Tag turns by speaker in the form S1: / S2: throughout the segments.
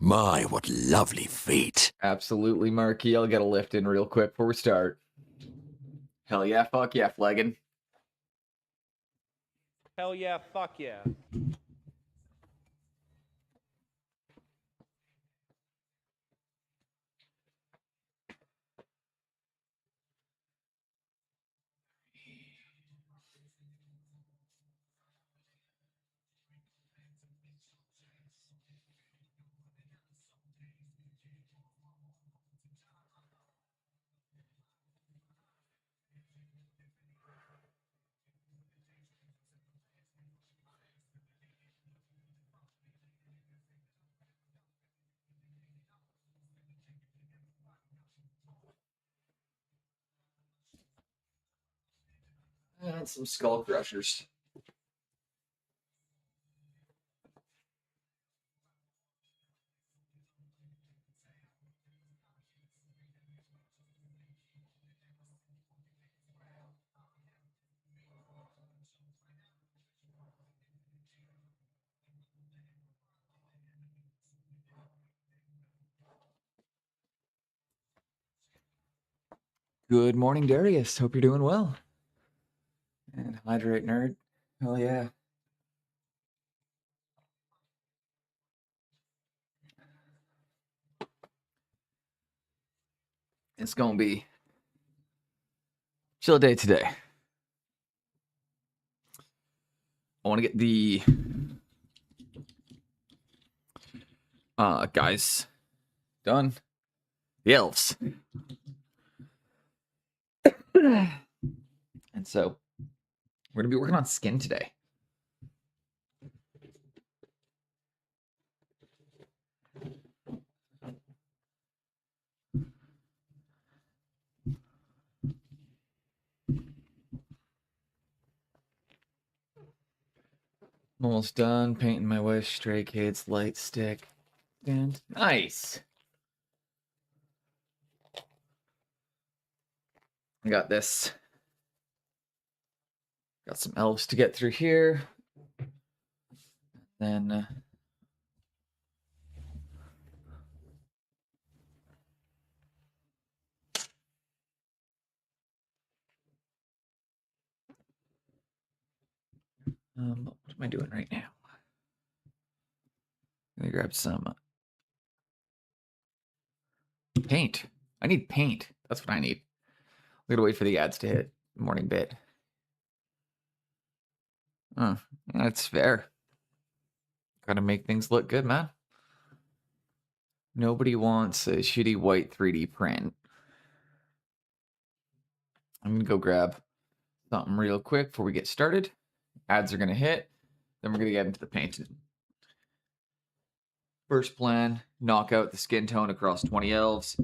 S1: My, what lovely feet.
S2: Absolutely, Marky. I'll get a lift in real quick before we start. Hell yeah, fuck yeah, Flaggin.
S3: Hell yeah, fuck yeah.
S2: And some skull crushers. Good morning, Darius. Hope you're doing well. And hydrate, nerd. Hell yeah. It's gonna be chill day today. I want to get the guys done. The elves. And so we're gonna be working on skin today. I'm almost done painting my wife's Stray Kids light stick. And nice. I got this. Got some elves to get through here. Then what am I doing right now? I'm gonna grab some paint. I need paint. That's what I need. We gotta wait for the ads to hit. Morning bit. That's fair. Gotta make things look good, man. Nobody wants a shitty white 3D print. I'm gonna go grab something real quick before we get started. Ads are gonna hit. Then we're gonna get into the painting. First plan, knock out the skin tone across 20 elves,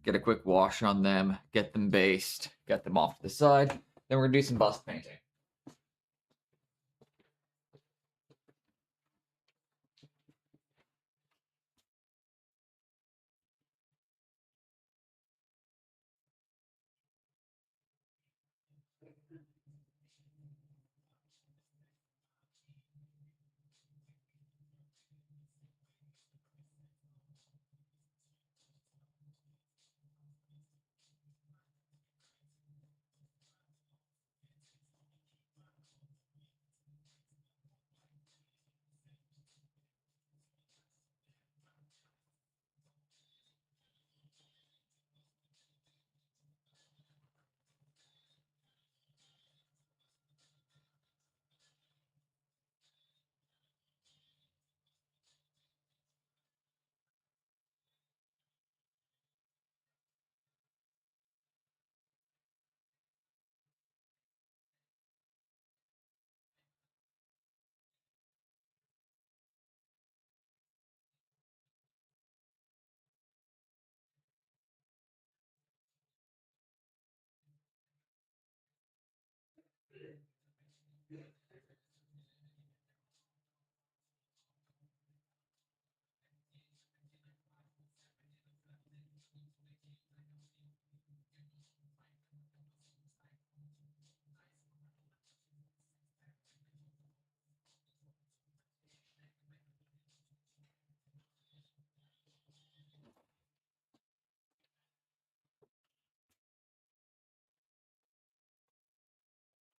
S2: get a quick wash on them, get them based, get them off to the side. Then we're gonna do some bust painting.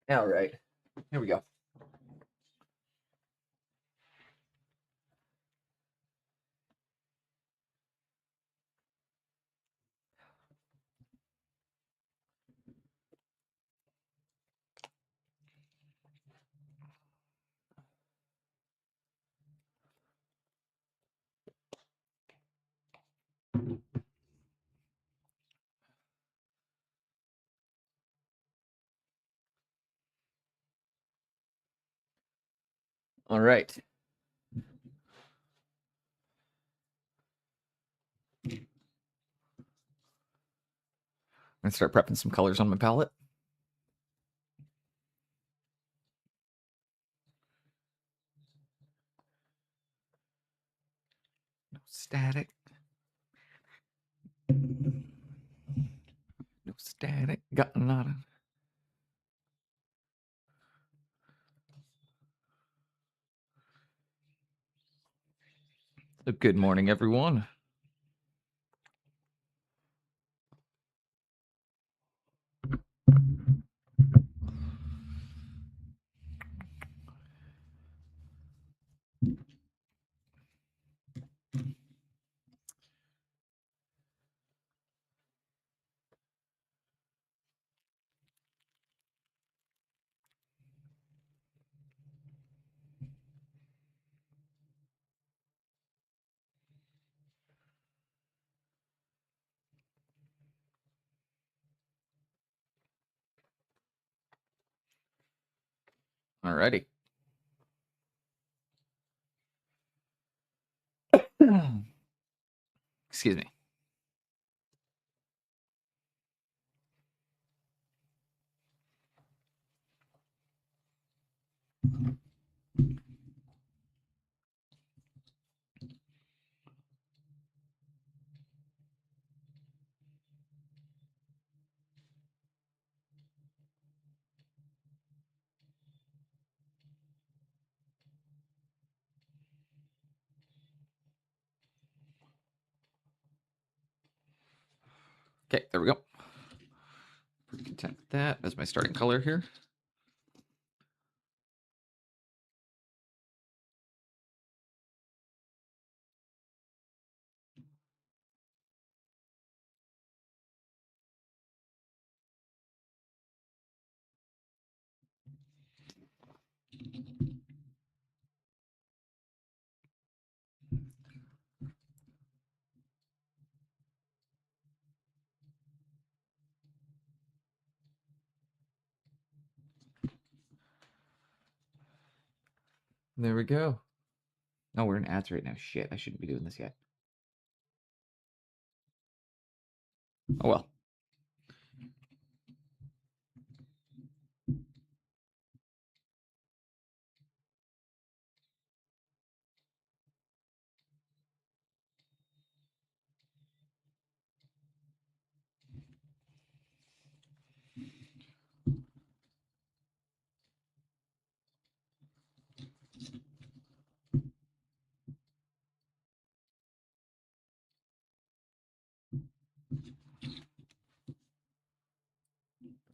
S2: All right, here we go. All right. I'm gonna start prepping some colors on my palette. No static. No static. Got nada. So good morning, everyone. Alrighty. Excuse me. Okay, there we go. Pretty content with that as my starting color here. There we go. Oh, we're in ads right now. Shit, I shouldn't be doing this yet. Oh well.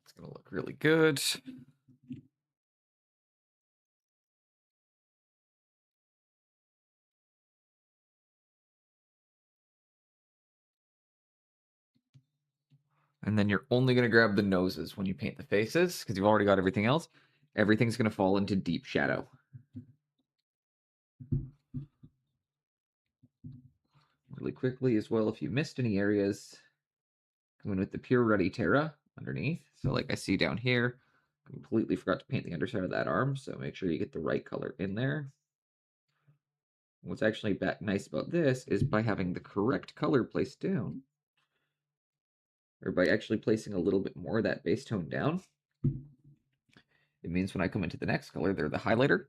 S2: It's gonna look really good. And then you're only going to grab the noses when you paint the faces because you've already got everything else. Everything's going to fall into deep shadow. Really quickly as well, if you missed any areas, come in with the Pure Ruddy Terra underneath. So like I see down here, completely forgot to paint the underside of that arm. So make sure you get the right color in there. What's actually nice about this is by having the correct color placed down, or by actually placing a little bit more of that base tone down, it means when I come into the next color, they're the highlighter.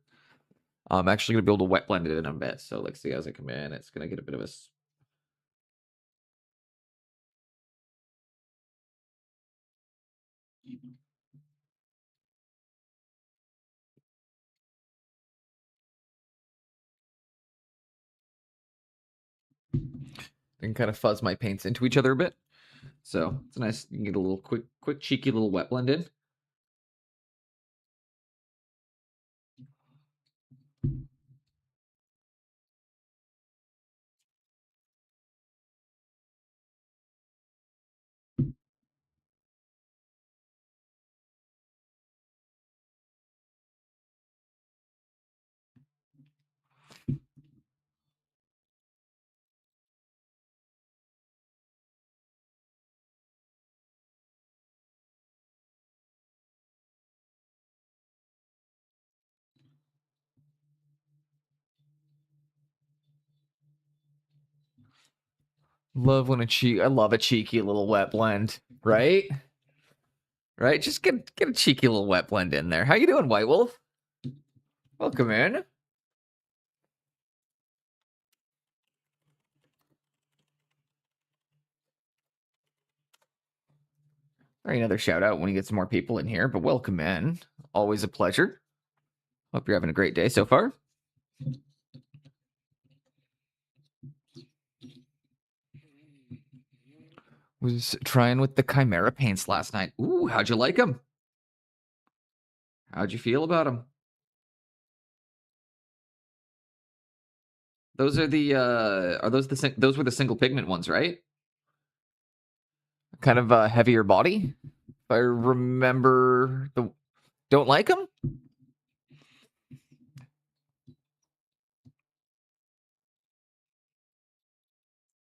S2: I'm actually going to be able to wet blend it in a bit. So like see as I come in, it's going to get a bit of a and kind of fuzz my paints into each other a bit. So it's nice. You can get a little quick cheeky little wet blend in. I love a cheeky little wet blend, right? Right? Just get a cheeky little wet blend in there. How you doing, White Wolf? Welcome in. All right, another shout out when you get some more people in here, but welcome in. Always a pleasure. Hope you're having a great day so far. Was trying with the Chimera paints last night. Ooh, how'd you like them? How'd you feel about them? Those are the those were the single pigment ones, right? Kind of a heavier body. If I remember the don't like them?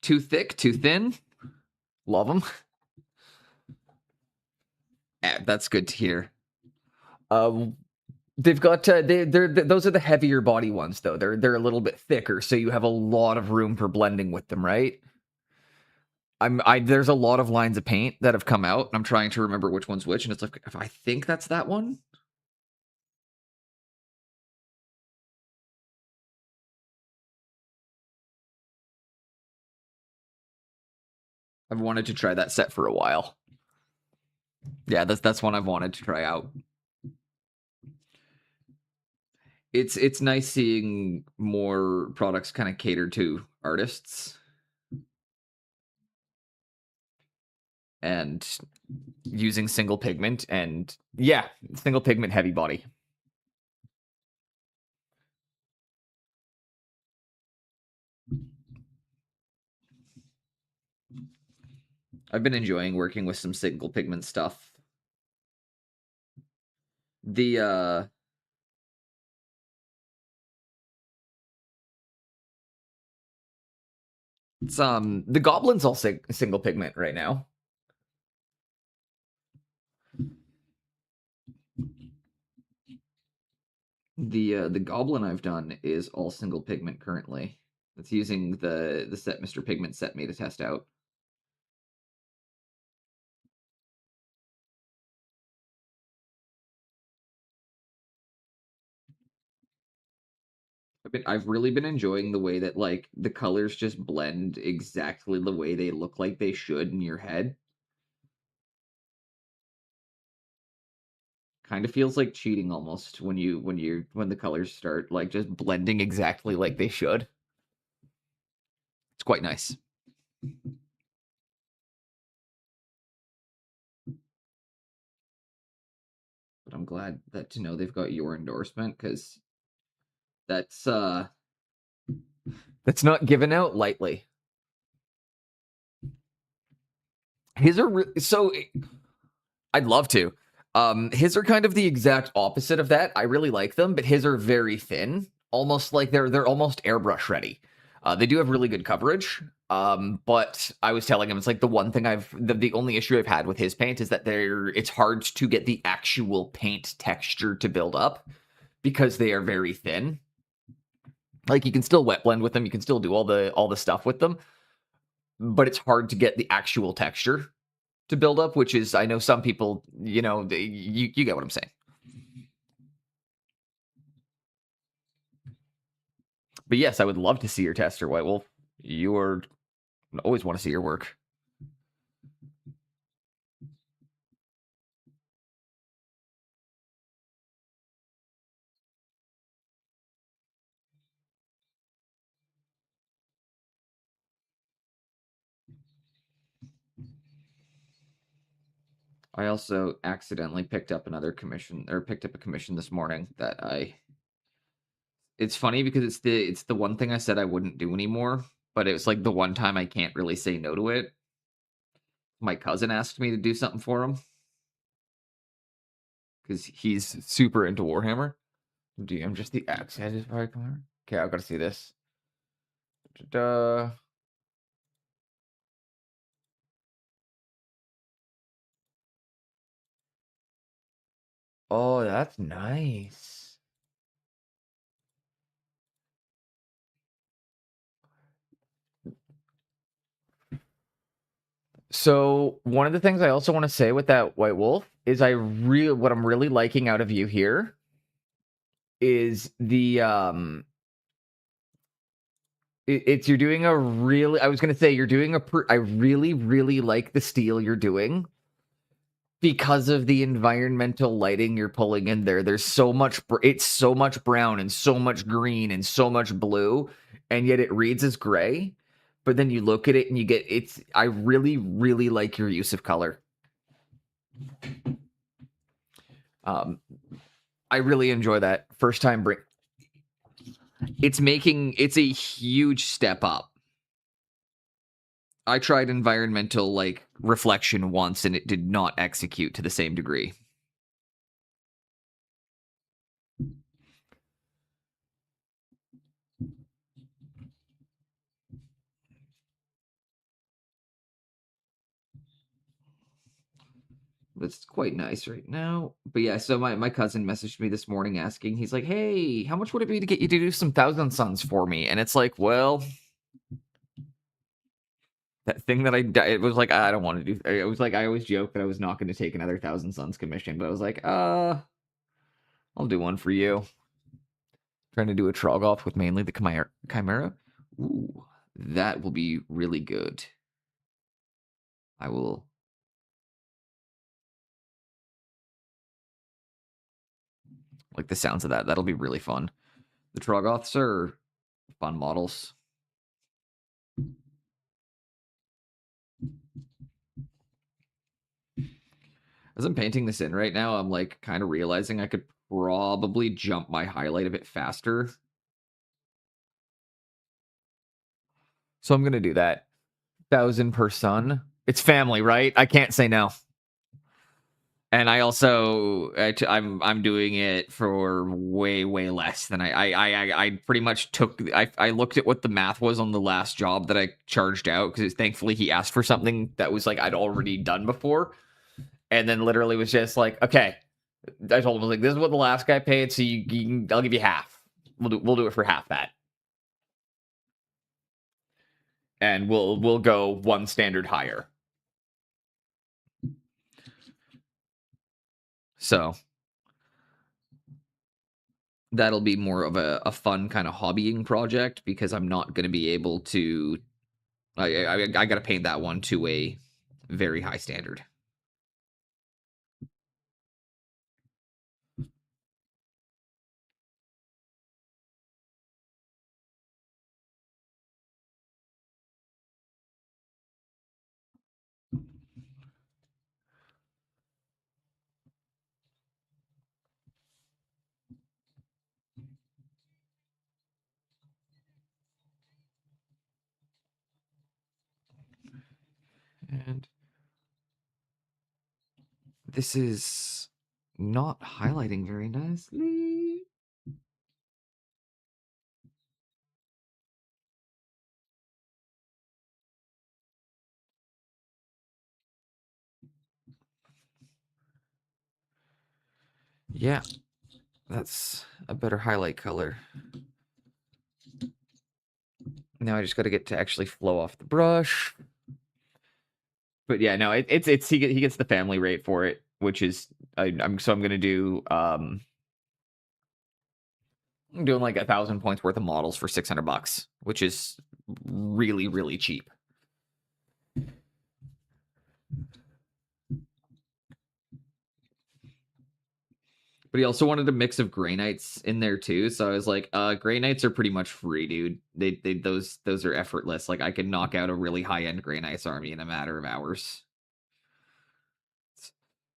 S2: Too thick, too thin? Love them. That's good to hear. They've got those are the heavier body ones though. They're a little bit thicker, so you have a lot of room for blending with them, right? There's a lot of lines of paint that have come out, and I'm trying to remember which one's which, and it's like if I think that's that one. I've wanted to try that set for a while. Yeah, that's one I've wanted to try out. It's nice seeing more products kind of cater to artists and using single pigment and yeah, single pigment heavy body. I've been enjoying working with some single pigment stuff. The it's the goblin's all single pigment right now. The goblin I've done is all single pigment currently. It's using the set Mr. Pigment sent me to test out. I've really been enjoying the way that like the colors just blend exactly the way they look like they should in your head. Kind of feels like cheating almost when the colors start like just blending exactly like they should. It's quite nice. But I'm glad that to know they've got your endorsement because that's not given out lightly. His are so I'd love to. His are kind of the exact opposite of that. I really like them, but his are very thin, almost like they're almost airbrush ready. They do have really good coverage. But I was telling him it's like the one thing the only issue I've had with his paint is that it's hard to get the actual paint texture to build up because they are very thin. Like you can still wet blend with them, you can still do all the stuff with them, but it's hard to get the actual texture to build up, which is I know some people, you get what I'm saying. But yes, I would love to see your tester, White Wolf. Always want to see your work. I also accidentally picked up a commission this morning that it's funny because it's the one thing I said I wouldn't do anymore, but it was like the one time I can't really say no to it. My cousin asked me to do something for him because he's super into Warhammer. I'm just the axe head is probably coming. Okay, I've got to see this. Da-da. Oh, that's nice.
S3: So one of the things I also want to say with that White Wolf is what I'm really liking out of you here is the it's you're doing a really I was going to say you're doing I really really like the steel you're doing because of the environmental lighting you're pulling in there. There's so much it's so much brown and so much green and so much blue, and yet it reads as gray. But then you look at it and you get I really really like your use of color. I really enjoy that first time bring. It's a huge step up. I tried environmental like reflection once and it did not execute to the same degree. It's quite nice right now. But yeah, so my cousin messaged me this morning asking, he's like, hey, how much would it be to get you to do some Thousand Suns for me? And it's like, well, that thing that it was like, I don't want to do. It was like, I always joke that I was not going to take another Thousand Suns commission, but I was like, I'll do one for you. Trying to do a Troggoth with mainly the Chimera. Ooh, that will be really good. I will. Like the sounds of that. That'll be really fun. The Troggoths are fun models. As I'm painting this in right now, I'm like kind of realizing I could probably jump my highlight a bit faster. So I'm going to do that. 1,000 per sun. It's family, right? I can't say no. And I also I'm doing it for way less than I pretty much took. I looked at what the math was on the last job that I charged out because thankfully he asked for something that was like I'd already done before, and then literally was just like, okay, I told him like this is what the last guy paid, so I'll give you half. We'll do it for half that, and we'll go one standard higher. So that'll be more of a fun kind of hobbying project because I'm not going to be able to. I got to paint that one to a very high standard. And this is not highlighting very nicely. Yeah, that's a better highlight color. Now I just got to get to actually flow off the brush. But yeah, no, it's he gets the family rate for it, which is I'm gonna do I'm doing like 1,000 points worth of models for $600, which is really cheap. But he also wanted a mix of Grey Knights in there too, so I was like, Grey Knights are pretty much free, dude. Those are effortless. Like I can knock out a really high end Grey Knights army in a matter of hours.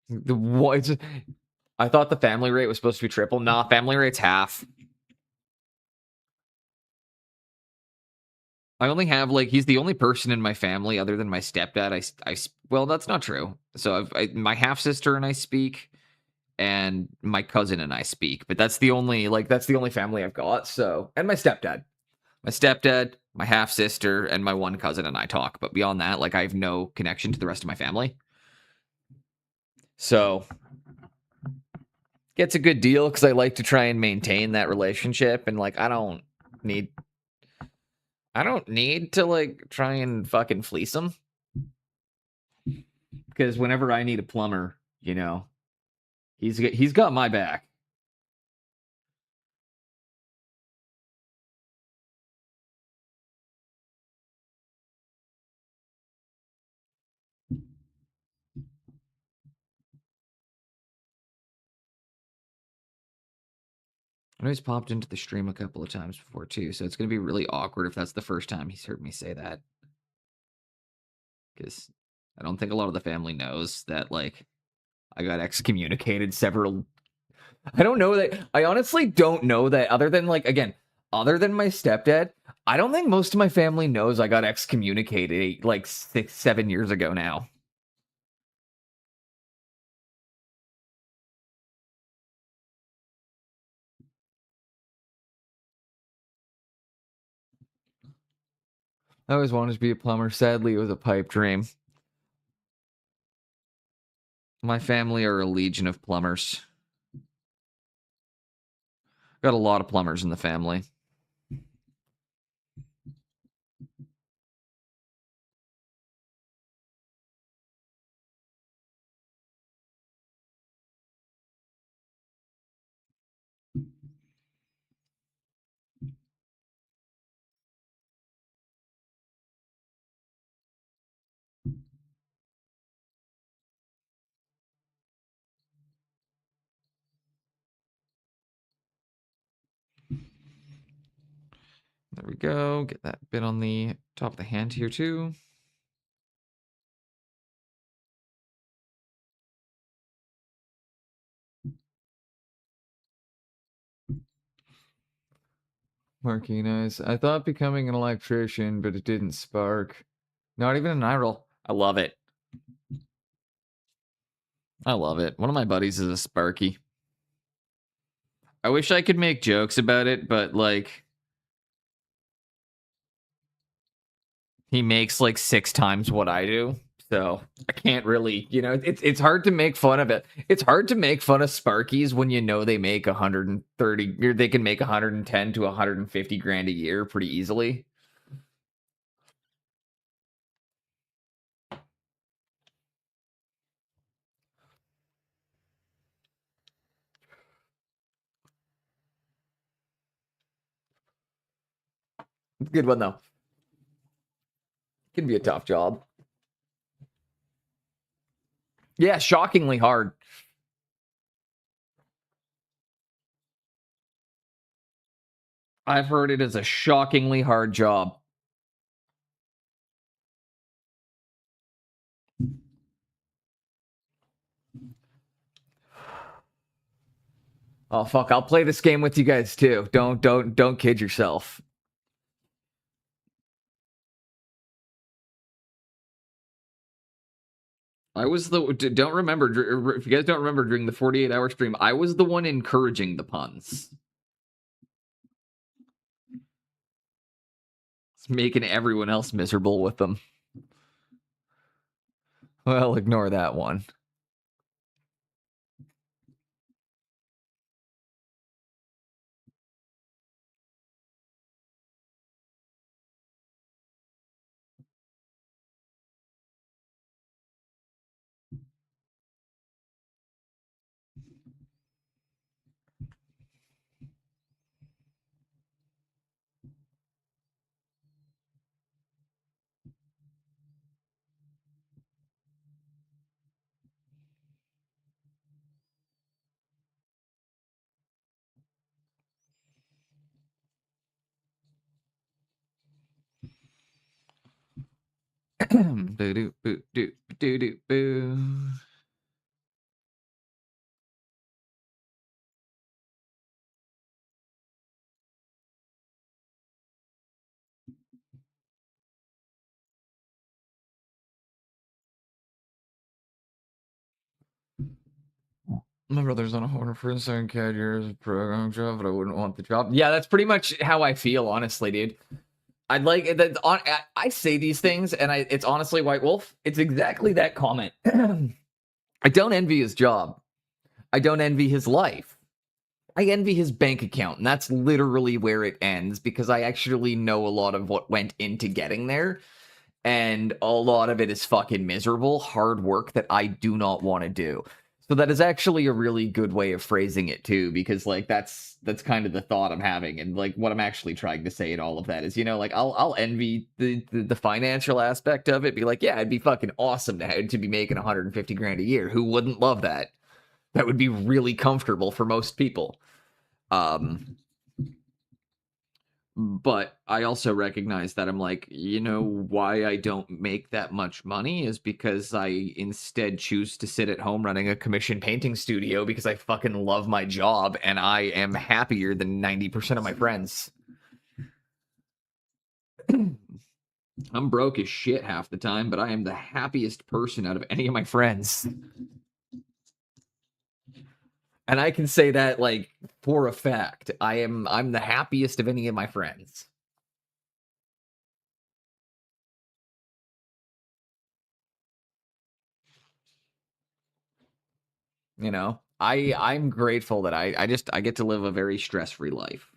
S3: The what? I thought the family rate was supposed to be triple. Nah, family rate's half. I only have like he's the only person in my family other than my stepdad. Well, that's not true. So my half sister and I speak, and my cousin and I speak, but that's the only family I've got. So, and my stepdad, my half sister, and my one cousin and I talk. But beyond that, like I have no connection to the rest of my family. So, gets a good deal because I like to try and maintain that relationship, and like I don't need to like try and fucking fleece them. because whenever I need a plumber, you know, he's got my back. I know he's popped into the stream a couple of times before too, so it's gonna be really awkward if that's the first time he's heard me say that. Because I don't think a lot of the family knows that, like, I got excommunicated several. I don't know that. I honestly don't know that. Other than, like, again, other than my stepdad, I don't think most of my family knows I got excommunicated like 6-7 years ago now. I always wanted to be a plumber. Sadly, it was a pipe dream. My family are a legion of plumbers. Got a lot of plumbers in the family. There we go. Get that bit on the top of the hand here too. Marquinez. I thought becoming an electrician, but it didn't spark. Not even an eye roll. I love it. I love it. One of my buddies is a Sparky. I wish I could make jokes about it, but, like, he makes like 6 times what I do. So I can't really, you know, it's hard to make fun of it. It's hard to make fun of Sparkies when you know they make 130, or they can make 110 to 150 grand a year pretty easily. Good one though. Can be a tough job. Yeah, shockingly hard. I've heard it is a shockingly hard job. Oh fuck, I'll play this game with you guys too. Don't kid yourself. I was the don't remember if you guys don't remember during the 48-hour stream, I was the one encouraging the puns. It's making everyone else miserable with them. Well, ignore that one. Do do do do do boo. My brother's on a horn for a second CAD years a program job, but I wouldn't want the job. Yeah, that's pretty much how I feel, honestly, dude. I'd like that. I say these things, and it's honestly White Wolf. It's exactly that comment. I don't envy his job. I don't envy his life. I envy his bank account, and that's literally where it ends because I actually know a lot of what went into getting there. and a lot of it is fucking miserable, hard work that I do not want to do. So that is actually a really good way of phrasing it too, because like that's kind of the thought I'm having, and like what I'm actually trying to say in all of that is, like I'll envy the financial aspect of it, be like, yeah, it'd be fucking awesome to be making 150 grand a year. Who wouldn't love that? That would be really comfortable for most people. But I also recognize that I'm like, why I don't make that much money is because I instead choose to sit at home running a commission painting studio because I fucking love my job and I am happier than 90% of my friends. I'm broke as shit half the time, but I am the happiest person out of any of my friends. And I can say that like for a fact. I'm the happiest of any of my friends. I'm grateful that I get to live a very stress-free life.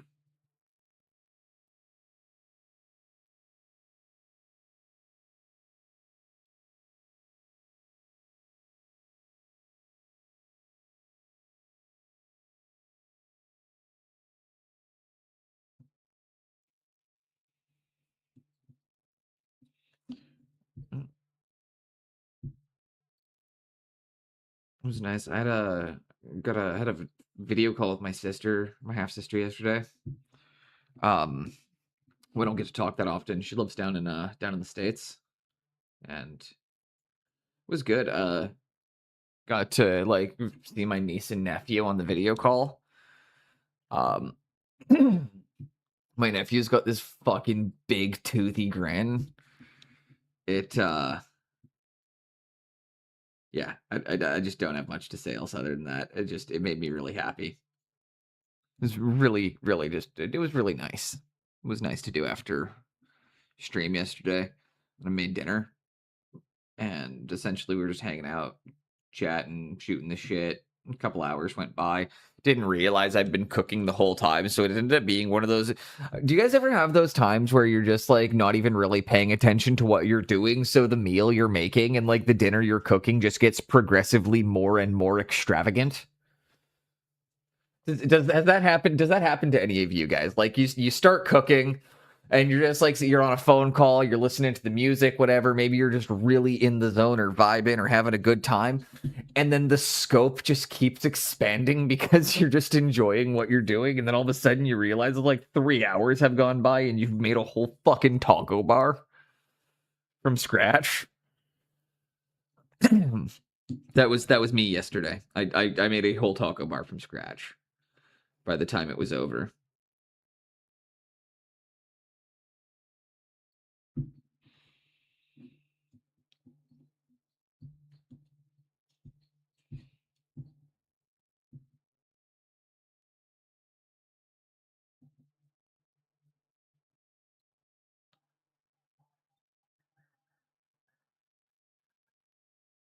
S3: It was nice. I had a video call with my sister, my half sister yesterday. We don't get to talk that often. She lives down in the States, and it was good. Got to like see my niece and nephew on the video call. My nephew's got this fucking big toothy grin. Yeah, I just don't have much to say else other than that. It made me really happy. It was really, really it was really nice. It was nice to do after stream yesterday. I made dinner, and essentially we were just hanging out, chatting, shooting the shit. A couple hours went by. Didn't realize I'd been cooking the whole time, so it ended up being one of those. Do you guys ever have those times where you're just like not even really paying attention to what you're doing, so the meal you're making and like the dinner you're cooking just gets progressively more and more extravagant? Does that happen? Does that happen to any of you guys? Like you start cooking and you're just like, you're on a phone call, you're listening to the music, whatever. Maybe you're just really in the zone or vibing or having a good time. And then the scope just keeps expanding because you're just enjoying what you're doing. And then all of a sudden you realize like 3 hours have gone by and you've made a whole fucking taco bar from scratch. That was me yesterday. I made a whole taco bar from scratch by the time it was over.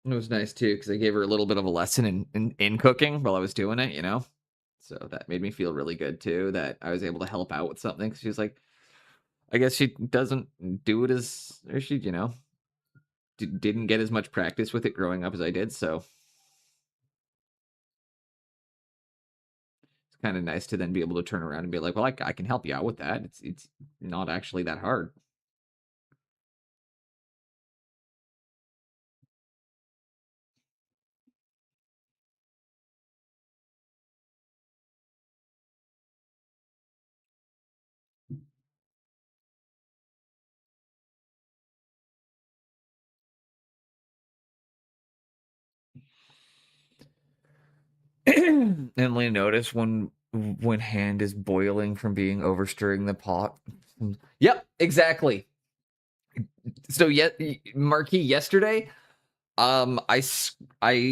S3: It was nice too because I gave her a little bit of a lesson in cooking while I was doing it, So that made me feel really good too that I was able to help out with something. She was like, I guess she doesn't do it or she, didn't get as much practice with it growing up as I did. So it's kind of nice to then be able to turn around and be like, well, I can help you out with that. It's not actually that hard. Emily, notice when hand is boiling from being overstirring the pot. Yep, exactly. So Marquis, yesterday, I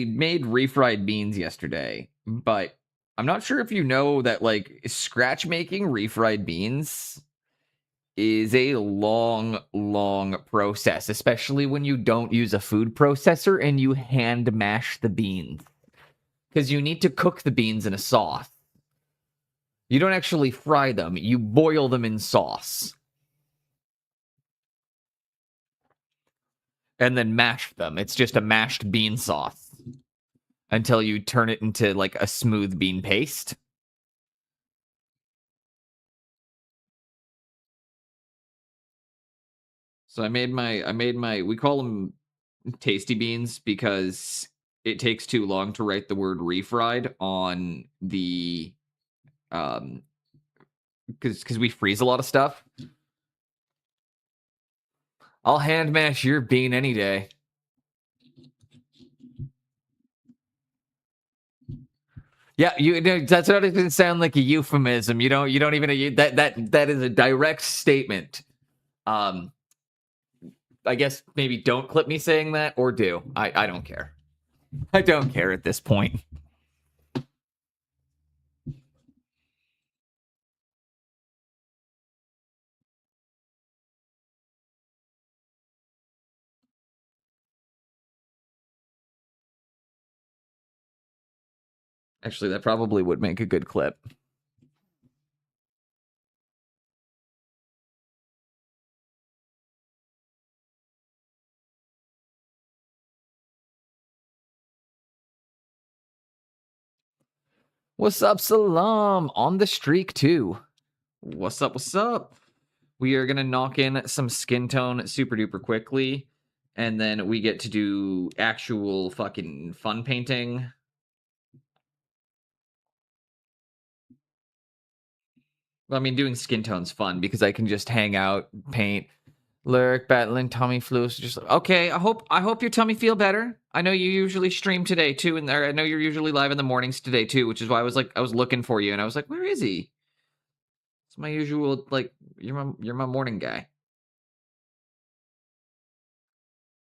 S3: made refried beans yesterday, but I'm not sure if you know that like scratch making refried beans is a long process, especially when you don't use a food processor and you hand mash the beans. Because you need to cook the beans in a sauce. You don't actually fry them, you boil them in sauce. and then mash them. It's just a mashed bean sauce until you turn it into like a smooth bean paste. So I made my we call them tasty beans because it takes too long to write the word refried on the because we freeze a lot of stuff. I'll hand mash your bean any day. Yeah, that's not even sound like a euphemism. You don't even that is a direct statement. I guess maybe don't clip me saying that, or do. I don't care. I don't care at this point. Actually, that probably would make a good clip. What's up, Salam? On the streak, too. What's up, what's up? We are going to knock in some skin tone super duper quickly, and then we get to do actual fucking fun painting. Well, I mean, doing skin tone's fun because I can just hang out, paint, Lyric battling tummy flu. So just okay. I hope your tummy feel better. I know you usually stream today too, and I know you're usually live in the mornings today too, which is why I was looking for you, and I was like, where is he? It's my usual you're my morning guy.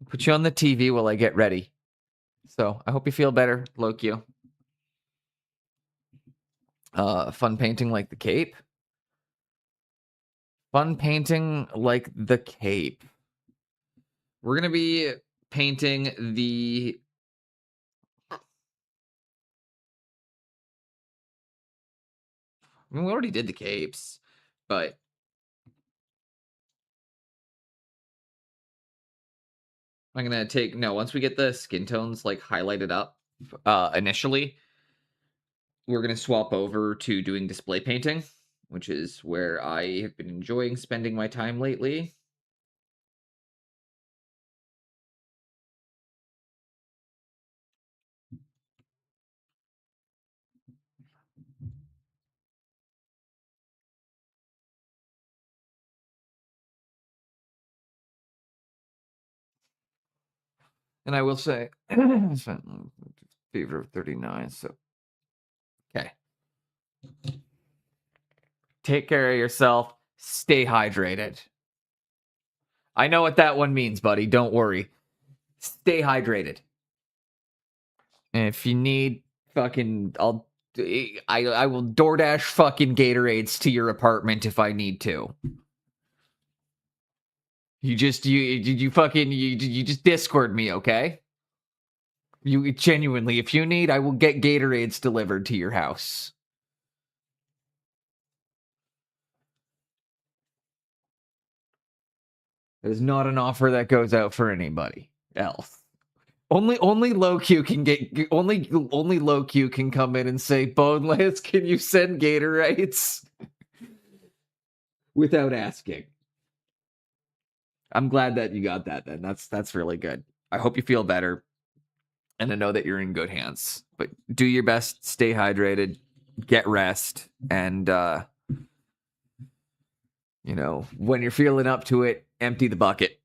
S3: Put you on the TV while I get ready. So I hope you feel better, Lokio. Fun painting like the cape. Fun painting like the cape. We're gonna be painting the I mean, we already did the capes, but I'm gonna take once we get the skin tones like highlighted up initially, we're gonna swap over to doing display painting, which is where I have been enjoying spending my time lately. And I will say, fever of 39. So, okay. Take care of yourself. Stay hydrated. I know what that one means, buddy. Don't worry. Stay hydrated. And if you need fucking, I will DoorDash fucking Gatorades to your apartment if I need to. You just Discord me, okay? You genuinely, if you need, I will get Gatorades delivered to your house. It is not an offer that goes out for anybody else. Only low Q can get only low Q can come in and say, Boneless, can you send Gatorades? Without asking. I'm glad that you got that then. That's really good. I hope you feel better. And I know that you're in good hands. But do your best, stay hydrated, get rest, and when you're feeling up to it, empty the bucket.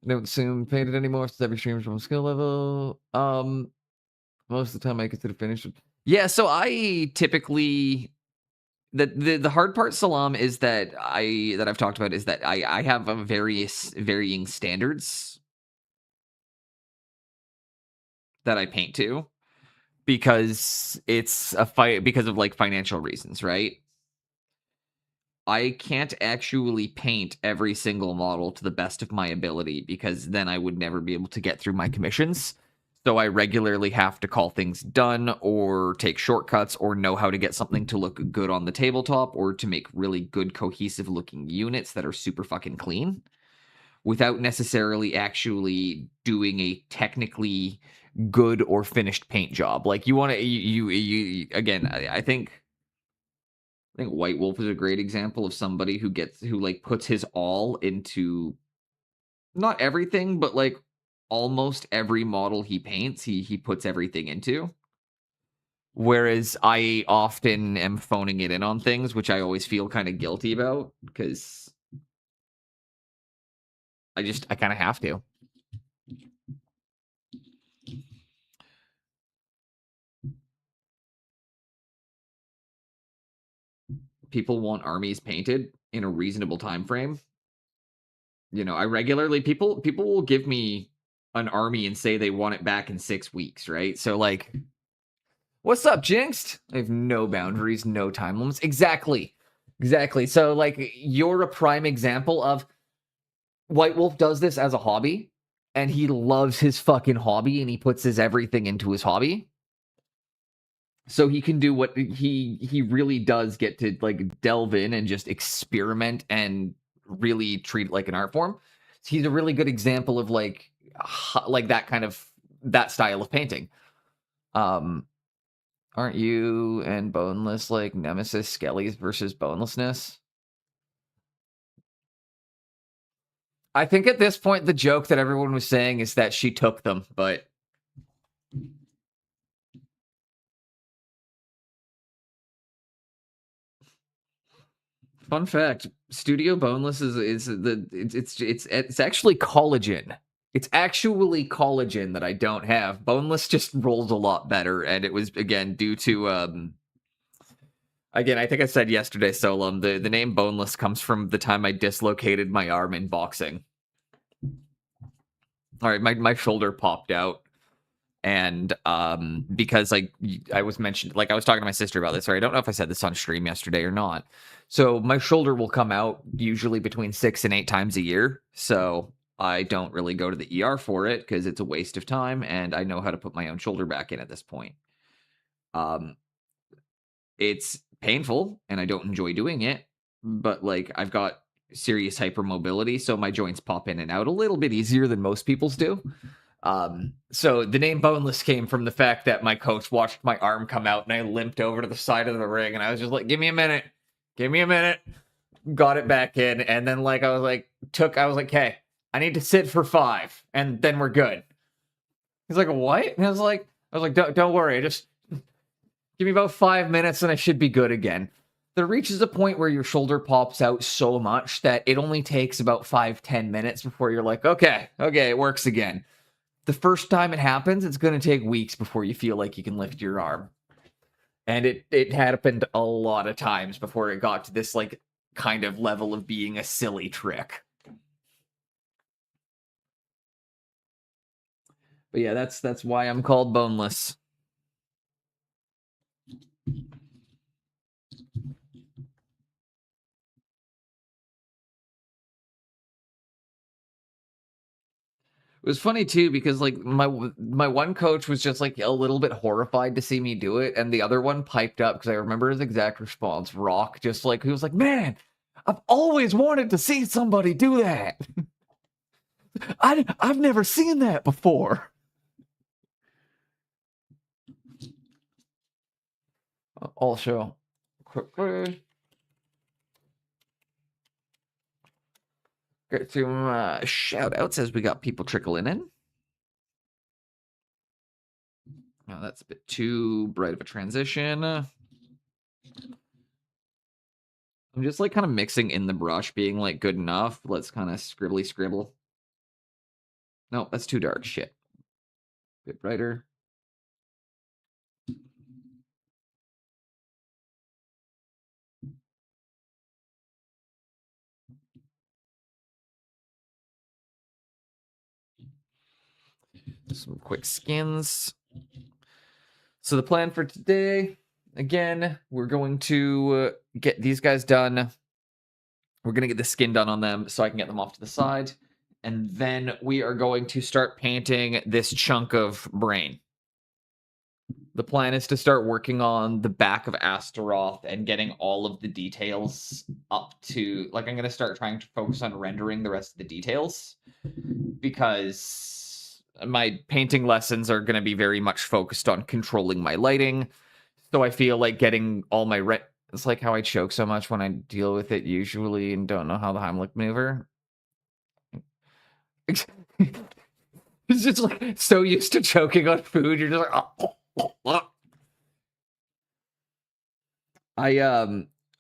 S3: Don't assume painted anymore since every stream is from skill level. Most of the time I consider finished. Yeah, so I typically the hard part, Salam, is that I've talked about is that I have various varying standards that I paint to because it's a fight because of like financial reasons, right? I can't actually paint every single model to the best of my ability because then I would never be able to get through my commissions. So I regularly have to call things done or take shortcuts or know how to get something to look good on the tabletop or to make really good cohesive looking units that are super fucking clean. without necessarily actually doing a technically good or finished paint job. Like you want to, you again, I think White Wolf is a great example of somebody who like puts his all into not everything, but like almost every model he paints, he puts everything into. Whereas I often am phoning it in on things, which I always feel kind of guilty about because I kind of have to. People want armies painted in a reasonable time frame. You know, I regularly people will give me an army and say they want it back in 6 weeks, right? So like, what's up, Jinxed? I have no boundaries, no time limits. Exactly. So like, you're a prime example of White Wolf does this as a hobby, and he loves his fucking hobby, and he puts his everything into his hobby. So he can do what he really does get to like delve in and just experiment and really treat it like an art form. So he's a really good example of like that style of painting. Aren't you and Boneless like Nemesis Skellies versus Bonelessness? I think at this point the joke that everyone was saying is that she took them, but fun fact: Studio Boneless it's actually collagen. It's actually collagen that I don't have. Boneless just rolls a lot better, and it was again due to again, I think I said yesterday, Solom, the name Boneless comes from the time I dislocated my arm in boxing. All right, my shoulder popped out. And because like I was talking to my sister about this, or I don't know if I said this on stream yesterday or not. So my shoulder will come out usually between 6 and 8 times a year. So I don't really go to the ER for it because it's a waste of time, and I know how to put my own shoulder back in at this point. It's painful and I don't enjoy doing it, but like I've got serious hypermobility, so my joints pop in and out a little bit easier than most people's do. So the name Boneless came from the fact that my coach watched my arm come out and I limped over to the side of the ring and I was just like, give me a minute, got it back in. And then like, I was like, hey, I need to sit for 5 and then we're good. He's like, what? And I was like, don't worry. Just give me about 5 minutes and I should be good again. There reaches a point where your shoulder pops out so much that it only takes about 5-10 minutes before you're like, okay, it works again. The first time it happens, it's going to take weeks before you feel like you can lift your arm. And it happened a lot of times before it got to this like kind of level of being a silly trick. But yeah, that's why I'm called Boneless. It was funny too because like my one coach was just like a little bit horrified to see me do it, and the other one piped up because I remember his exact response. Rock just like he was like, "Man, I've always wanted to see somebody do that. I've never seen that before." Also, quickly get some shout outs as we got people trickling in. Now that's a bit too bright of a transition. I'm just like kind of mixing in the brush, being like good enough. Let's kind of scribble. No, that's too dark. Shit. A bit brighter. Some quick skins. So the plan for today, again, we're going to get these guys done. We're going to get the skin done on them so I can get them off to the side. And then we are going to start painting this chunk of brain. The plan is to start working on the back of Astaroth and getting all of the details up to, like, I'm going to start trying to focus on rendering the rest of the details, because my painting lessons are going to be very much focused on controlling my lighting. So I feel like getting all my it's like how I choke so much when I deal with it usually and don't know how the Heimlich maneuver. It's just like so used to choking on food, you're just like, oh.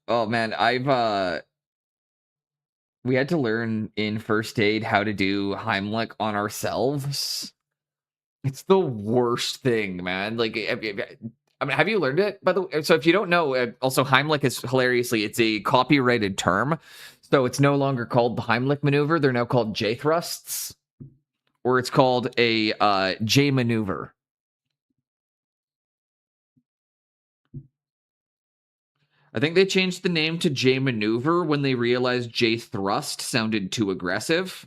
S3: Oh man, we had to learn in first aid how to do Heimlich on ourselves. It's the worst thing, man. Like, I mean, have you learned it, by the way? So if you don't know, also Heimlich is hilariously, it's a copyrighted term. So it's no longer called the Heimlich maneuver. They're now called J thrusts, or it's called a J maneuver. I think they changed the name to J maneuver when they realized J thrust sounded too aggressive.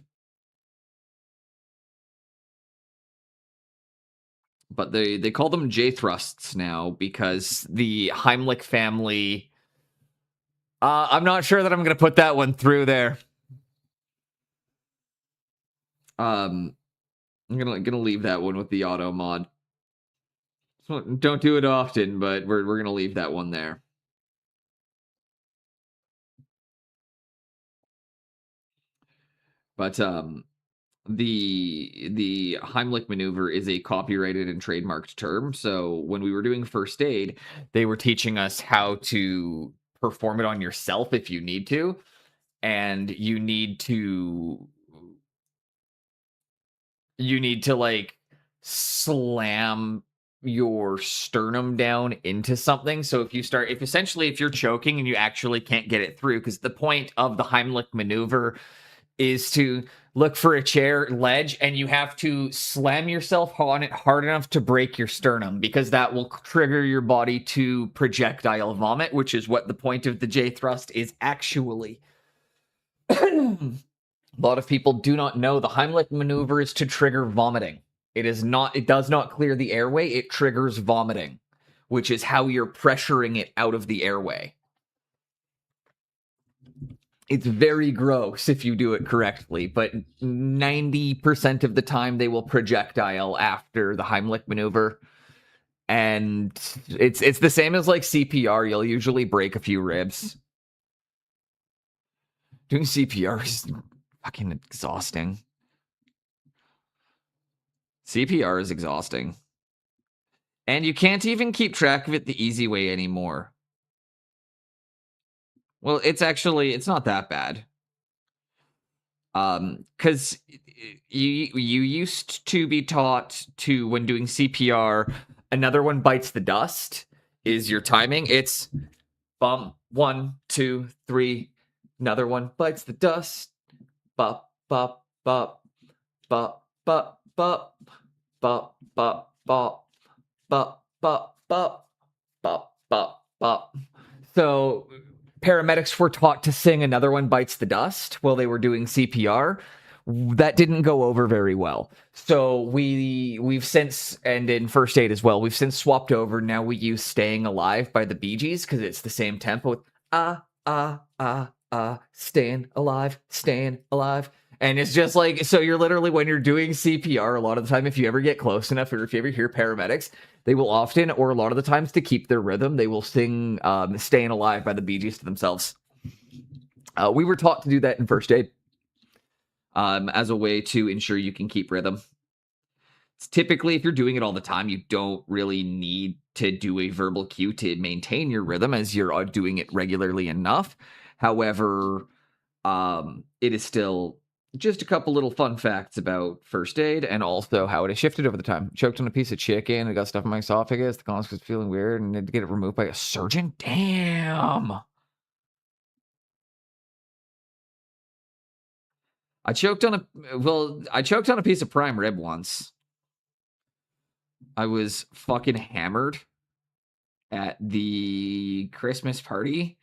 S3: But they call them J thrusts now because the Heimlich family. I'm not sure that I'm going to put that one through there. I'm gonna leave that one with the auto mod. So don't do it often, but we're gonna leave that one there. But the Heimlich maneuver is a copyrighted and trademarked term. So when we were doing first aid, they were teaching us how to perform it on yourself if you need to, and you need to like slam your sternum down into something. So if you're choking and you actually can't get it through, because the point of the Heimlich maneuver is to look for a chair ledge, and you have to slam yourself on it hard enough to break your sternum, because that will trigger your body to projectile vomit, which is what the point of the J thrust is actually. A lot of people do not know the Heimlich maneuver is to trigger vomiting. It does not clear the airway, it triggers vomiting, which is how you're pressuring it out of the airway. It's very gross if you do it correctly, but 90% of the time they will projectile after the Heimlich maneuver. And it's the same as like CPR. You'll usually break a few ribs. Doing CPR is fucking exhausting. CPR is exhausting. And you can't even keep track of it the easy way anymore. Well, it's not that bad. Because you used to be taught to, when doing CPR, another one bites the dust is your timing. It's bump 1, 2, 3. Another one bites the dust. Bop, bop, bop, bop, bop, bop, bop, bop, bop, bop, bop, bop, bop, bop, bop. So paramedics were taught to sing Another One Bites the Dust while they were doing CPR. That didn't go over very well. So we've since, and in first aid as well, we've since swapped over. Now we use Staying Alive by the Bee Gees because it's the same tempo. Staying alive, staying alive. And it's just like, so you're literally, when you're doing CPR, a lot of the time, if you ever get close enough, or if you ever hear paramedics, they will often, or a lot of the times to keep their rhythm, they will sing Staying Alive by the Bee Gees to themselves. We were taught to do that in first aid as a way to ensure you can keep rhythm. It's typically, if you're doing it all the time, you don't really need to do a verbal cue to maintain your rhythm, as you're doing it regularly enough. However, it is still just a couple little fun facts about first aid, and also how it has shifted over the time. Choked on a piece of chicken, I got stuff in my esophagus, the colon was feeling weird, and had to get it removed by a surgeon. Damn! I choked on a piece of prime rib once. I was fucking hammered at the Christmas party,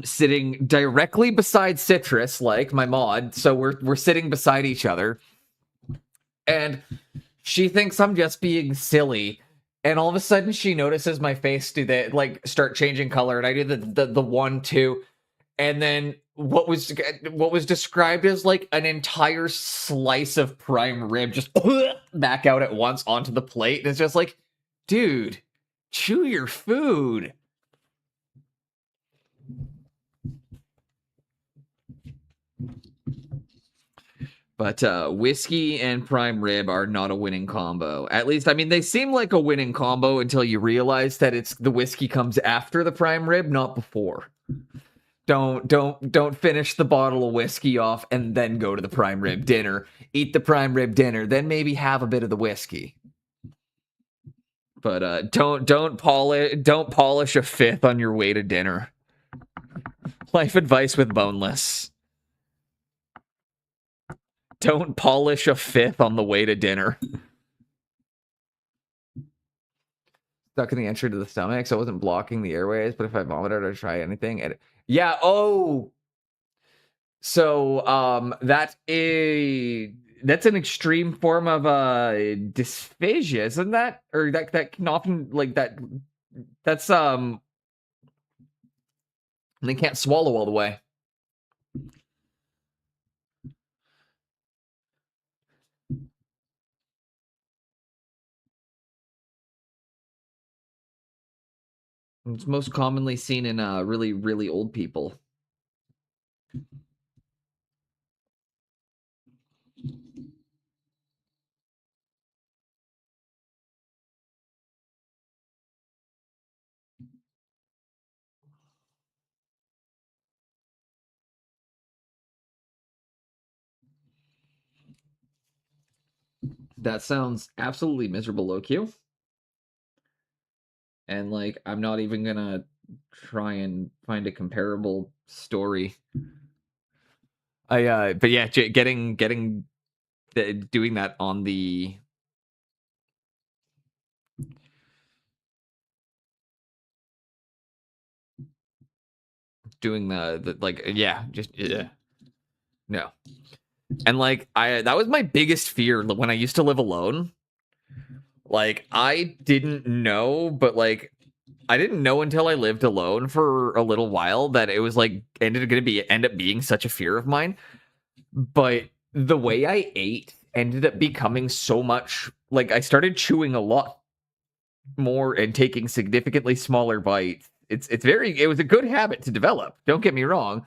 S3: sitting directly beside Citrus, like my mod. So we're sitting beside each other, and she thinks I'm just being silly And all of a sudden she notices my face do that, like, start changing color, and I do the 1, 2, and then what was described as like an entire slice of prime rib just back out at once onto the plate. And it's just like, dude, chew your food. But whiskey and prime rib are not a winning combo. At least, I mean, they seem like a winning combo until you realize that it's the whiskey comes after the prime rib, not before. Don't finish the bottle of whiskey off and then go to the prime rib dinner. Eat the prime rib dinner, then maybe have a bit of the whiskey. But don't polish a fifth on your way to dinner. Life advice with Boneless. Don't polish a fifth on the way to dinner. Stuck in the entry to the stomach, so I wasn't blocking the airways, but if I vomited or try anything, yeah, oh. So that's an extreme form of dysphagia, isn't that? Or that can often like that's they can't swallow all the way. It's most commonly seen in really, really old people. That sounds absolutely miserable, Low-Q. And like, I'm not even gonna try and find a comparable story. But yeah, getting doing that on the doing the like, yeah, just no. And like, that was my biggest fear when I used to live alone. Like, I didn't know, but like, I didn't know until I lived alone for a little while that it was like end up being such a fear of mine. But the way I ate ended up becoming so much like I started chewing a lot more and taking significantly smaller bites. It was a good habit to develop. Don't get me wrong.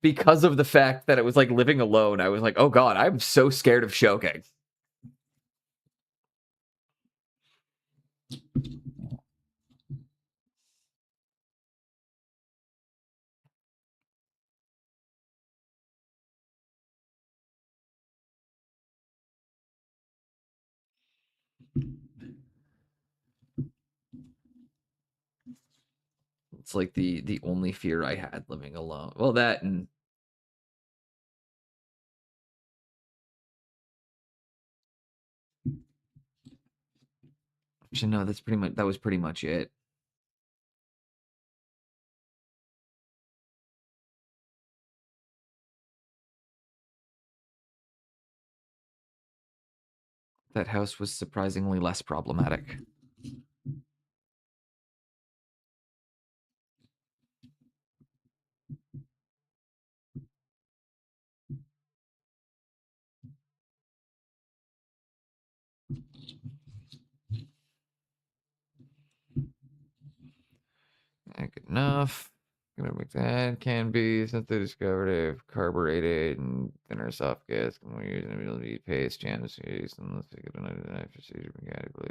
S3: Because of the fact that it was like living alone, I was like, oh God, I'm so scared of choking. It's like the only fear I had living alone. Well, that and actually, no, that was pretty much it. That house was surprisingly less problematic. Good enough. Gonna make that can be since they discovered it carbureted and thinner esophagus. Can we use able to eat paste, jams, cheese, and let's take it another knife procedure mechanically.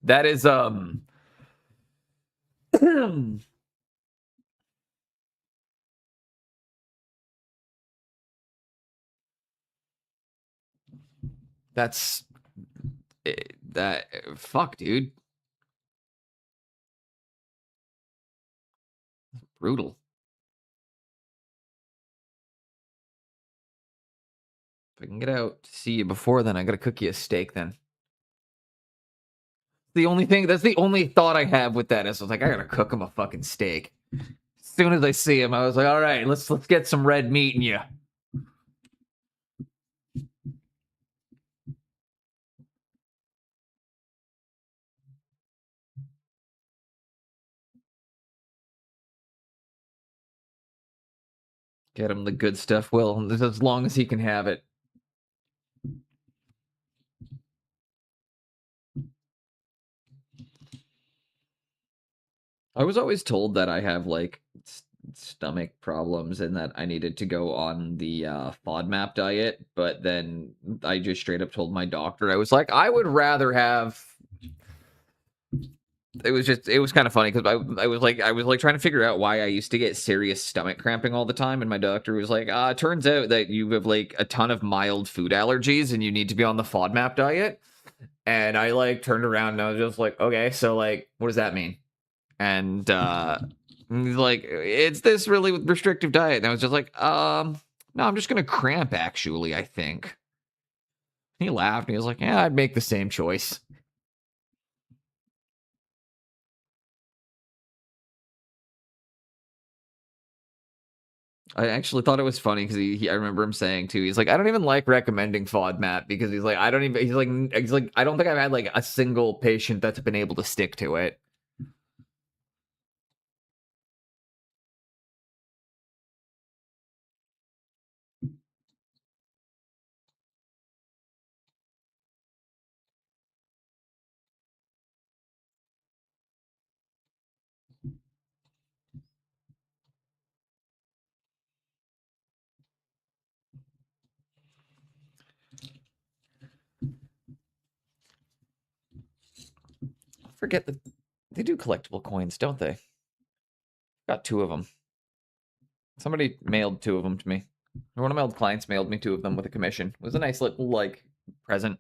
S3: That is that's that fuck, dude. Brutal. If I can get out to see you before then, I gotta cook you a steak then. The only thing that's the only thought I have with that is I was like, I gotta cook him a fucking steak. As soon as I see him, I was like, all right, let's get some red meat in you. Get him the good stuff, Will, as long as he can have it. I was always told that I have like stomach problems and that I needed to go on the FODMAP diet, but then I just straight up told my doctor, I was like, I would rather have. It was kind of funny because I was like trying to figure out why I used to get serious stomach cramping all the time, and my doctor was like, turns out that you have like a ton of mild food allergies and you need to be on the FODMAP diet. And I like turned around and I was just like, okay, so like, what does that mean? And he's like, it's this really restrictive diet. And I was just like, no, I'm just gonna cramp actually, I think. He laughed and he was like, yeah, I'd make the same choice. I actually thought it was funny because I remember him saying too, he's like, I don't even like recommending FODMAP because he's like, I don't even, he's like, I don't think I've had like a single patient that's been able to stick to it. I forget that they do collectible coins, don't they? Got 2 of them. Somebody mailed 2 of them to me. One of my old clients mailed me 2 of them with a commission. It was a nice little like present.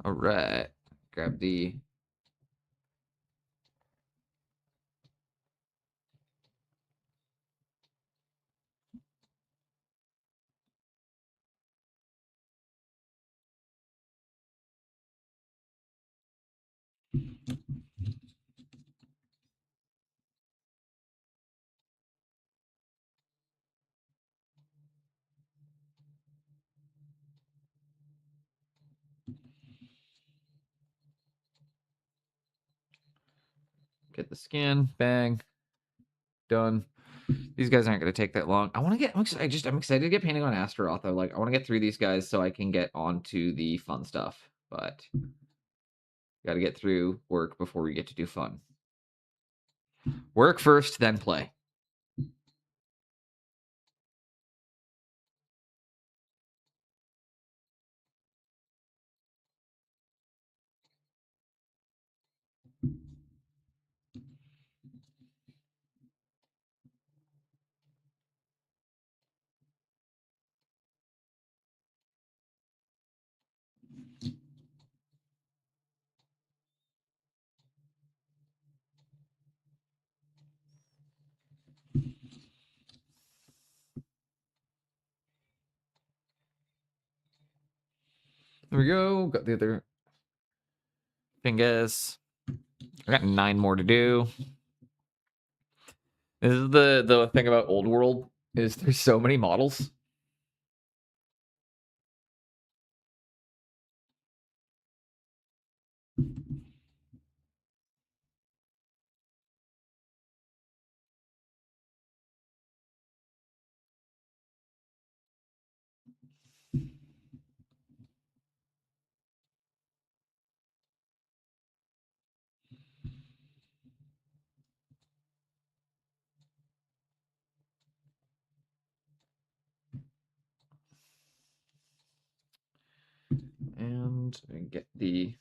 S3: All right. Grab the. Get the skin. Bang. Done. These guys aren't going to take that long. I want to get. I'm excited to get painting on Astaroth. Though. Like, I want to get through these guys so I can get onto the fun stuff. But got to get through work before we get to do fun. Work first, then play. There we go. Got the other fingers. I got 9 more to do. This is the thing about Old World is there's so many models. And get the.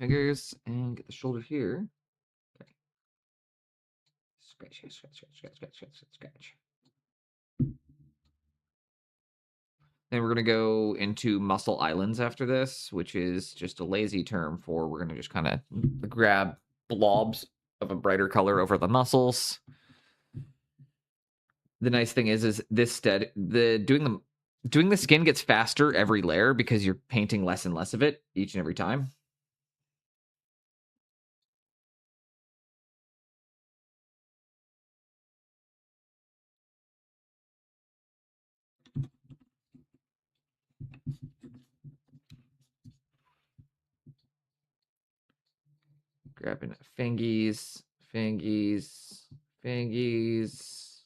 S2: fingers and get the shoulder here. Okay. Scratch, scratch, scratch, scratch, scratch, scratch, scratch, scratch. Then we're going to go into muscle islands after this, which is just a lazy term for we're going to just kind of grab blobs of a brighter color over the muscles. The nice thing is this doing the skin gets faster every layer because you're painting less and less of it each and every time. Grabbing fingies, fingies, fingies.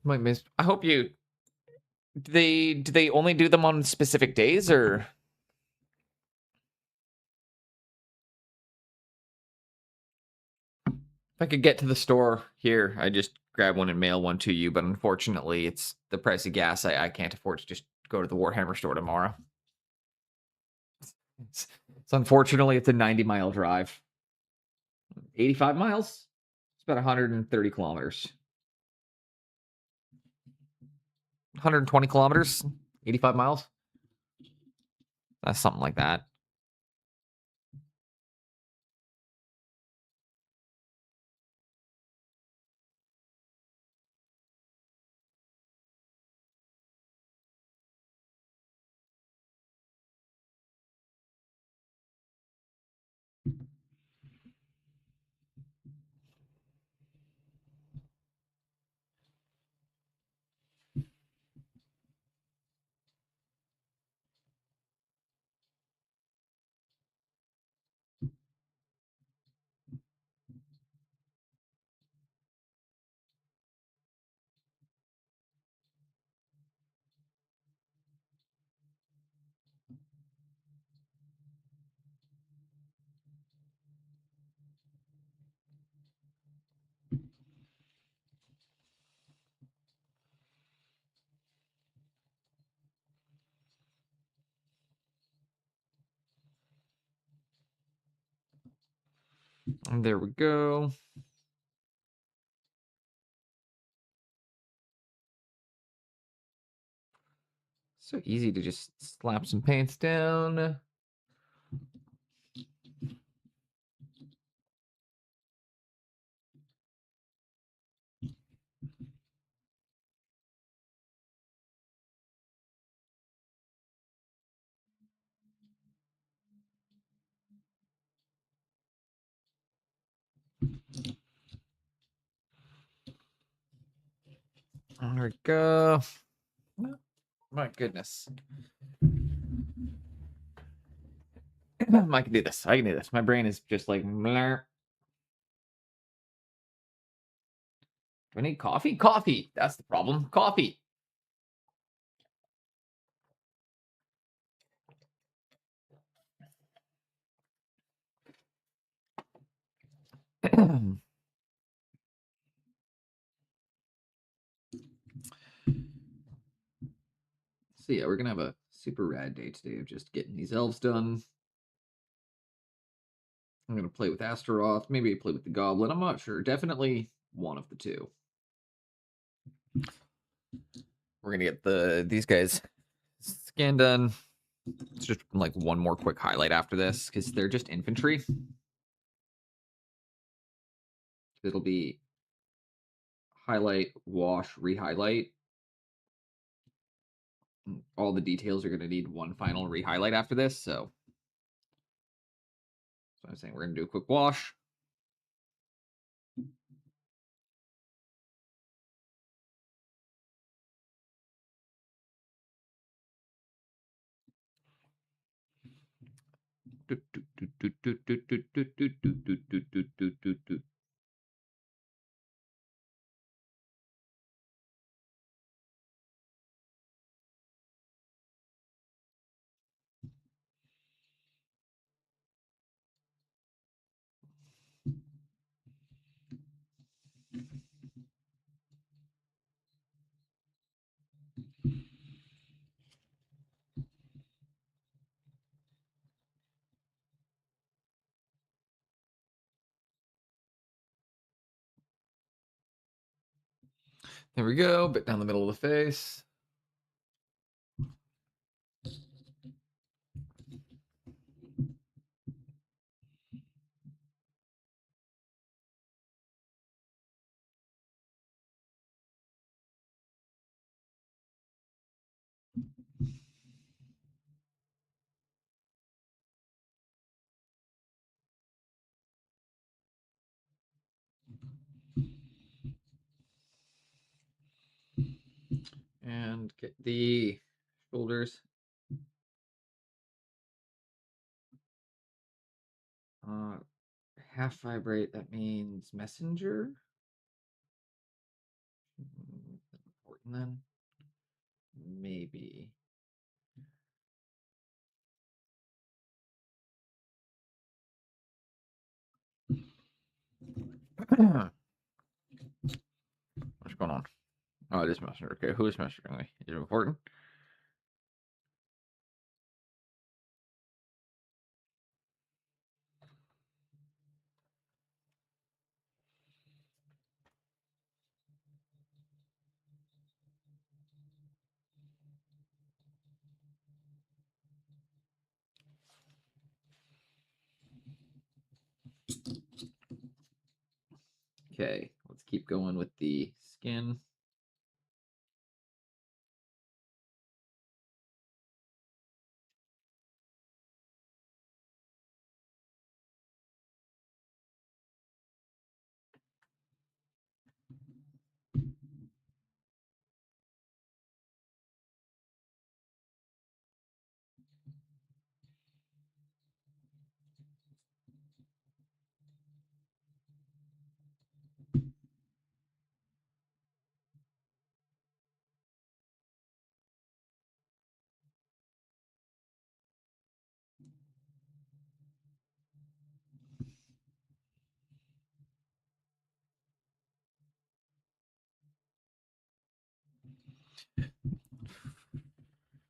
S2: Might miss. I hope you. Do they only do them on specific days or? If I could get to the store here, I just grab one and mail one to you. But unfortunately, it's the price of gas. I can't afford to just go to the Warhammer store tomorrow. It's unfortunately it's a 90-mile drive. 85 miles. It's about 130 kilometers. 120 kilometers. 85 miles. That's something like that. And there we go. So easy to just slap some paints down. There we go. My goodness. I can do this. I can do this. My brain is just like, blur. Do I need coffee? Coffee. That's the problem. Coffee. So yeah, we're gonna have a super rad day today of just getting these elves done. I'm gonna play with Astaroth, maybe play with the Goblin. I'm not sure. Definitely one of the two. We're gonna get these guys scan done. It's just like one more quick highlight after this because they're just infantry. It'll be highlight, wash, rehighlight. All the details are going to need one final rehighlight after this. So I'm saying we're going to do a quick wash.
S3: There we go. Bit down the middle of the face. And get the shoulders. Half vibrate, that means messenger. That's important then. Maybe. What's going on? Oh, it is messenger. Okay, who is messaging me? Is it important? Okay, let's keep going with the skin.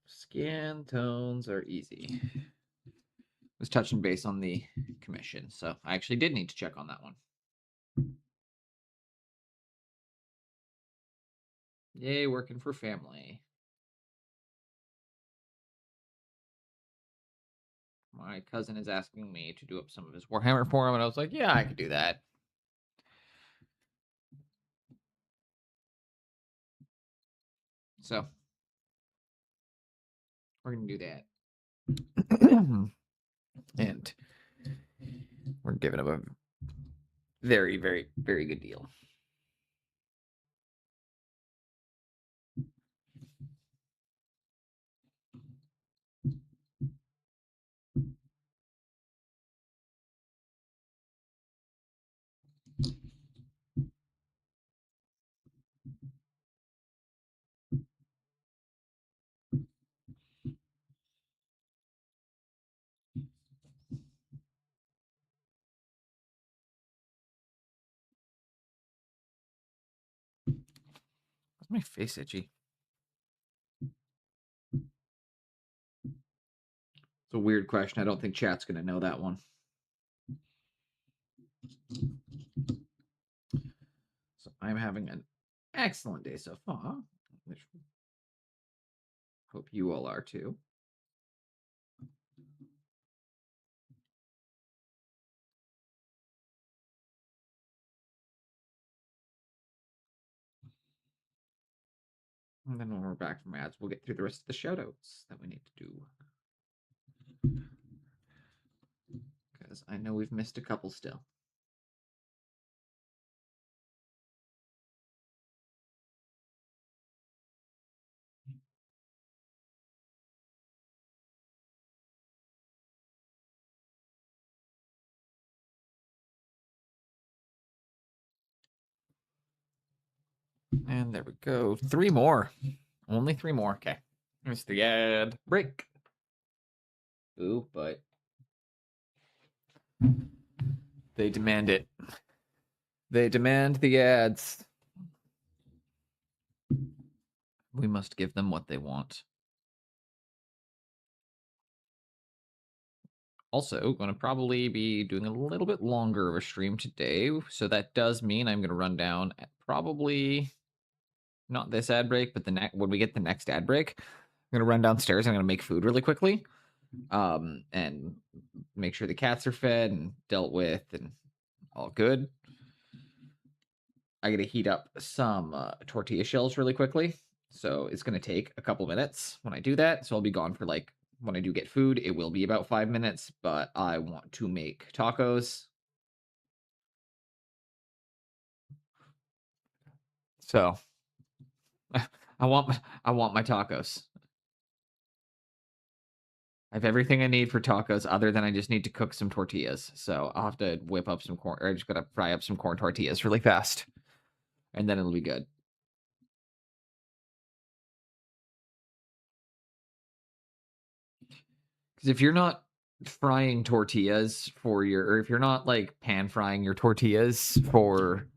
S3: Skin tones are easy. Was touching base on the commission, so I actually did need to check on that one. Yay, working for family. My cousin is asking me to do up some of his Warhammer for him, and I was like, yeah, I could do that. So, we're going to do that. And we're giving him a very, very, very good deal. Why's my face itchy? It's a weird question. I don't think chat's going to know that one. So I'm having an excellent day so far. Hope you all are too. And then when we're back from ads, we'll get through the rest of the shoutouts that we need to do. Because I know we've missed a couple still. And there we go. 3 more. Only 3 more. Okay. Here's the ad break. Ooh, but they demand it. They demand the ads. We must give them what they want. Also, going to probably be doing a little bit longer of a stream today. So that does mean I'm going to run down at probably not this ad break, but the next when we get the next ad break, I'm gonna run downstairs. I'm gonna make food really quickly, and make sure the cats are fed and dealt with and all good. I gotta heat up some tortilla shells really quickly, so it's gonna take a couple minutes when I do that. So I'll be gone for like when I do get food, it will be about 5 minutes. But I want to make tacos, so I want my tacos. I have everything I need for tacos, other than I just need to cook some tortillas. So I'll have to whip up some corn, or I just gotta fry up some corn tortillas really fast, and then it'll be good. Because if you're not frying tortillas for your, or if you're not like pan frying your tortillas for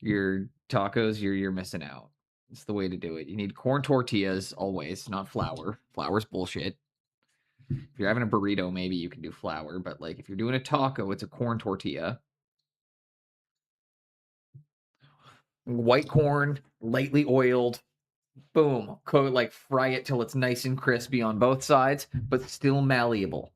S3: your tacos, you're missing out. It's the way to do it. You need corn tortillas always, not flour. Flour's bullshit. If you're having a burrito, maybe you can do flour, but like if you're doing a taco, it's a corn tortilla. White corn, lightly oiled, boom, coat, like fry it till it's nice and crispy on both sides, but still malleable.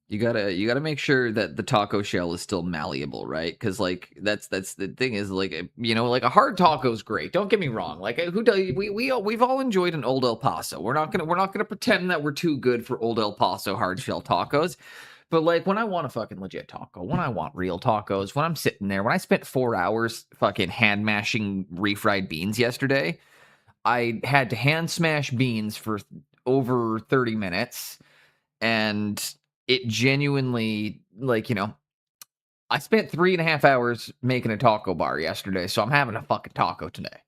S3: You gotta make sure that the taco shell is still malleable, right? Because like that's the thing is like like a hard taco is great. Don't get me wrong. Like who does we've all enjoyed an Old El Paso. We're not gonna pretend that we're too good for Old El Paso hard shell tacos. But like when I want a fucking legit taco, when I want real tacos, when I'm sitting there, when I spent 4 hours fucking hand mashing refried beans yesterday, I had to hand smash beans for over 30 minutes, and it genuinely, like, I spent 3.5 hours making a taco bar yesterday, so I'm having a fucking taco today.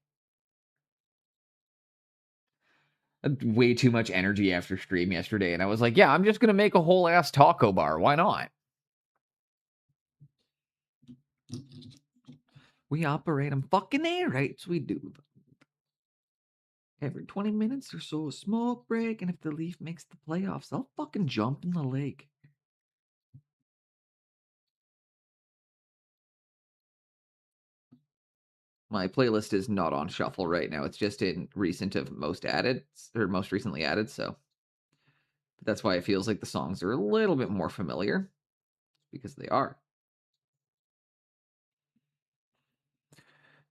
S3: Way too much energy after stream yesterday, and I was like, yeah, I'm just gonna make a whole ass taco bar. Why not? We operate on fucking air rights. We do. Every 20 minutes or so, a smoke break, and if the Leaf makes the playoffs, I'll fucking jump in the lake. My playlist is not on shuffle right now. It's just in recent of most added, or most recently added, so that's why it feels like the songs are a little bit more familiar, because they are.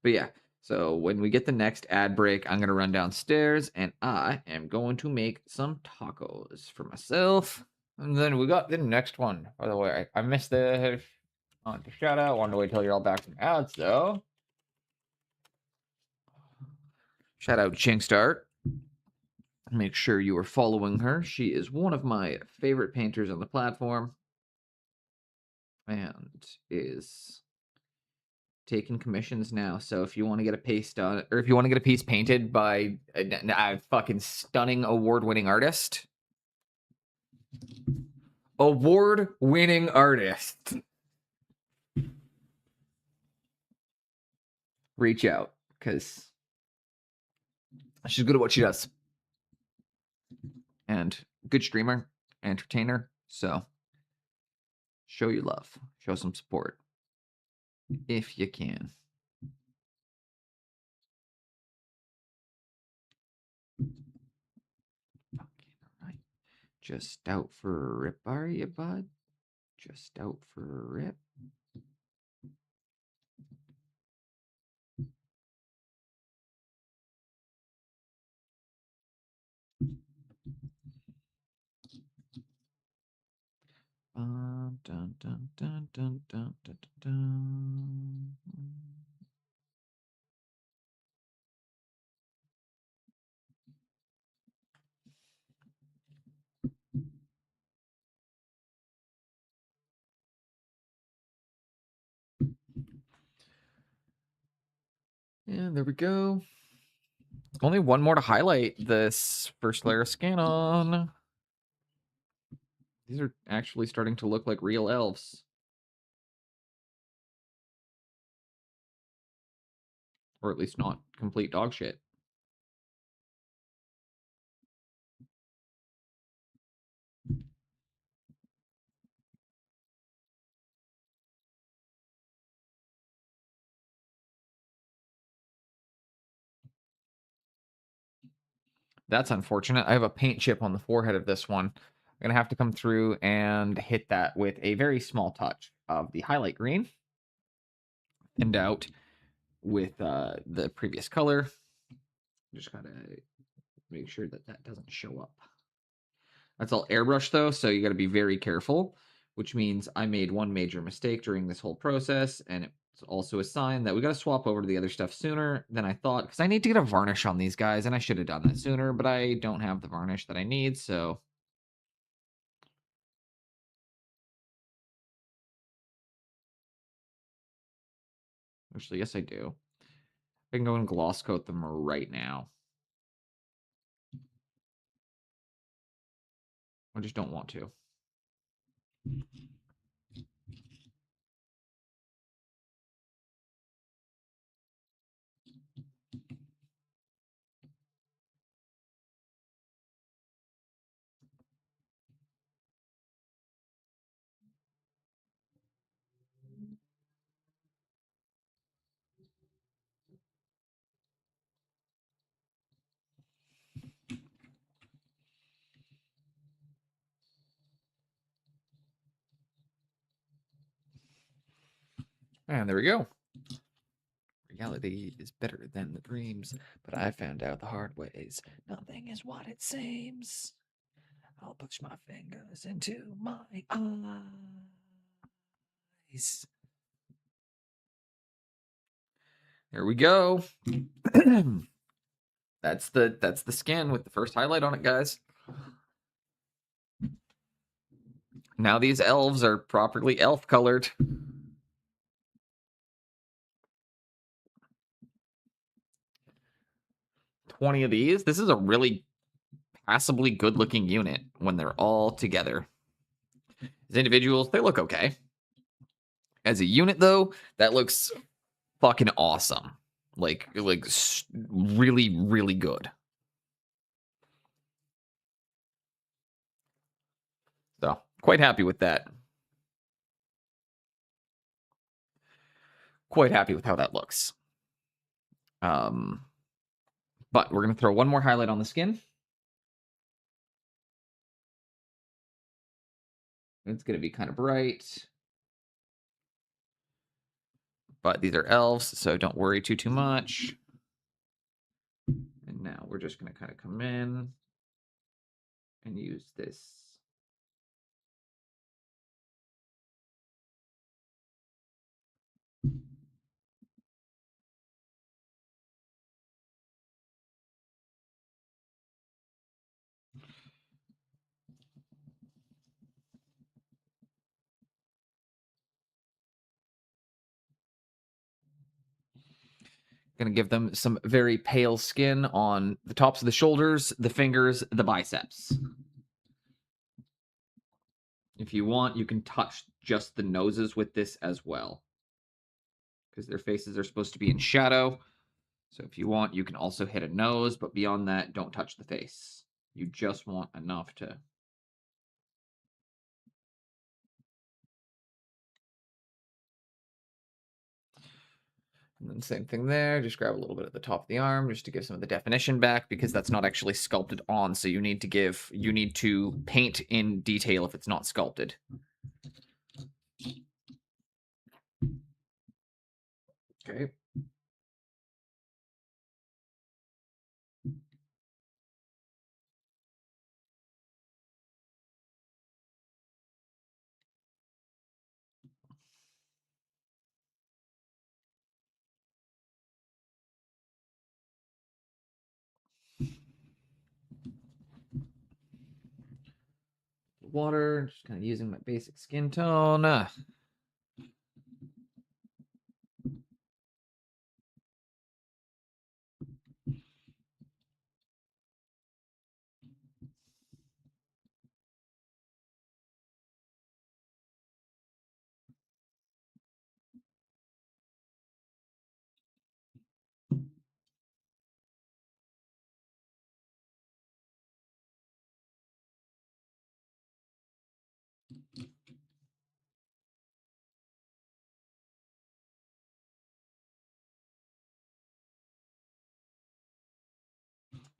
S3: But yeah, so when we get the next ad break, I'm going to run downstairs and I am going to make some tacos for myself. And then we got the next one. By the way, I missed the shout out. I wanted to wait till you're all back from ads, though. Shout out Chinkstart. Make sure you are following her. She is one of my favorite painters on the platform, and is taking commissions now. So if you want to get a piece done, or if you want to get a piece painted by a fucking stunning award-winning artist, reach out, because she's good at what she does, and good streamer, entertainer. So show your love, show some support if you can. Right. Just out for a rip, are you, bud? Just out for a rip. Dun, dun, dun, dun, dun, dun, dun, dun. And there we go. Only one more to highlight this first layer of scan on. These are actually starting to look like real elves. Or at least not complete dog shit. That's unfortunate. I have a paint chip on the forehead of this one. I'm going to have to come through and hit that with a very small touch of the highlight green. Thinned out with the previous color. Just got to make sure that that doesn't show up. That's all airbrush though, so you got to be very careful, which means I made one major mistake during this whole process, and it's also a sign that we got to swap over to the other stuff sooner than I thought, because I need to get a varnish on these guys, and I should have done that sooner, but I don't have the varnish that I need, so... Actually, yes, I do. I can go and gloss coat them right now. I just don't want to. And there we go. Reality is better than the dreams, but I found out the hard ways. Nothing is what it seems. I'll push my fingers into my eyes. There we go. That's the skin with the first highlight on it, guys. Now these elves are properly elf colored. 20 of these. This is a really passably good looking unit when they're all together. As individuals, they look okay. As a unit, though, that looks fucking awesome. Like really, really good. So, quite happy with that. Quite happy with how that looks. But we're going to throw one more highlight on the skin. It's going to be kind of bright. But these are elves, so don't worry too much. And now we're just going to kind of come in and use this. Going to give them some very pale skin on the tops of the shoulders, the fingers, the biceps. If you want, you can touch just the noses with this as well, because their faces are supposed to be in shadow. So if you want, you can also hit a nose, but beyond that, don't touch the face. You just want enough to... And then same thing there, just grab a little bit at the top of the arm just to give some of the definition back, because that's not actually sculpted on, so you need to paint in detail if it's not sculpted. Okay. Water, just kind of using my basic skin tone.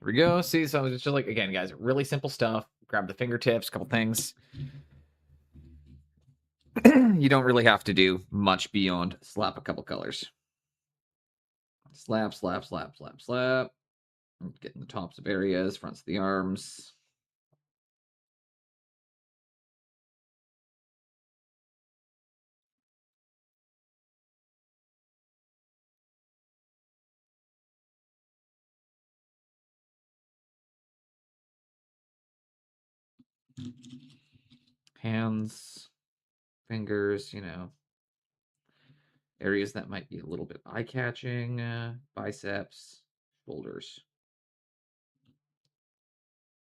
S3: There we go. See, so it's just like, again, guys, really simple stuff. Grab the fingertips, a couple things. You don't really have to do much beyond slap a couple colors. Slap, slap, slap, slap, slap. Getting the tops of areas, fronts of the arms. Hands, fingers, areas that might be a little bit eye-catching, biceps, shoulders,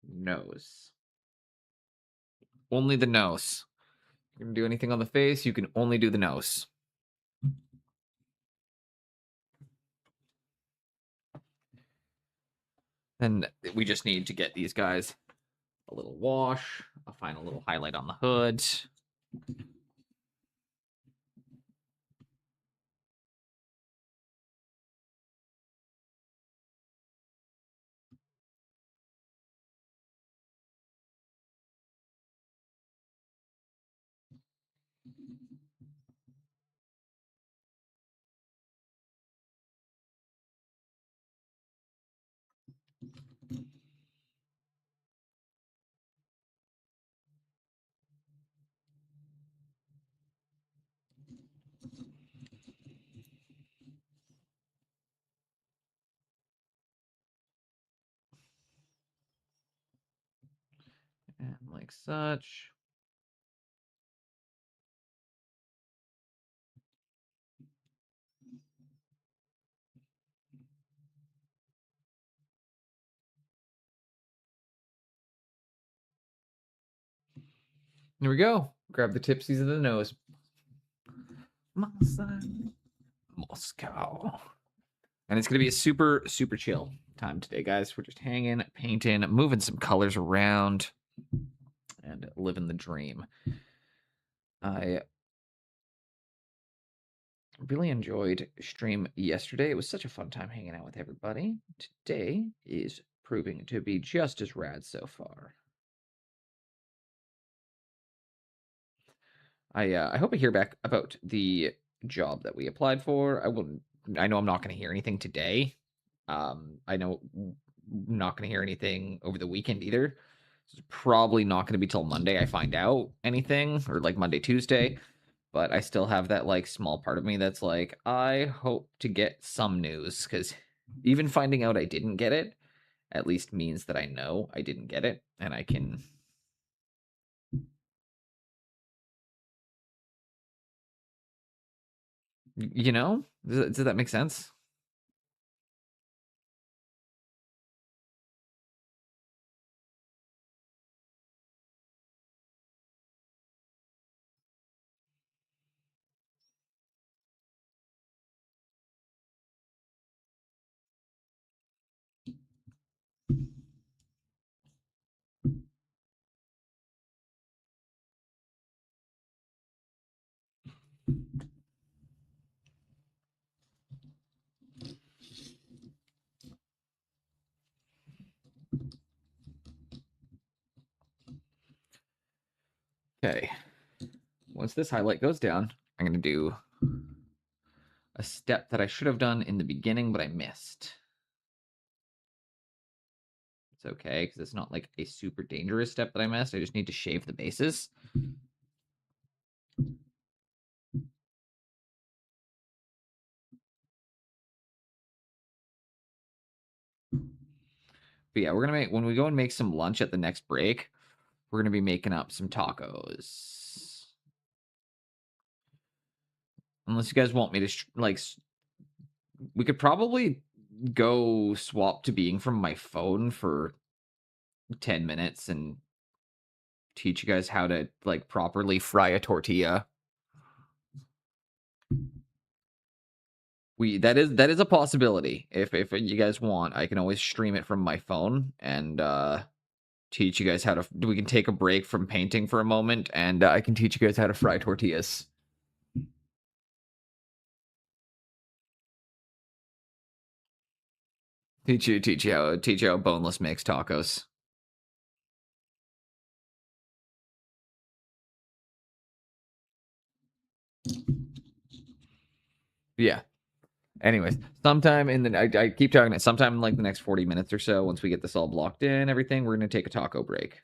S3: nose. Only the nose. You can do anything on the face, you can only do the nose. And we just need to get these guys a little wash, a final little highlight on the hood. And like such. Here we go. Grab the tipsies of the nose. Moscow. And it's going to be a super, super chill time today, guys. We're just hanging, painting, moving some colors around, and living the dream. I really enjoyed stream yesterday. It was such a fun time hanging out with everybody. Today is proving to be just as rad so far. I hope I hear back about the job that we applied for. I know I'm not going to hear anything today. I know I'm not going to hear anything over the weekend either. It's probably not going to be till Monday I find out anything, or like Monday, Tuesday. But I still have that like small part of me that's like, I hope to get some news, because even finding out I didn't get it at least means that I know I didn't get it, and I can. Does that make sense? Okay. Once this highlight goes down, I'm going to do a step that I should have done in the beginning, but I missed. It's okay, because it's not like a super dangerous step that I missed. I just need to shave the bases. But yeah, when we go and make some lunch at the next break, we're going to be making up some tacos. Unless you guys want me to, we could probably go swap to being from my phone for 10 minutes and teach you guys how to, properly fry a tortilla. That is a possibility. If you guys want, I can always stream it from my phone and teach you guys how to. We can take a break from painting for a moment, and I can teach you guys how to fry tortillas. Teach you how Boneless makes tacos. Yeah. Anyways, sometime in the I keep talking it. Sometime in like the next 40 minutes or so, once we get this all blocked in, everything, we're gonna take a taco break.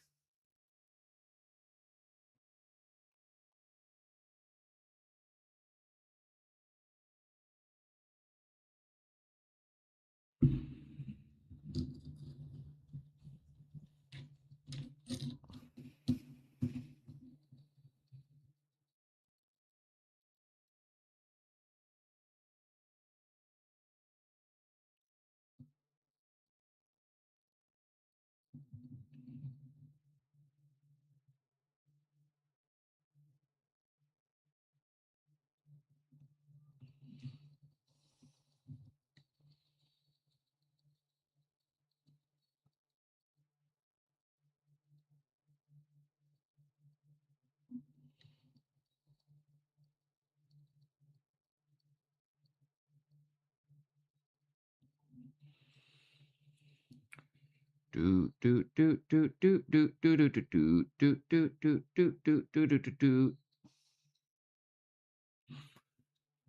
S3: Do do do do do do do do do do do do do do do do do do.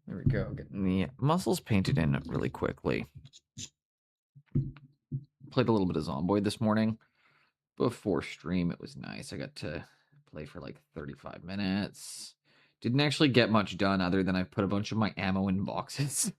S3: There we go. Getting the muscles painted in really quickly. Played a little bit of Zomboid this morning. Before stream, it was nice. I got to play for like 35 minutes. Didn't actually get much done other than I put a bunch of my ammo in boxes.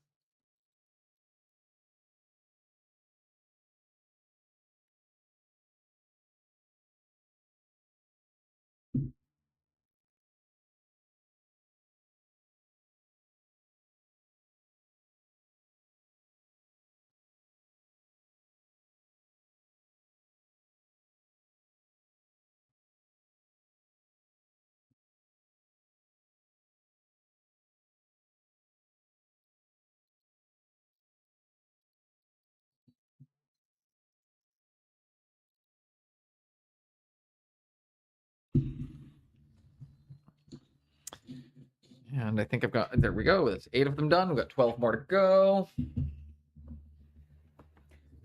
S3: And I think I've got, there we go. That's 8 of them done. We've got 12 more to go.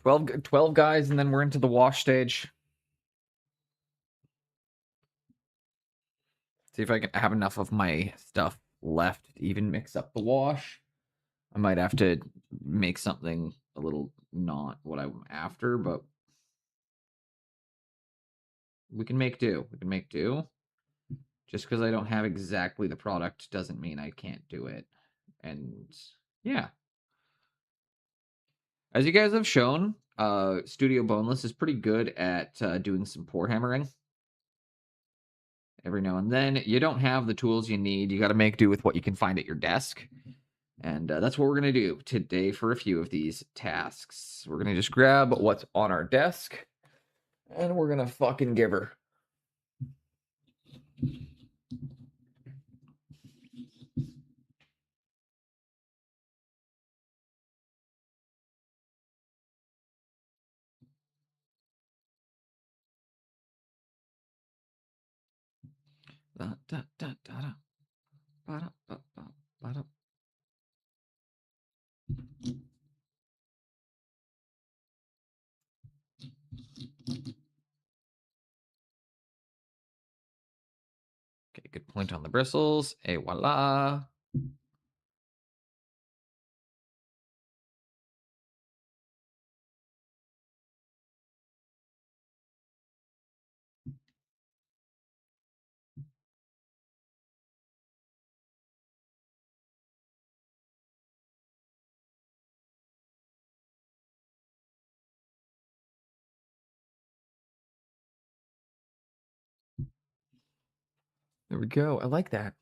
S3: 12 guys, and then we're into the wash stage. See if I can have enough of my stuff left to even mix up the wash. I might have to make something a little not what I'm after, but we can make do. We can make do. Just because I don't have exactly the product doesn't mean I can't do it. And yeah. As you guys have shown, Studio Boneless is pretty good at doing some pour hammering. Every now and then, you don't have the tools you need. You got to make do with what you can find at your desk. And that's what we're going to do today for a few of these tasks. We're going to just grab what's on our desk, and we're going to fucking give her. Da, da, da, da, da. Ba-da, ba-ba, ba-da. Okay, good point on the bristles. Et voila. There we go. I like that.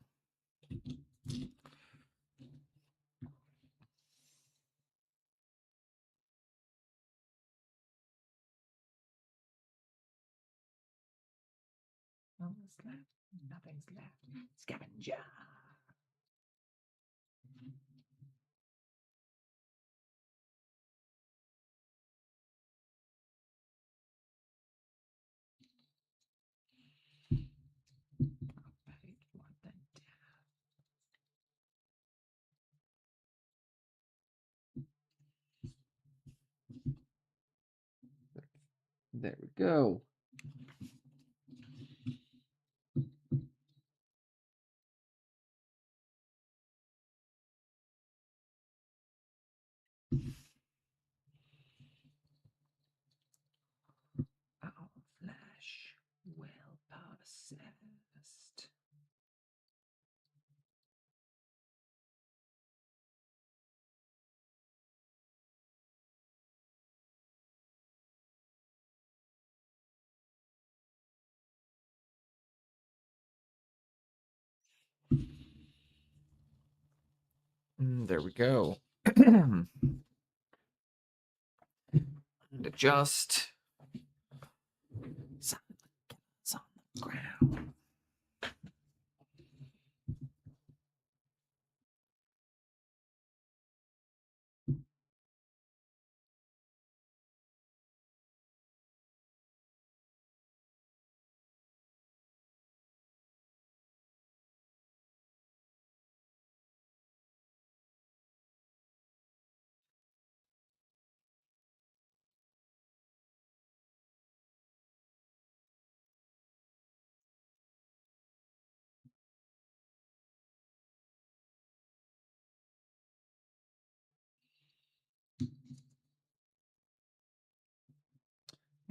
S3: Nothing's left. Nothing's left. Scavenger.
S2: There we go. Our flesh will persist. There we go. And adjust. Silence on the ground.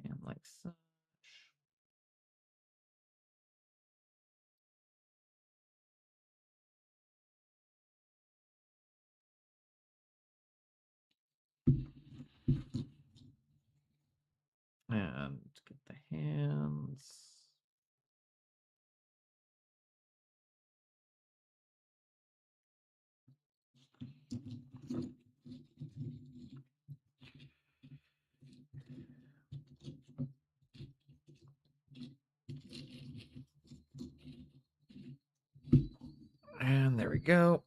S2: And like such. And get the hands. And there we go.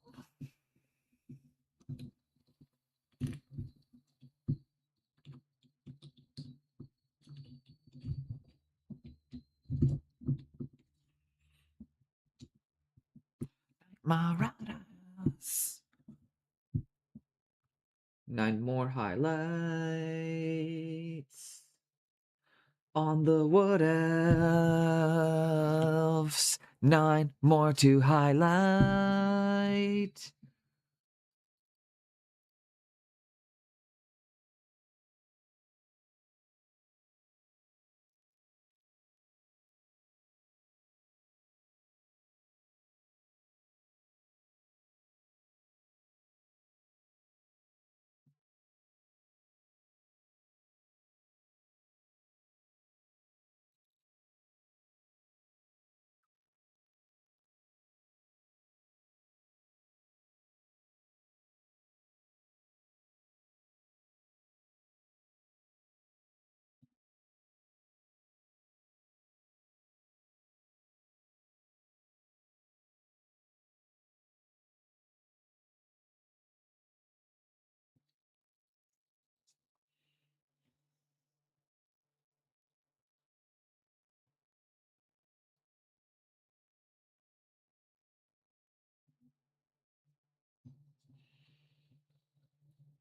S2: Marauders. 9 more highlights on the wood elves. 9 more to highlight.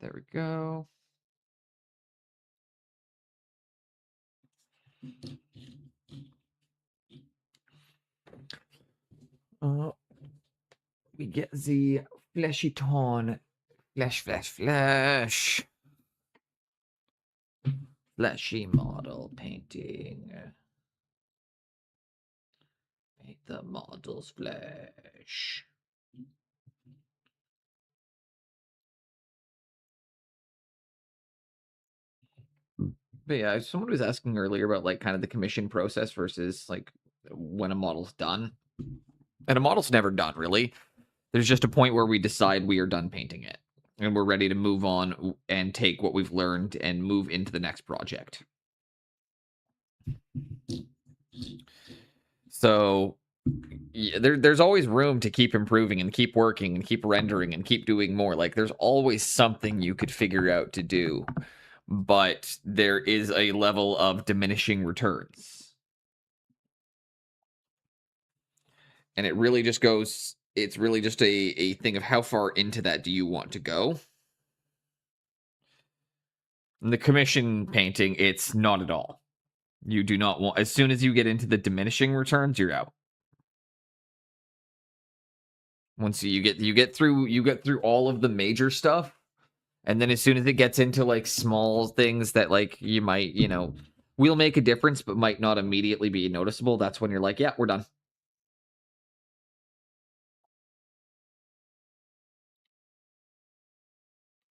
S2: There we go. We get the fleshy tone. Flesh. Fleshy model painting. Paint the model's flesh. But yeah, someone was asking earlier about like kind of the commission process versus like when a model's done. And a model's never done, really. There's just a point where we decide we are done painting it. And we're ready to move on and take what we've learned and move into the next project. So yeah, there's always room to keep improving and keep working and keep rendering and keep doing more. Like there's always something you could figure out to do. But there is a level of diminishing returns. And it really just goes, it's really just a thing of how far into that do you want to go? In the commission painting, it's not at all.
S3: You do not want, as soon as you get into the diminishing returns, you're out. Once you get through all of the major stuff, and then as soon as it gets into like small things that like you might, will make a difference but might not immediately be noticeable, that's when you're like, yeah, we're done.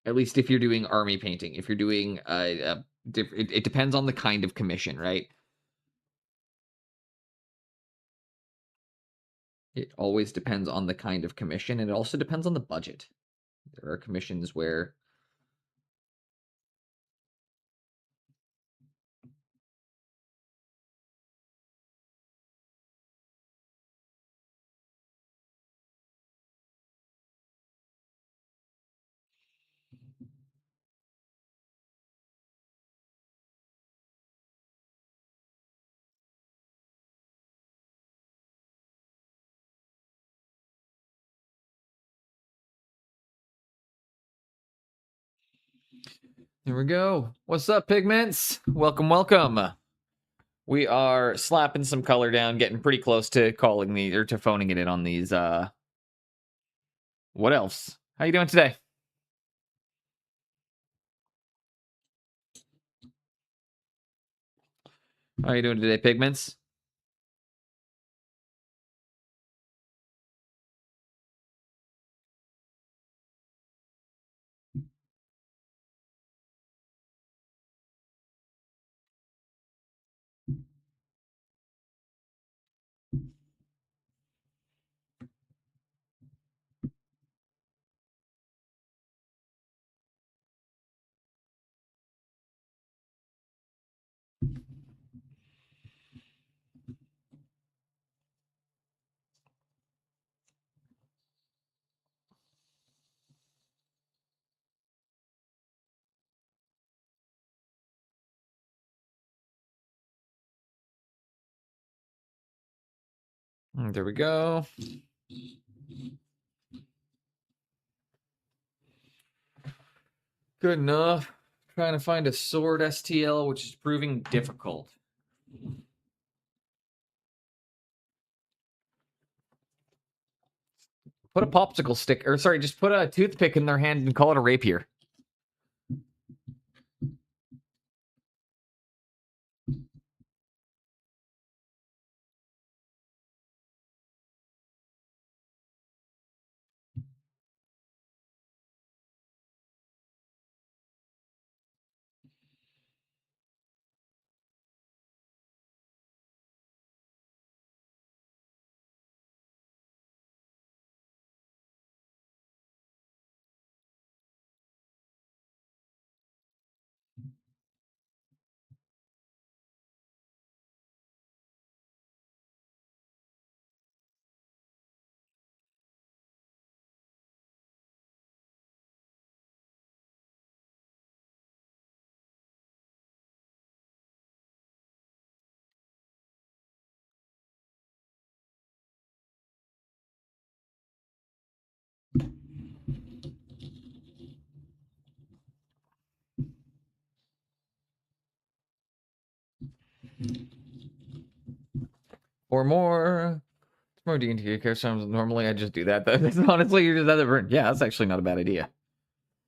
S3: At least if you're doing army painting. If you're doing it depends on the kind of commission, right? It always depends on the kind of commission, and it also depends on the budget. There are commissions where Here we go. What's up, pigments? Welcome, welcome. We are slapping some color down, getting pretty close to calling these or to phoning it in on these. What else? How you doing today? How you doing today, pigments? There we go. Good enough. Trying to find a sword STL, which is proving difficult. Put a popsicle stick, or sorry, just put a toothpick in their hand and call it a rapier. Or more D&D characters. Normally I just do that. That's honestly, you just have to. Yeah, that's actually not a bad idea.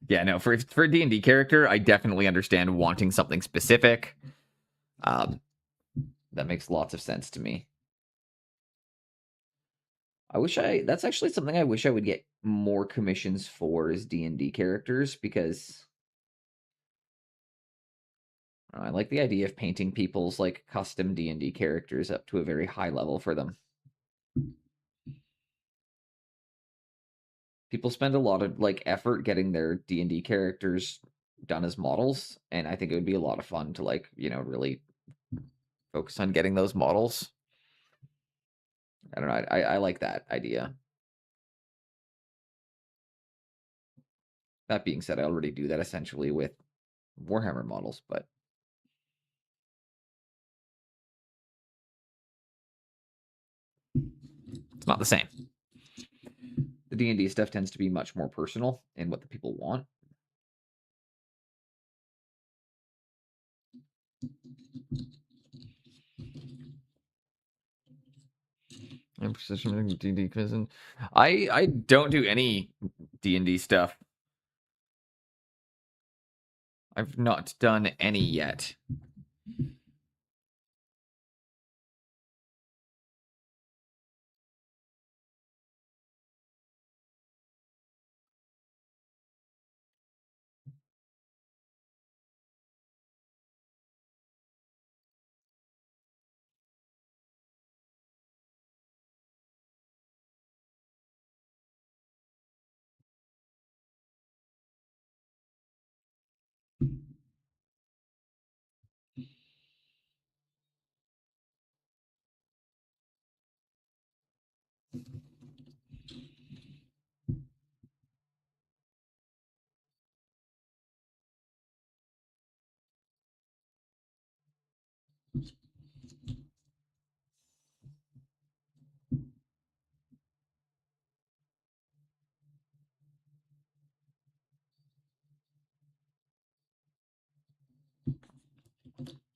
S3: Yeah, no, for a D&D character, I definitely understand wanting something specific. That makes lots of sense to me. That's actually something I wish I would get more commissions for, is D&D characters, because I like the idea of painting people's like custom D&D characters up to a very high level for them. People spend a lot of like effort getting their D&D characters done as models, and I think it would be a lot of fun to like, really focus on getting those models. I don't know. I like that idea. That being said, I already do that essentially with Warhammer models, but it's not the same. The D&D stuff tends to be much more personal in what the people want. And precision D&D quizzing. I don't do any D&D stuff. I've not done any yet.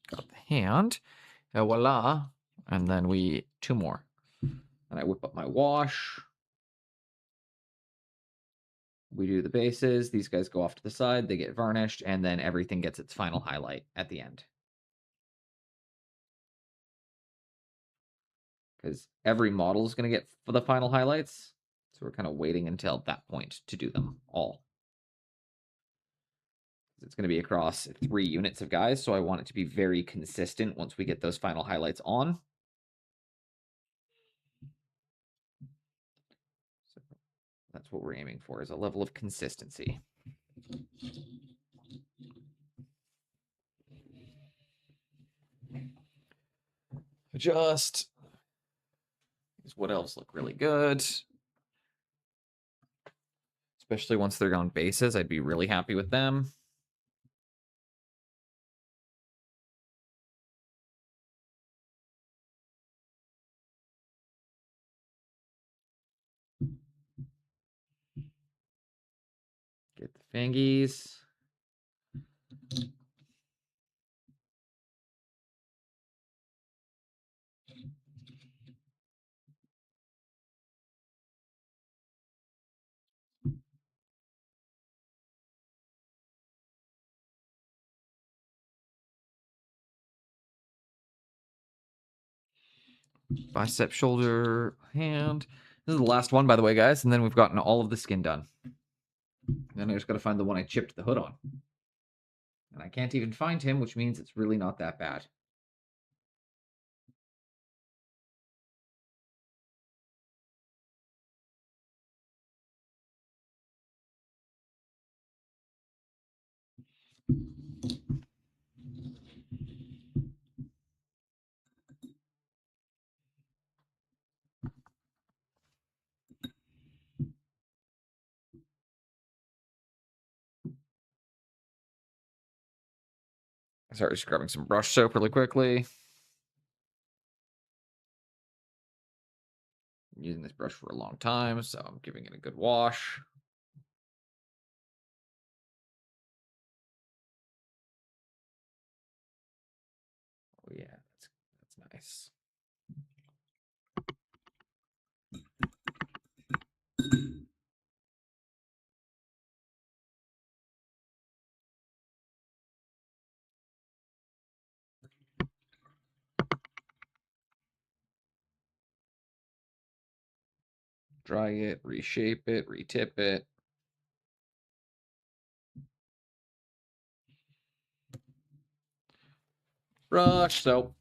S3: Got the hand. Voila. And then we 2 more. And I whip up my wash. We do the bases. These guys go off to the side. They get varnished. And then everything gets its final highlight at the end. Because every model is going to get the final highlights. So we're kind of waiting until that point to do them all. It's going to be across 3 units of guys, so I want it to be very consistent once we get those final highlights on. So that's what we're aiming for, is a level of consistency. Adjust. What else look really good? Especially once they're on bases, I'd be really happy with them. Get the fingies. Bicep, shoulder, hand. This is the last one, by the way, guys. And then we've gotten all of the skin done. Then I just got to find the one I chipped the hood on. And I can't even find him, which means it's really not that bad. Sorry, just grabbing some brush soap really quickly. I'm using this brush for a long time, so I'm giving it a good wash. Oh yeah, that's nice. Dry it, reshape it, retip it. Brush soap.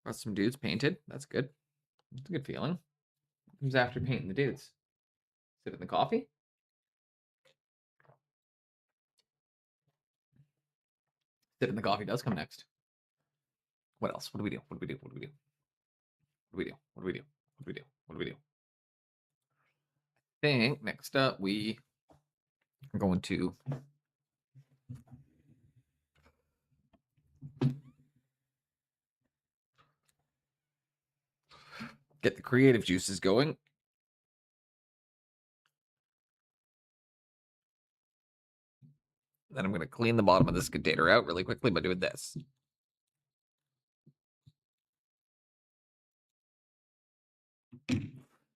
S3: Got some dudes painted. That's good. That's a good feeling. Who's after painting the dudes? Sit in the coffee? Sit in the coffee does come next. What else? What do we do? What do we do? What do we do? What do we do? What do we do? What do we do? What do we do? I think next up we are going to get the creative juices going. Then I'm going to clean the bottom of this container out really quickly by doing this.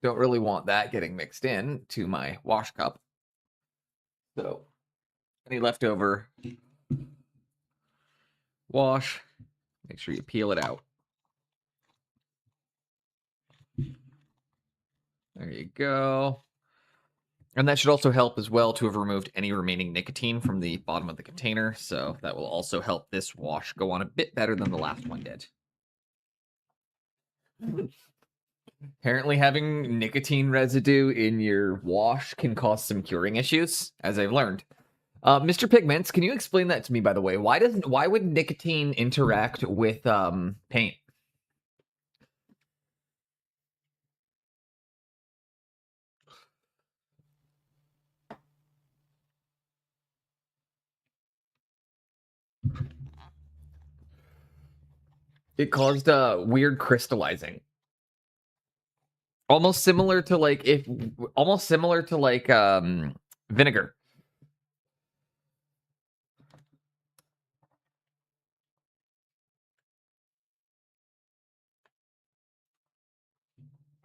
S3: Don't really want that getting mixed in to my wash cup. So, any leftover wash, make sure you peel it out. There you go. And that should also help as well to have removed any remaining nicotine from the bottom of the container. So that will also help this wash go on a bit better than the last one did. Apparently having nicotine residue in your wash can cause some curing issues, as I've learned. Mr. Pigments, can you explain that to me, by the way? Why would nicotine interact with paint? It caused weird crystallizing. Almost similar to vinegar.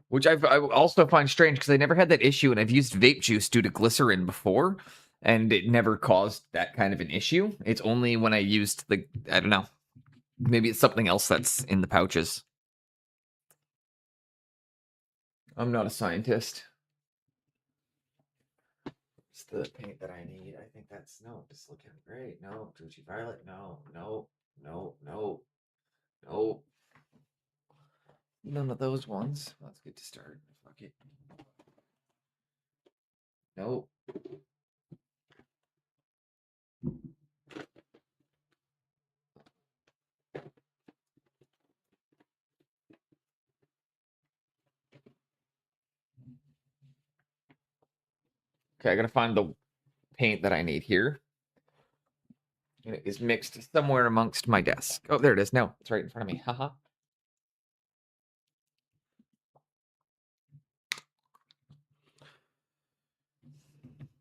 S3: Which I also find strange because I never had that issue, and I've used vape juice due to glycerin before, and it never caused that kind of an issue. It's only when I used I don't know. Maybe it's something else that's in the pouches. I'm not a scientist. It's the paint that I need. I think that's just looking great. No, Gucci Violet. No. None of those ones. That's good to start. Fuck it. Nope. Okay, I gotta find the paint that I need here. And it is mixed somewhere amongst my desk. Oh, there it is. No, it's right in front of me. Haha.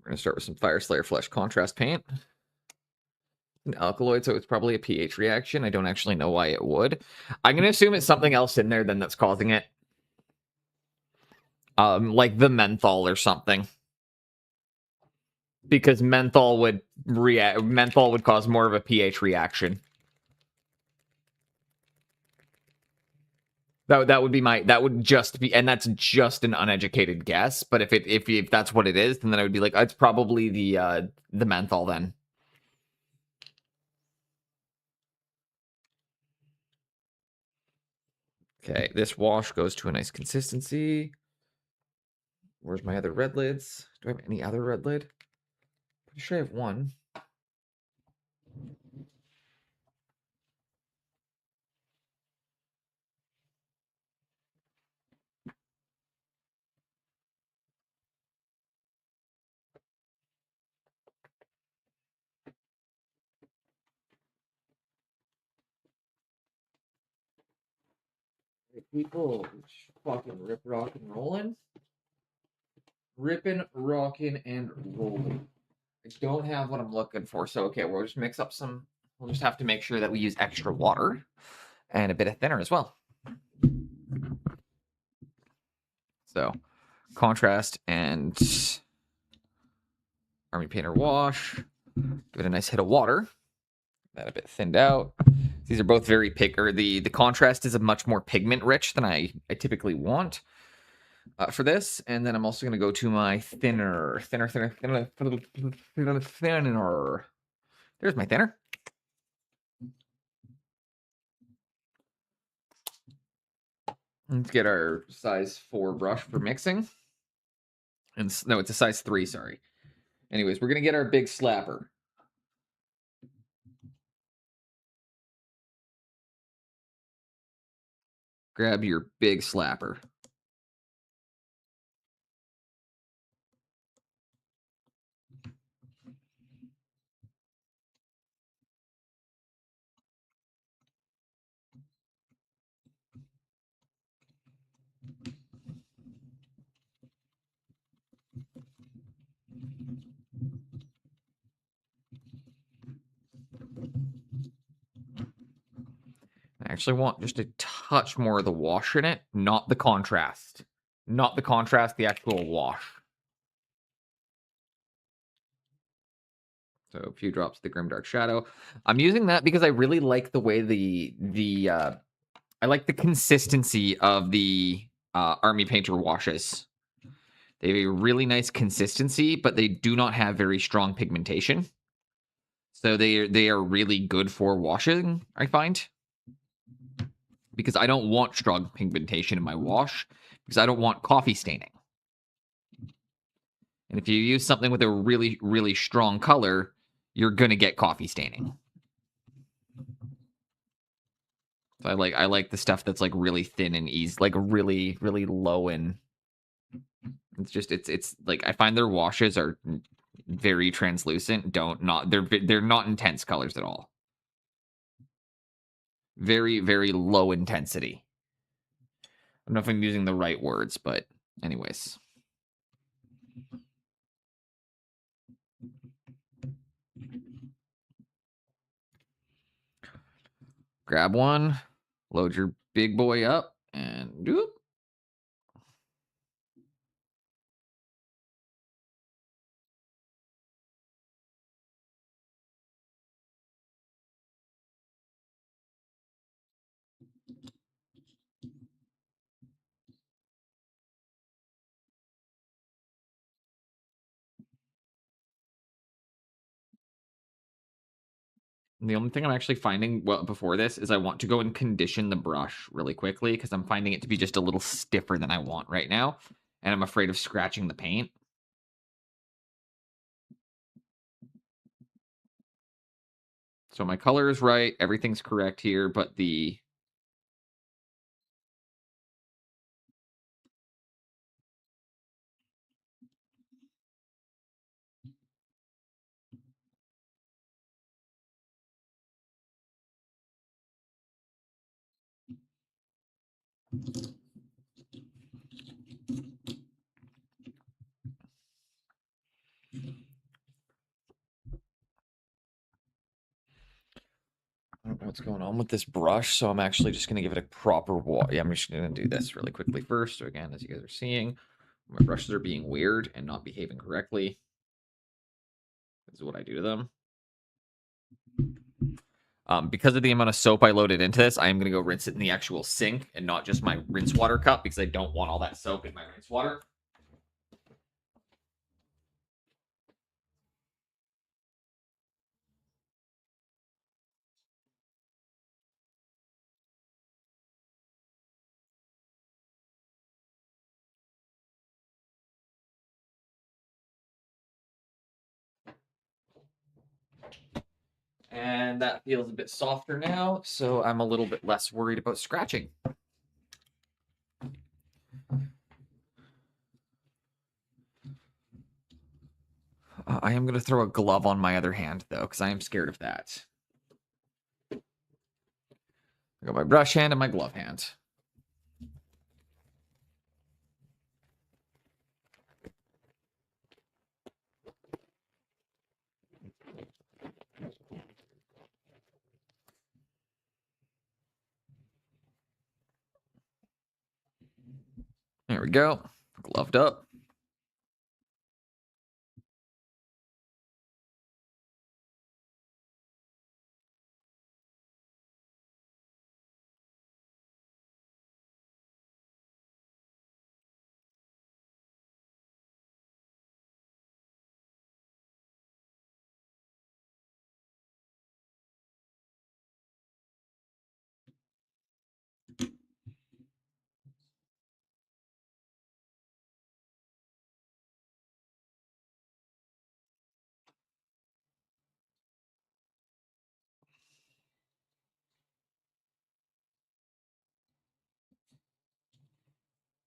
S3: We're gonna start with some Fire Slayer Flesh contrast paint. An alkaloid, so it's probably a pH reaction. I don't actually know why it would. I'm gonna assume it's something else in there then that's causing it. Like the menthol or something. Because menthol would cause more of a pH reaction. That would just be, and that's just an uneducated guess. But if that's what it is, then I would be like, it's probably the menthol then. Okay, this wash goes to a nice consistency. Where's my other red lids? Do I have any other red lid? Pretty sure I have one. Hey, people, fucking rip, rock, and rollin'. Ripping, rocking, and rolling. I don't have what I'm looking for, so okay, we'll just mix up some. We'll just have to make sure that we use extra water and a bit of thinner as well. So, contrast and Army Painter wash. Give it a nice hit of water. That a bit thinned out. These are both very the contrast is a much more pigment rich than I typically want for this. And then I'm also going to go to my thinner. There's my thinner. Let's get our size 4 brush for mixing. And no, it's a size 3, sorry. Anyways, we're going to get our big slapper. Grab your big slapper. actually want just a touch more of the wash in it, not the contrast. Not the contrast, the actual wash. So a few drops of the Grimdark Shadow. I'm using that because I really like the way I like the consistency of the Army Painter washes. They have a really nice consistency, but they do not have very strong pigmentation. So they are really good for washing, I find. Because I don't want strong pigmentation in my wash, because I don't want coffee staining. And if you use something with a really, really strong color, you're gonna get coffee staining. So I like the stuff that's like really thin and easy, like really, really low in. It's like I find their washes are very translucent. They're not intense colors at all. Very, very low intensity. I don't know if I'm using the right words, but anyways. Grab one, load your big boy up, and doop. The only thing I'm actually finding before this is I want to go and condition the brush really quickly because I'm finding it to be just a little stiffer than I want right now. And I'm afraid of scratching the paint. So my color is right. Everything's correct here, but the... I don't know what's going on with this brush, so I'm actually just going to give it a proper wash. Yeah, I'm just going to do this really quickly first. So again, as you guys are seeing, my brushes are being weird and not behaving correctly. This is what I do to them. Because of the amount of soap I loaded into this, I am going to go rinse it in the actual sink and not just my rinse water cup because I don't want all that soap in my rinse water. And that feels a bit softer now, so I'm a little bit less worried about scratching. I am going to throw a glove on my other hand, though, because I am scared of that. I got my brush hand and my glove hand. There we go. Gloved up.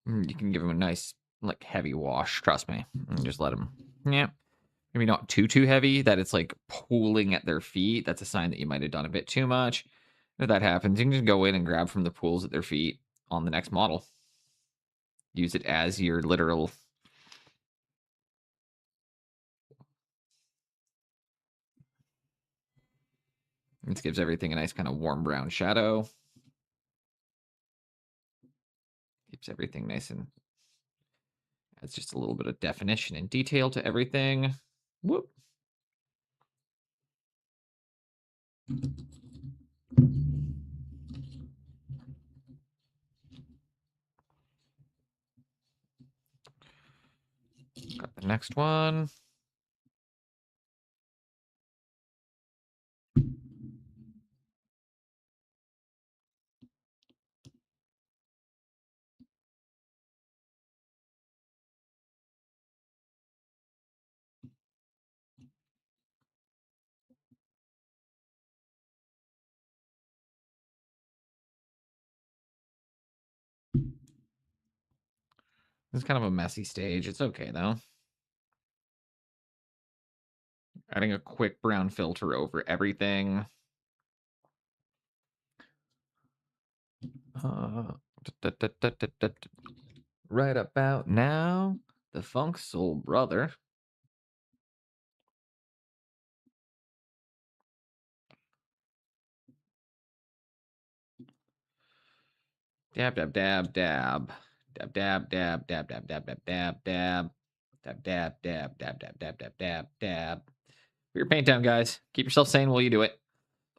S3: You can give them a nice, like, heavy wash. Trust me. And just let them. Yeah. Maybe not too heavy that it's like pooling at their feet. That's a sign that you might have done a bit too much. If that happens, you can just go in and grab from the pools at their feet on the next model. Use it as your literal. This gives everything a nice kind of warm brown shadow. Keeps everything nice and adds just a little bit of definition and detail to everything. Whoop. Got the next one. It's kind of a messy stage. It's okay though. Adding a quick brown filter over everything. Right about now, the Funk Soul Brother. Dab, dab, dab, dab. Dab, dab, dab, dab, dab, dab, dab, dab, dab. Dab, dab, dab, dab, dab, dab, dab, dab, dab. For your paint down, guys. Keep yourself sane while you do it.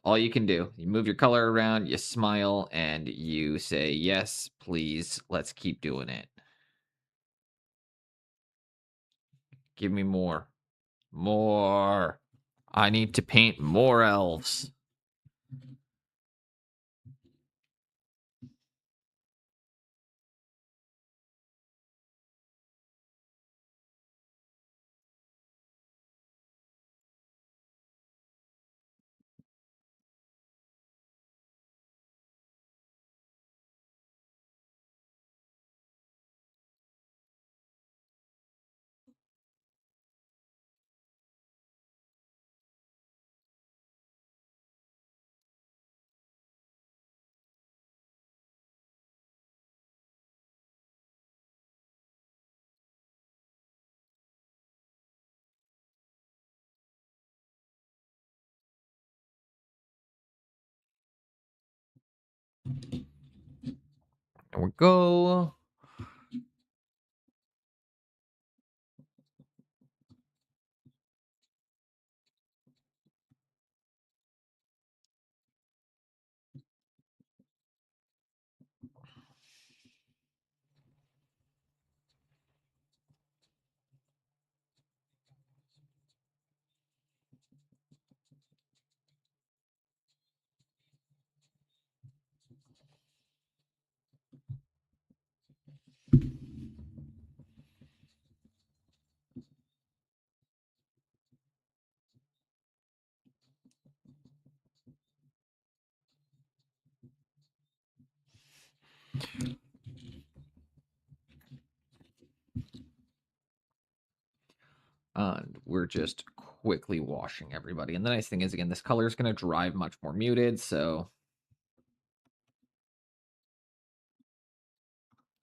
S3: All you can do. You move your color around, you smile, and you say, yes, please, let's keep doing it. Give me more. More. I need to paint more elves. There we go. And we're just quickly washing everybody. And the nice thing is, again, this color is going to drive much more muted, so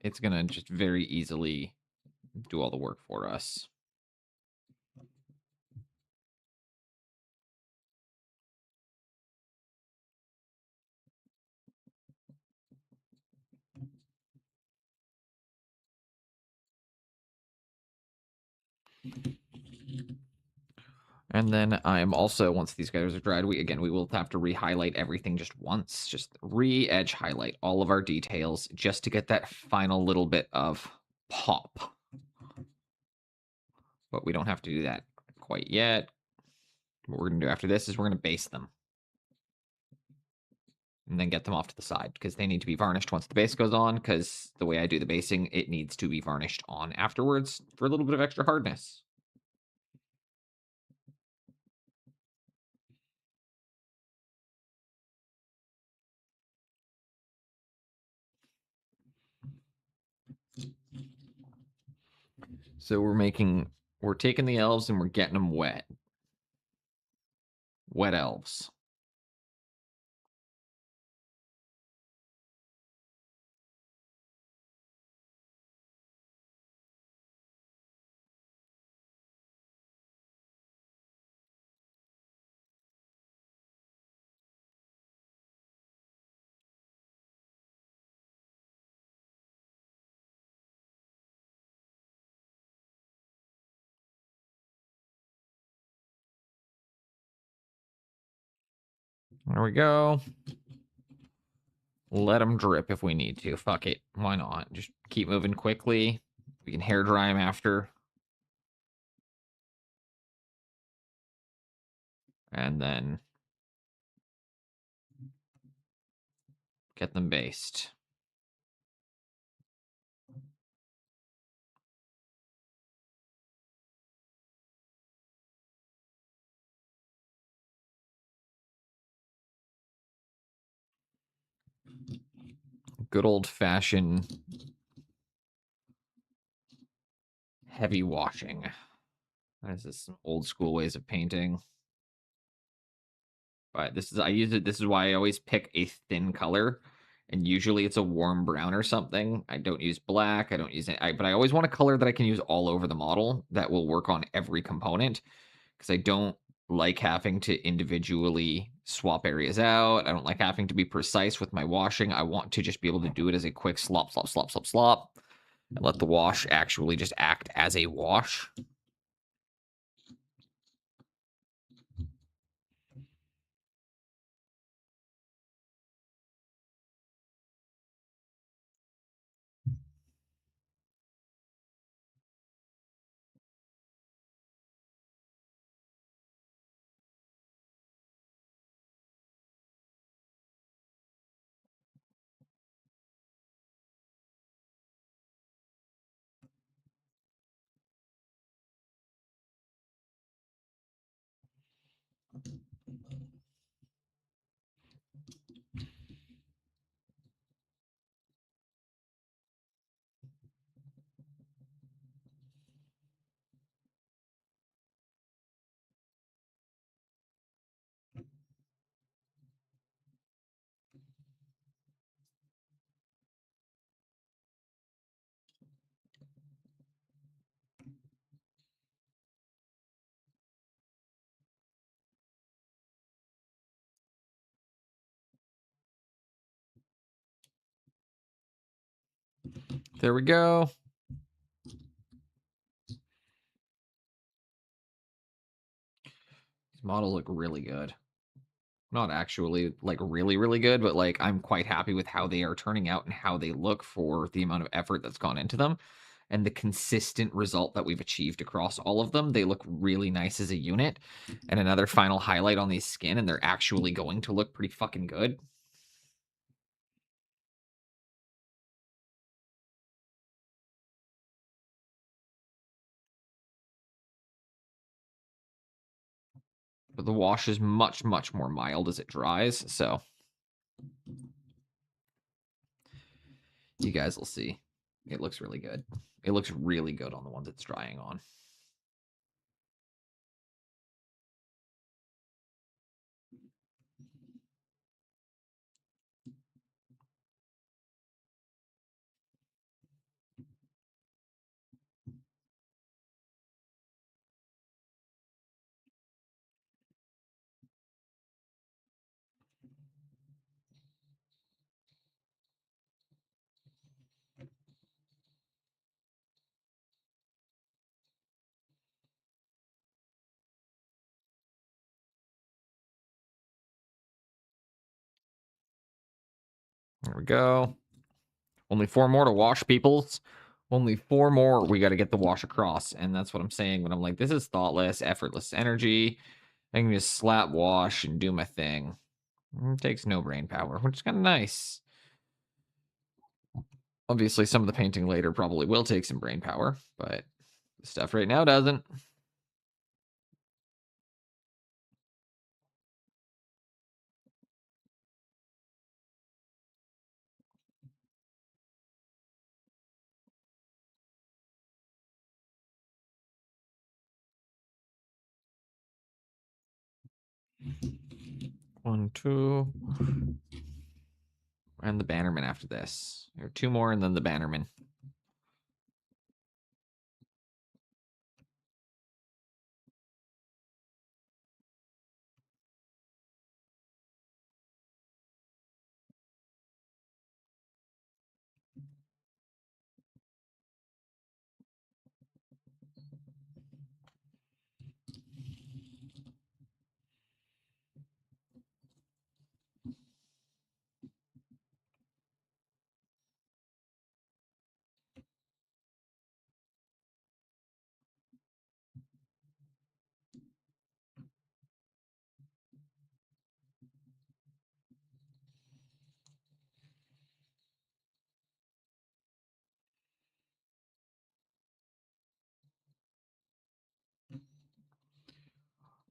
S3: it's going to just very easily do all the work for us. And then I am also, once these guys are dried, we will have to re-highlight everything just once. Just re-edge highlight all of our details just to get that final little bit of pop. But we don't have to do that quite yet. What we're going to do after this is we're going to base them. And then get them off to the side because they need to be varnished once the base goes on, because the way I do the basing, it needs to be varnished on afterwards for a little bit of extra hardness. So we're taking the elves and we're getting them wet. Wet elves. There we go. Let them drip if we need to. Fuck it. Why not? Just keep moving quickly. We can hair dry them after. And then get them based. Good old-fashioned heavy washing. This is some old school ways of painting. But this is why I always pick a thin color. And usually it's a warm brown or something. I don't use black. I don't use it. But I always want a color that I can use all over the model that will work on every component. Because I don't like having to individually swap areas out. I don't like having to be precise with my washing. I want to just be able to do it as a quick slop, slop, slop, slop, slop. And let the wash actually just act as a wash. There we go. These models look really good. Not actually like really, really good, but like I'm quite happy with how they are turning out and how they look for the amount of effort that's gone into them and the consistent result that we've achieved across all of them. They look really nice as a unit. And another final highlight on these skin, and they're actually going to look pretty fucking good. But the wash is much, much more mild as it dries, so you guys will see. It looks really good. It looks really good on the ones it's drying on. There we go. Only 4 more to wash, peoples. Only 4 more we got to get the wash across. And that's what I'm saying when I'm like, this is thoughtless, effortless energy. I can just slap wash and do my thing. It takes no brain power, which is kind of nice. Obviously, some of the painting later probably will take some brain power, but the stuff right now doesn't. One, two. And the Bannerman after this. There are 2 more and then the Bannerman.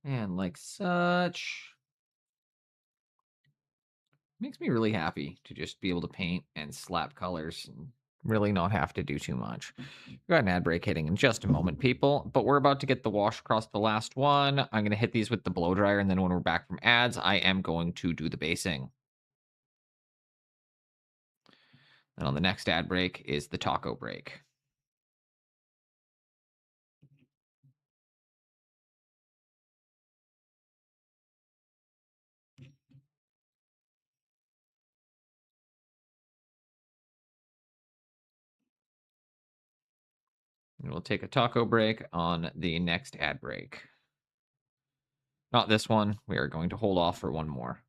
S3: And like such. Makes me really happy to just be able to paint and slap colors and really not have to do too much. We've got an ad break hitting in just a moment, people, but we're about to get the wash across the last one. I'm going to hit these with the blow dryer, and then when we're back from ads, I am going to do the basing. And on the next ad break is the taco break. And we'll take a taco break on the next ad break. Not this one. We are going to hold off for one more.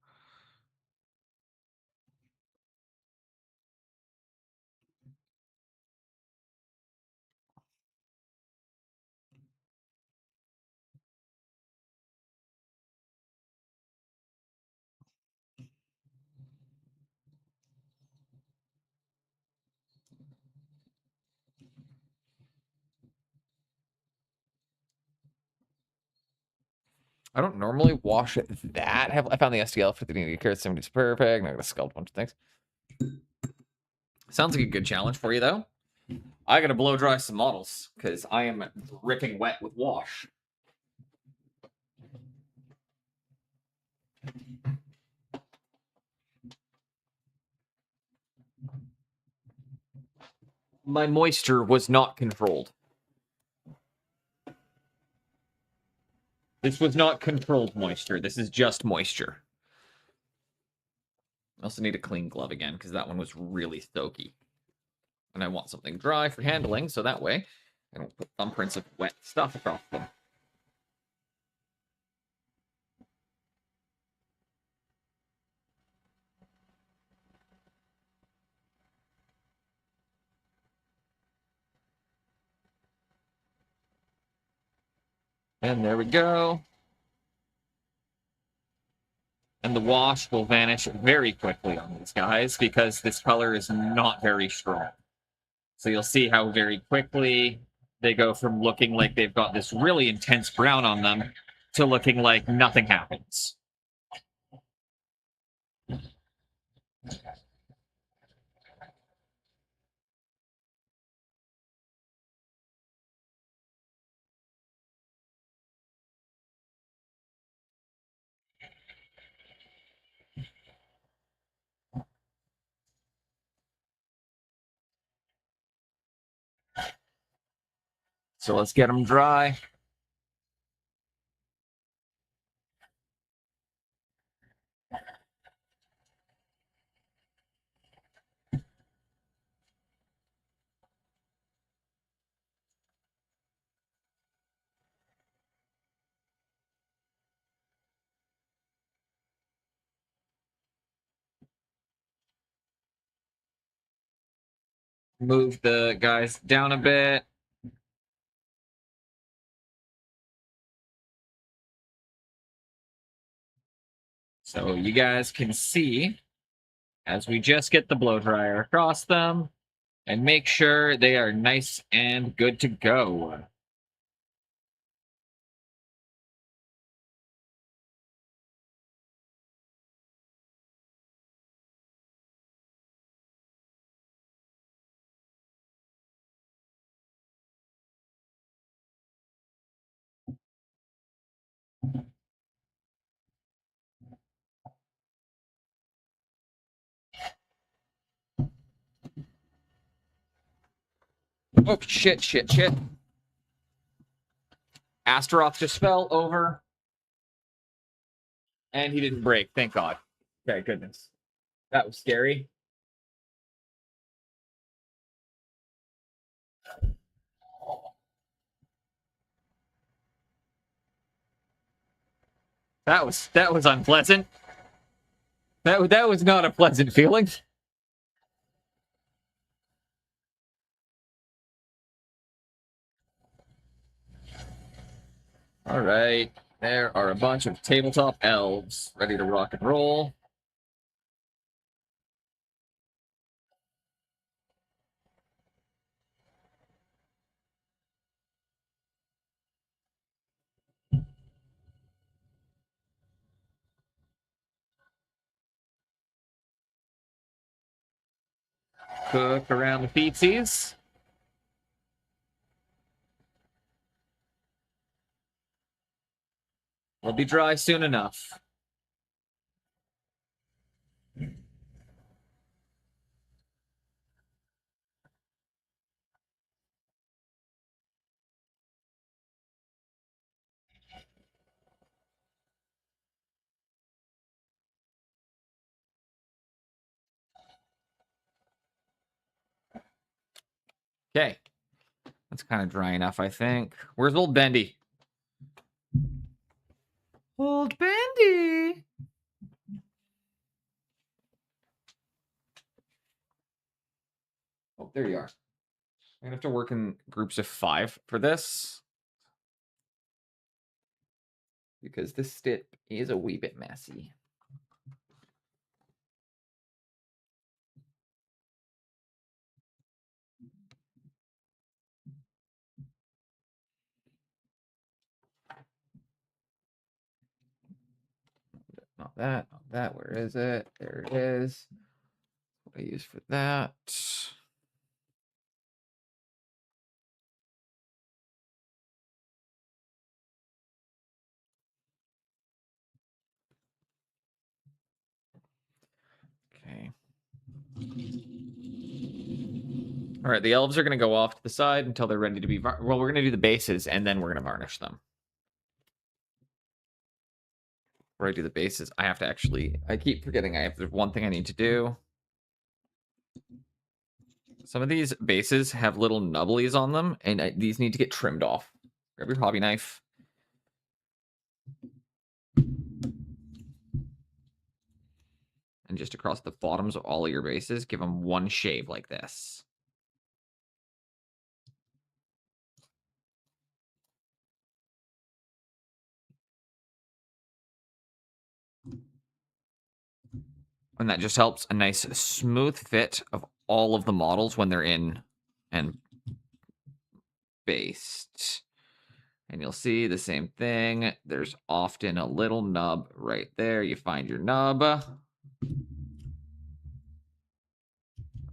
S3: I don't normally wash it that heavily. I found the STL for the new carrot 70 is perfect. Not gonna sculpt a bunch of things. Sounds like a good challenge for you, though. I gotta blow dry some models because I am dripping wet with wash. My moisture was not controlled. This was not controlled moisture. This is just moisture. I also need a clean glove again because that one was really soaky. And I want something dry for handling, so that way I don't put thumbprints of wet stuff across them. And there we go. And the wash will vanish very quickly on these guys because this color is not very strong. So you'll see how very quickly they go from looking like they've got this really intense brown on them to looking like nothing happens. So let's get them dry. Move the guys down a bit. So you guys can see as we just get the blow dryer across them and make sure they are nice and good to go. Oh, shit. Astaroth just fell over. And he didn't break, thank God. Okay, goodness. That was scary. That was unpleasant. That was not a pleasant feeling. All right, there are a bunch of tabletop elves ready to rock and roll. Cook around the pizzas. Will be dry soon enough. Okay. That's kind of dry enough, I think. Where's old Bendy? Old Bendy! Oh, there you are. I'm gonna have to work in groups of 5 for this. Because this stip is a wee bit messy. Not that, not that. Where is it? There it is. What I use for that. Okay. All right, the elves are going to go off to the side until they're ready to be... Well, we're going to do the bases, and then we're going to varnish them. Before I do the bases, I have to actually... I keep forgetting there's one thing I need to do. Some of these bases have little nubblies on them, and these need to get trimmed off. Grab your hobby knife. And just across the bottoms of all of your bases, give them one shave like this. And that just helps a nice smooth fit of all of the models when they're in and based. And you'll see the same thing. There's often a little nub right there. You find your nub.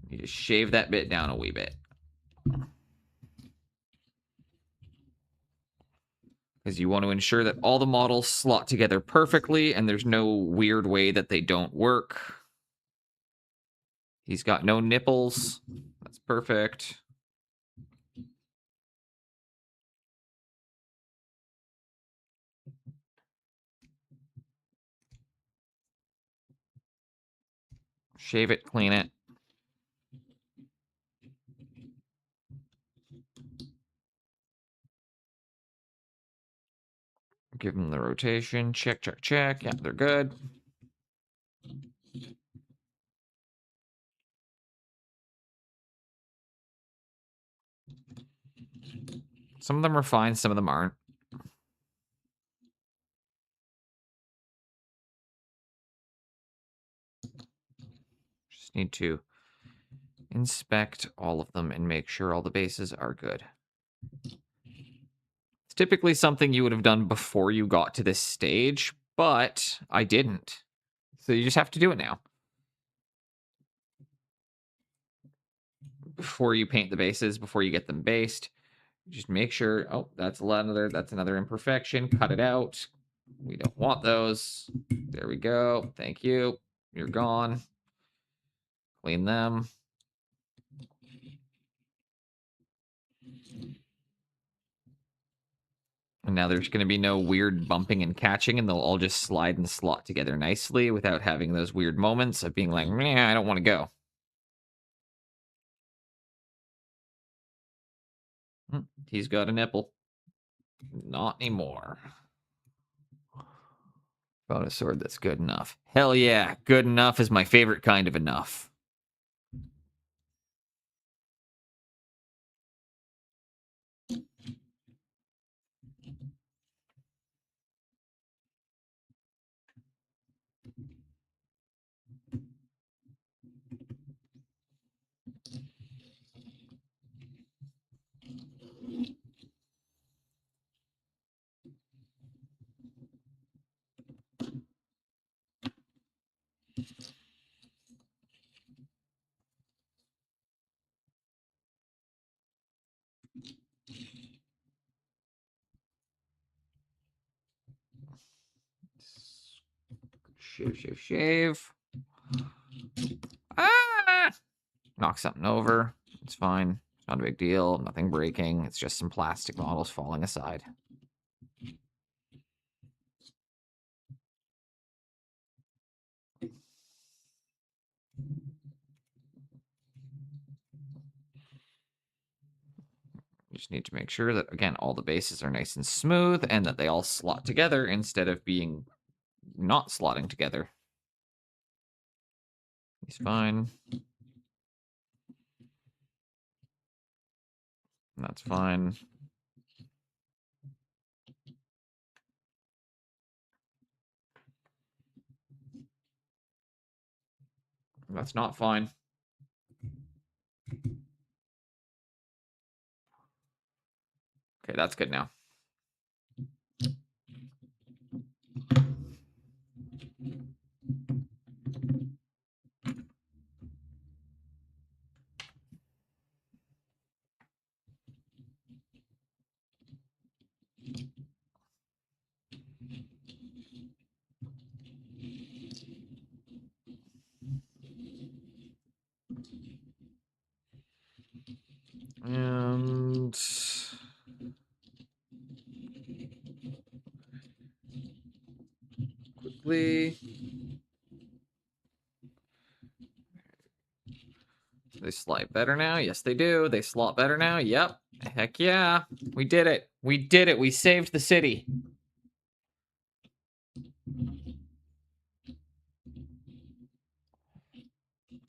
S3: You just shave that bit down a wee bit. Because you want to ensure that all the models slot together perfectly and there's no weird way that they don't work. He's got no nipples. That's perfect. Shave it, clean it. Give them the rotation. Check, check, check. Yeah, they're good. Some of them are fine, some of them aren't. Just need to inspect all of them and make sure all the bases are good. It's typically something you would have done before you got to this stage, but I didn't. So you just have to do it now. Before you paint the bases, before you get them based, just make sure, oh, that's another imperfection. Cut it out. We don't want those. There we go. Thank you. You're gone. Clean them. And now there's going to be no weird bumping and catching, and they'll all just slide and slot together nicely without having those weird moments of being like, I don't want to go. He's got a nipple. Not anymore. Found a sword that's good enough. Hell yeah, good enough is my favorite kind of enough. Shave. Ah! Knock something over. It's fine. Not a big deal. Nothing breaking. It's just some plastic models falling aside. You just need to make sure that, again, all the bases are nice and smooth and that they all slot together instead of being not slotting together. He's fine. That's fine. That's not fine. Okay, that's good now. And quickly, they slide better now. Yes, they do. They slot better now. Yep. Heck yeah. We did it. We did it. We saved the city.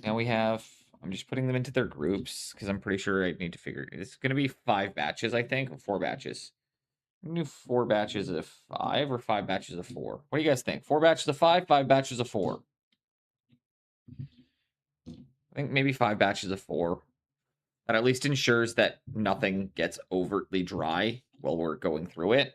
S3: Now we have, I'm just putting them into their groups because I'm pretty sure I need to figure, it's going to be 5 batches, I think, or 4 batches. I'm gonna do 4 batches of 5 or 5 batches of 4. What do you guys think? 4 batches of 5, 5 batches of 4. I think maybe 5 batches of 4. That at least ensures that nothing gets overtly dry while we're going through it.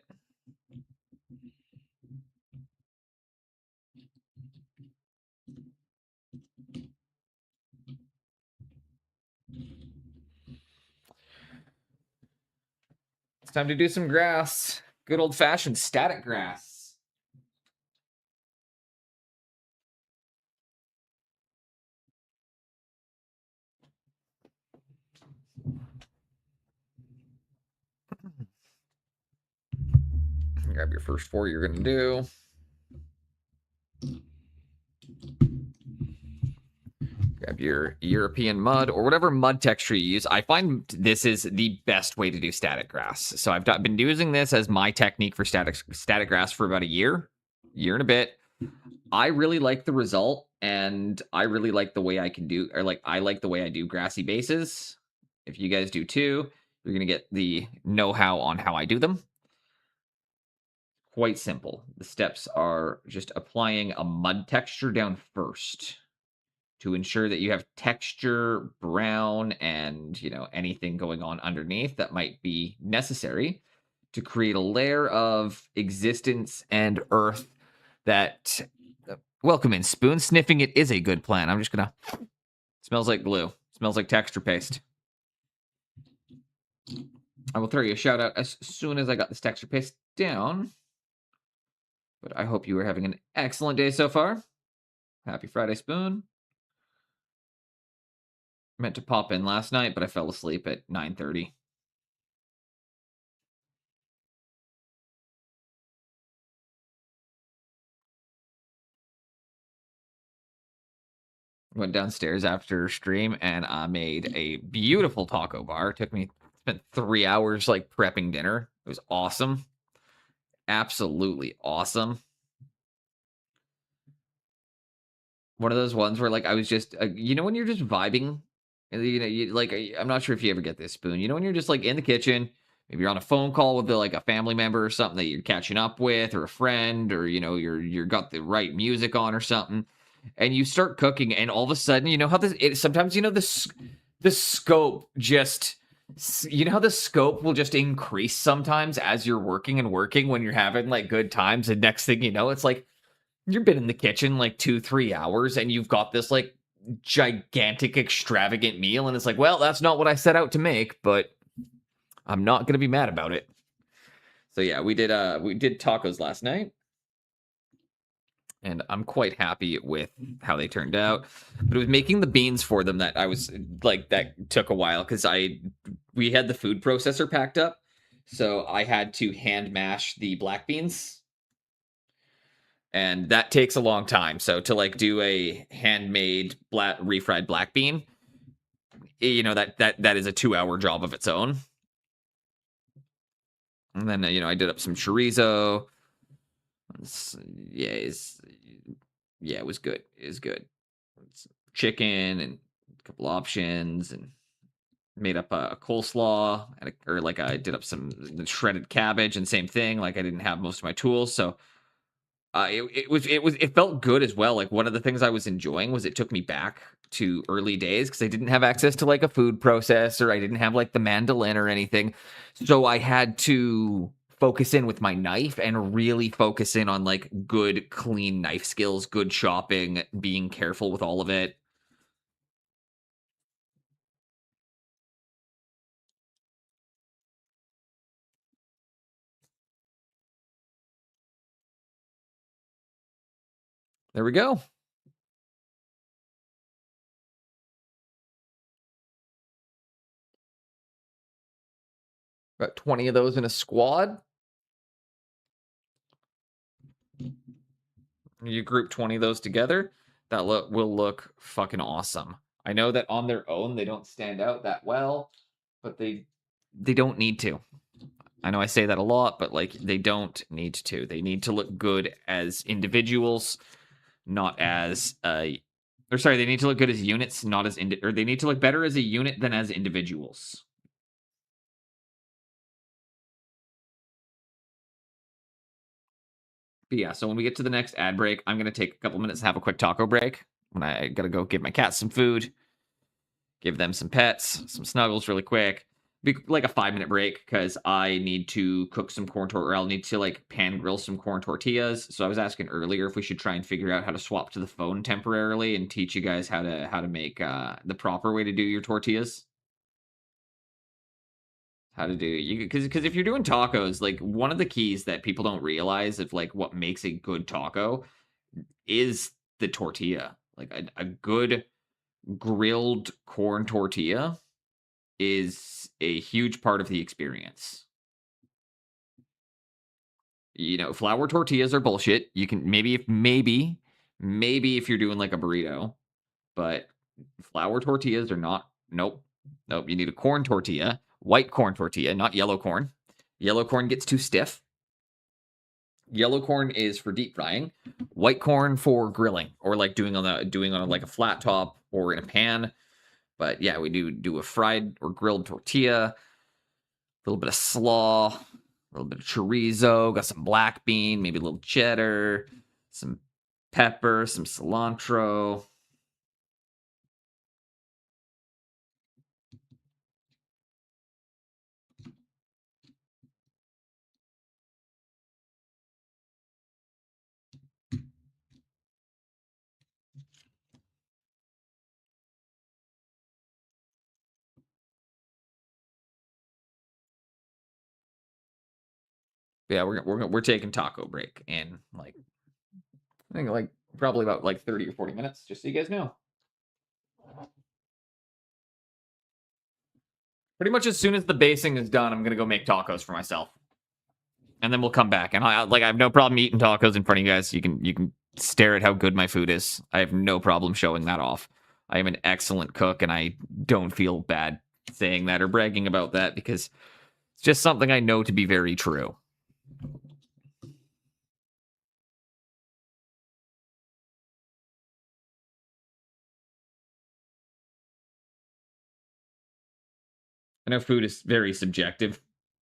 S3: It's time to do some grass. Good old-fashioned static grass. Grab your first 4 you're going to do. Grab your European mud or whatever mud texture you use. I find this is the best way to do static grass. So I've been using this as my technique for static grass for about a year and a bit. I really like the result, and I really like the way I can do, or like I like the way I do grassy bases. If you guys do too, you're gonna get the know-how on how I do them. Quite simple. The steps are just applying a mud texture down first to ensure that you have texture, brown, and, you know, anything going on underneath that might be necessary to create a layer of existence and earth that, welcome in, Spoon. Sniffing it is a good plan. I'm just gonna, smells like glue. Smells like texture paste. I will throw you a shout out as soon as I got this texture paste down. But I hope you are having an excellent day so far. Happy Friday, Spoon. Meant to pop in last night, but I fell asleep at 9:30. Went downstairs after stream and I made a beautiful taco bar. Spent 3 hours like prepping dinner. It was awesome. Absolutely awesome. One of those ones where like I was just, you know, when you're just vibing, and you know, like I'm not sure if you ever get this, Spoon. You know, when you're just like in the kitchen, maybe you're on a phone call with like a family member or something that you're catching up with, or a friend, or you know, you're got the right music on or something, and you start cooking, and all of a sudden, you know how sometimes, you know, the scope just, you know how the scope will just increase sometimes as you're working when you're having like good times, and next thing you know, it's like you've been in the kitchen like 2-3 hours and you've got this like gigantic extravagant meal, and it's like, well, that's not what I set out to make, but I'm not gonna be mad about it. So yeah, we did tacos last night, and I'm quite happy with how they turned out. But it was making the beans for them that I was like that took a while because we had the food processor packed up, so I had to hand mash the black beans, and that takes a long time. So to like do a handmade refried black bean, that is a 2-hour job of its own. And then I did up some chorizo. Yeah, it was good. It was good. Chicken and a couple options, and made up a coleslaw, or like I did up some shredded cabbage, and same thing. Like I didn't have most of my tools, so it felt good as well. Like one of the things I was enjoying was it took me back to early days because I didn't have access to like a food processor. I didn't have like the mandolin or anything, so I had to focus in with my knife and really focus in on like good clean knife skills, good chopping, being careful with all of it. There we go. About 20 of those in a squad. You group 20 of those together, that will look fucking awesome. I know that on their own they don't stand out that well, but they don't need to. I know I say that a lot, but like they don't need to. They need to look good as individuals, not as or sorry, they need to look good as units, not as or they need to look better as a unit than as individuals. But yeah, so when we get to the next ad break, I'm going to take a couple minutes and have a quick taco break. When I got to go give my cats some food, give them some pets, some snuggles really quick. Be like a 5-minute break because I need to cook some corn or I'll need to like pan grill some corn tortillas. So I was asking earlier if we should try and figure out how to swap to the phone temporarily and teach you guys how to make the proper way to do your tortillas. How to do you because if you're doing tacos, like one of the keys that people don't realize of like what makes a good taco is the tortilla. Like a good grilled corn tortilla is a huge part of the experience. Flour tortillas are bullshit. You can maybe if you're doing like a burrito, but flour tortillas are not. Nope. You need a corn tortilla, white corn tortilla, not yellow corn. Yellow corn gets too stiff. Yellow corn is for deep frying, white corn for grilling or like doing on like a flat top or in a pan. But yeah, we do a fried or grilled tortilla, a little bit of slaw, a little bit of chorizo, got some black bean, maybe a little cheddar, some pepper, some cilantro. Yeah, we're taking taco break in like I think like probably about like 30 or 40 minutes, just so you guys know. Pretty much as soon as the basing is done, I'm gonna go make tacos for myself, and then we'll come back. And I have no problem eating tacos in front of you guys. You can stare at how good my food is. I have no problem showing that off. I am an excellent cook, and I don't feel bad saying that or bragging about that because it's just something I know to be very true. I know food is very subjective,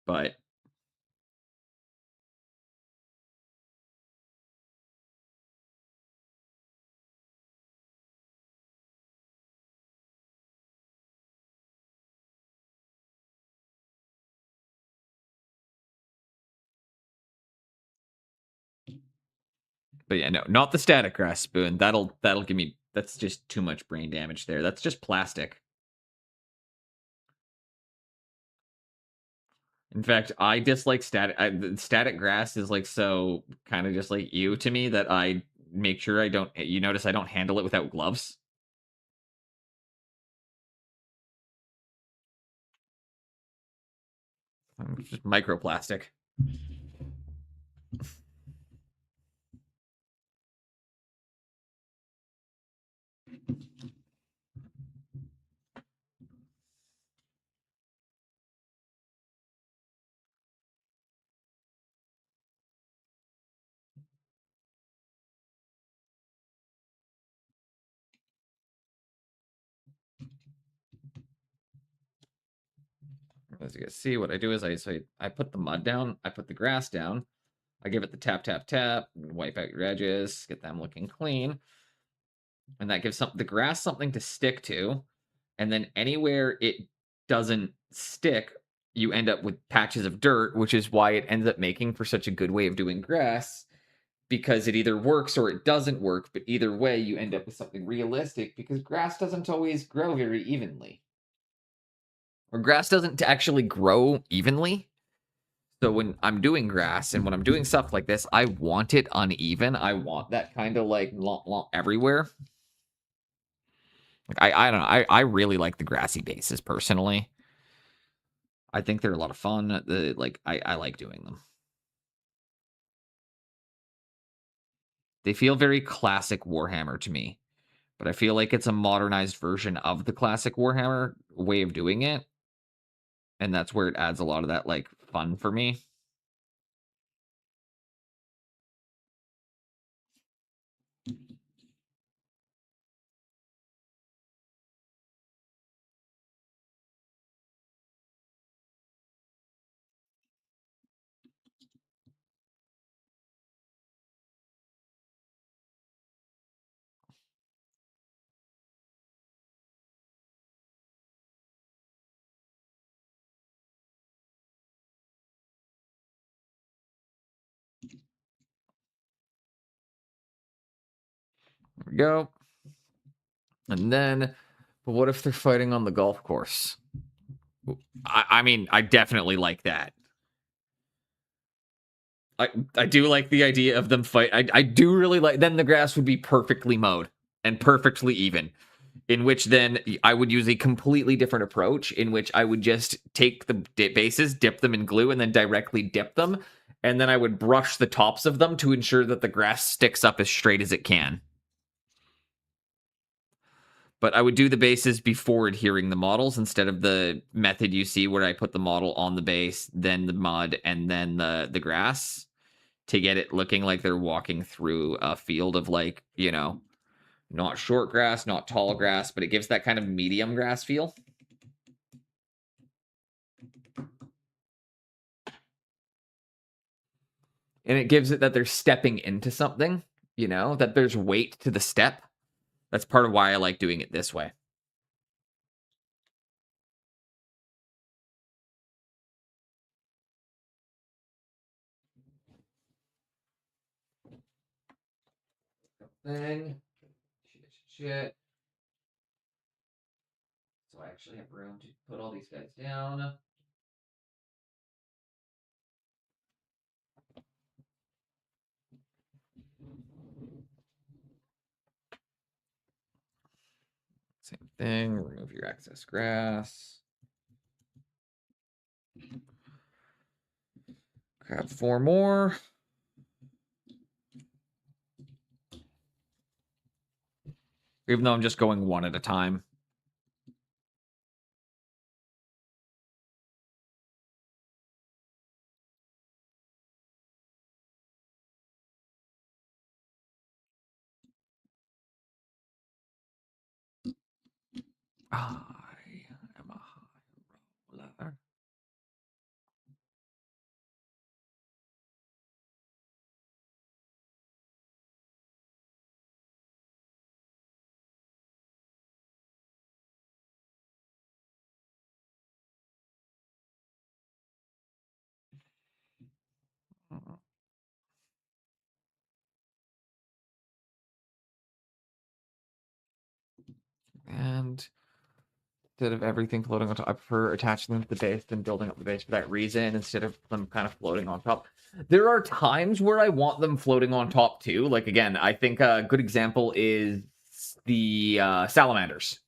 S3: but yeah, no, not the static grass spoon. That'll give me. That's just too much brain damage there. That's just plastic. In fact, I dislike static grass is like so kind of just like you to me that I make sure I don't. You notice I don't handle it without gloves. Just microplastic. As you guys see, what I do is I put the mud down, I put the grass down, I give it the tap tap tap, wipe out your edges, get them looking clean, and that gives the grass something to stick to. And then anywhere it doesn't stick, you end up with patches of dirt, which is why it ends up making for such a good way of doing grass, because it either works or it doesn't work. But either way, you end up with something realistic because grass doesn't always grow very evenly, or grass doesn't actually grow evenly. So when I'm doing grass and when I'm doing stuff like this, I want it uneven. I want that kind of like everywhere. Like I don't know. I really like the grassy bases personally. I think they're a lot of fun. I like doing them. They feel very classic Warhammer to me, but I feel like it's a modernized version of the classic Warhammer way of doing it, and that's where it adds a lot of that like fun for me. There we go. And then, but what if they're fighting on the golf course? I mean, I definitely like that. I do like the idea of them fight. I do really like. Then the grass would be perfectly mowed and perfectly even. In which then I would use a completely different approach. In which I would just take the bases, dip them in glue, and then directly dip them, and then I would brush the tops of them to ensure that the grass sticks up as straight as it can. But I would do the bases before adhering the models instead of the method you see where I put the model on the base, then the mud, and then the grass to get it looking like they're walking through a field of like, not short grass, not tall grass, but it gives that kind of medium grass feel. And it gives it that they're stepping into something, that there's weight to the step. That's part of why I like doing it this way. Thing. Shit. So I actually have room to put all these guys down. Same thing. Remove your excess grass. Grab 4 more. Even though I'm just going one at a time. I am a high roller. And instead of everything floating on top. I prefer attaching them to the base than building up the base for that reason, instead of them kind of floating on top. There are times where I want them floating on top too. Like, again, I think a good example is the salamanders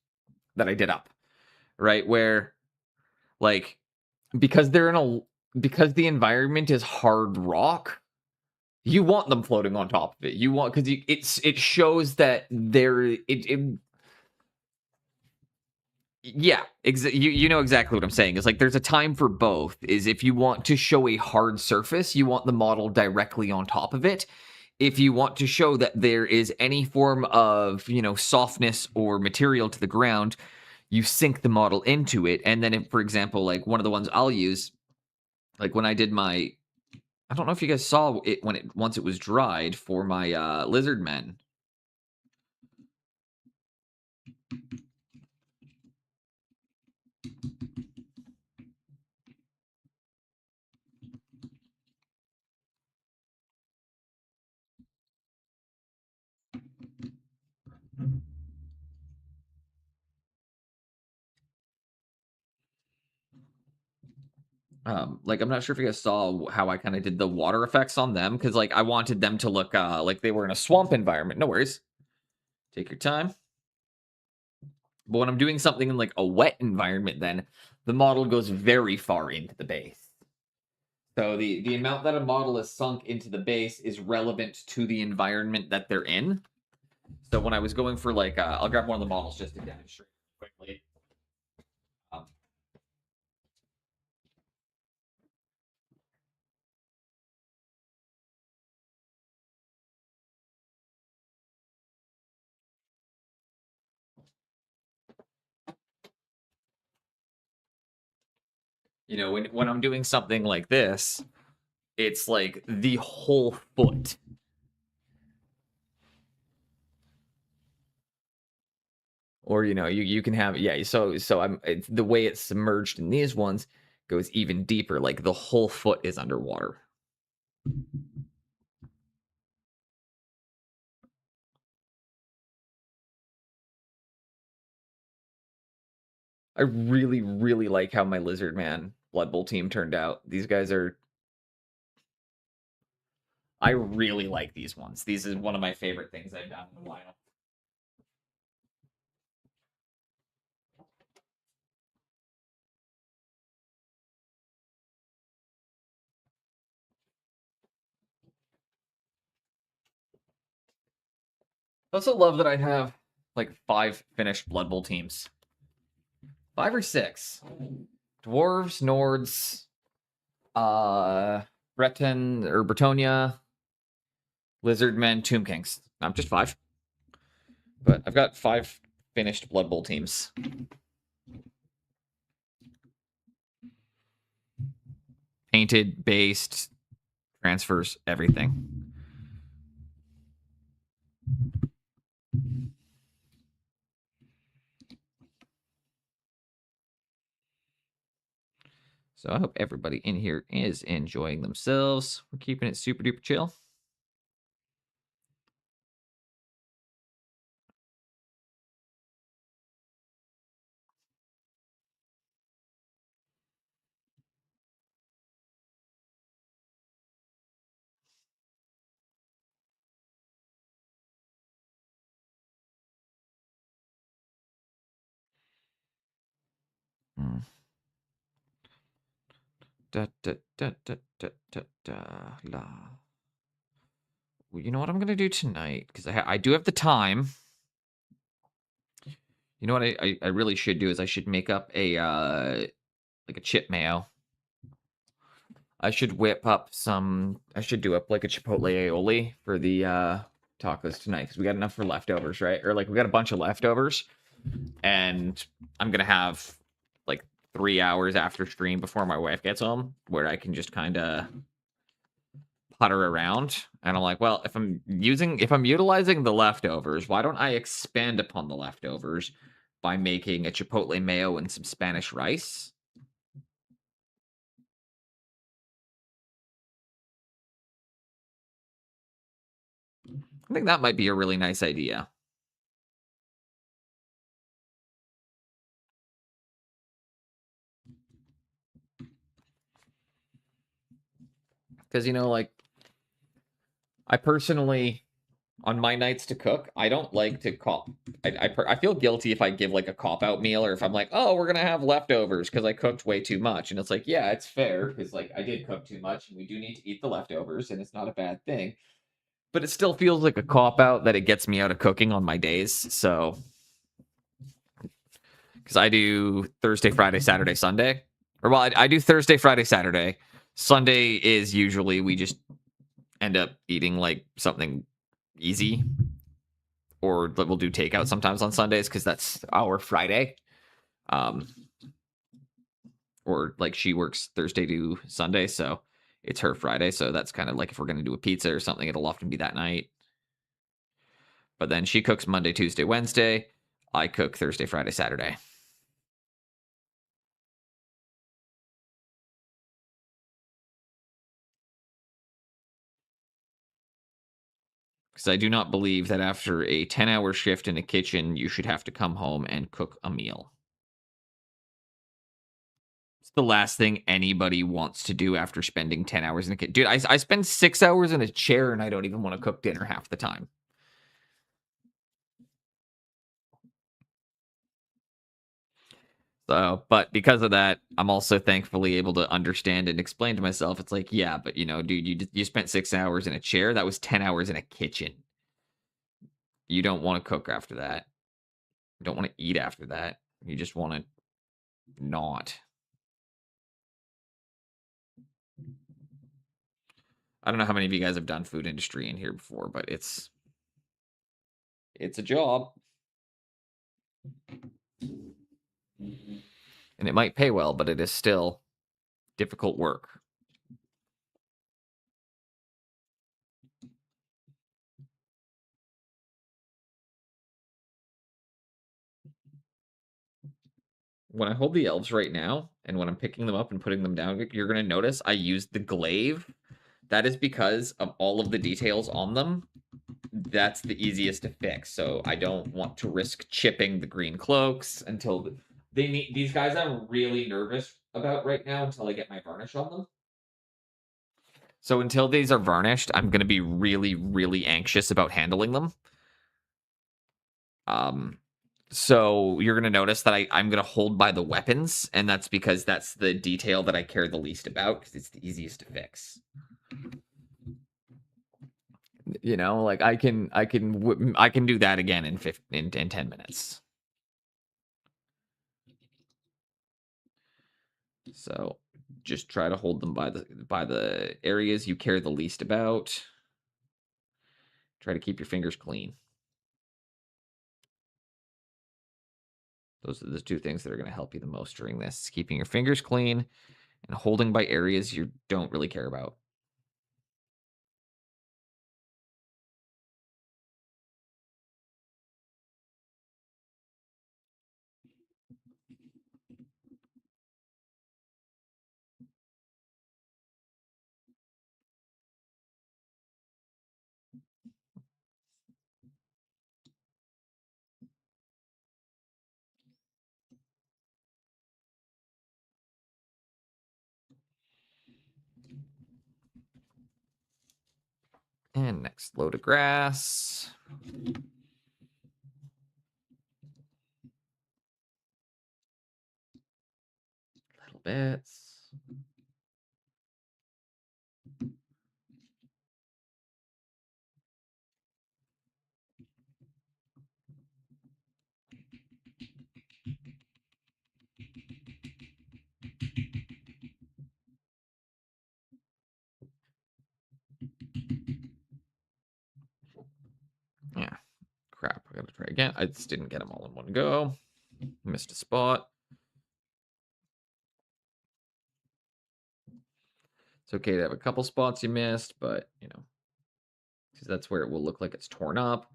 S3: that I did up, right? Where, like, because they're in a because the environment is hard rock, you want them floating on top of it. You want, because it shows that yeah, you know exactly what I'm saying. Is like there's a time for both. Is if you want to show a hard surface, you want the model directly on top of it. If you want to show that there is any form of, softness or material to the ground, you sink the model into it. And then if, for example, like one of the ones I'll use, like when I did my, I don't know if you guys saw it once it was dried for my lizard men. Like I'm not sure if you guys saw how I kind of did the water effects on them, because like I wanted them to look like they were in a swamp environment. No worries. Take your time. But when I'm doing something in like a wet environment, then the model goes very far into the base. So the amount that a model is sunk into the base is relevant to the environment that they're in. So when I was going for like, I'll grab one of the models just to demonstrate quickly. When I'm doing something like this, it's like the whole foot. Or you can have, yeah. So it's the way it's submerged in these ones goes even deeper. Like the whole foot is underwater. I really, really like how my Lizard Man Blood Bowl team turned out. These guys are. I really like these ones. These is one of my favorite things I've done in a while. I also love that I have like 5 finished Blood Bowl teams. 5 or 6. Dwarves, Nords, Breton or Bretonia, Lizardmen, Tomb Kings. I'm just 5. But I've got 5 finished Blood Bowl teams. Painted, based, transfers, everything. So I hope everybody in here is enjoying themselves. We're keeping it super duper chill. Da, da, da, da, da, da, da, la. Well, you know what I'm gonna do tonight? Because I do have the time. You know what I really should do is I should make up a like a chip mayo. I should whip up some. I should do up like a chipotle aioli for the tacos tonight, because we got enough for leftovers, right? Or like we got a bunch of leftovers, and I'm gonna have like 3 hours after stream before my wife gets home where I can just kind of putter around. And I'm like, well, if I'm utilizing the leftovers, why don't I expand upon the leftovers by making a chipotle mayo and some Spanish rice? I think that might be a really nice idea. Because, like, I personally, on my nights to cook, I don't like to cop. I feel guilty if I give like a cop out meal, or if I'm like, oh, we're gonna have leftovers because I cooked way too much, and it's like, yeah, it's fair because like I did cook too much, and we do need to eat the leftovers, and it's not a bad thing. But it still feels like a cop out that it gets me out of cooking on my days. So, because I do Thursday, Friday, Saturday, Sunday, or well, I do Thursday, Friday, Saturday. Sunday is usually we just end up eating like something easy, or we'll do takeout sometimes on Sundays because that's our Friday. Or like she works Thursday to Sunday, so it's her Friday. So that's kind of like if we're going to do a pizza or something, it'll often be that night. But then she cooks Monday, Tuesday, Wednesday. I cook Thursday, Friday, Saturday. Because I do not believe that after a 10-hour shift in a kitchen, you should have to come home and cook a meal. It's the last thing anybody wants to do after spending 10 hours in a kitchen. Dude, I spend 6 hours in a chair and I don't even want to cook dinner half the time. So, but because of that, I'm also thankfully able to understand and explain to myself. It's like, yeah, but dude, you spent 6 hours in a chair. That was 10 hours in a kitchen. You don't want to cook after that. You don't want to eat after that. You just want to not. I don't know how many of you guys have done food industry in here before, but it's a job. And it might pay well, but it is still difficult work. When I hold the elves right now, and when I'm picking them up and putting them down, you're going to notice I use the glaive. That is because of all of the details on them. That's the easiest to fix. So I don't want to risk chipping the green cloaks until they need these guys. I'm really nervous about right now until I get my varnish on them. So until these are varnished, I'm going to be really, really anxious about handling them. So you're going to notice that I'm going to hold by the weapons, and that's because that's the detail that I care the least about because it's the easiest to fix. Like I can do that again in 10 minutes. So just try to hold them by the areas you care the least about. Try to keep your fingers clean. Those are the two things that are going to help you the most during this: keeping your fingers clean and holding by areas you don't really care about. And next load of grass. Little bits. Yeah. Crap. I gotta try again. I just didn't get them all in one go. Missed a spot. It's okay to have a couple spots you missed, but because that's where it will look like it's torn up.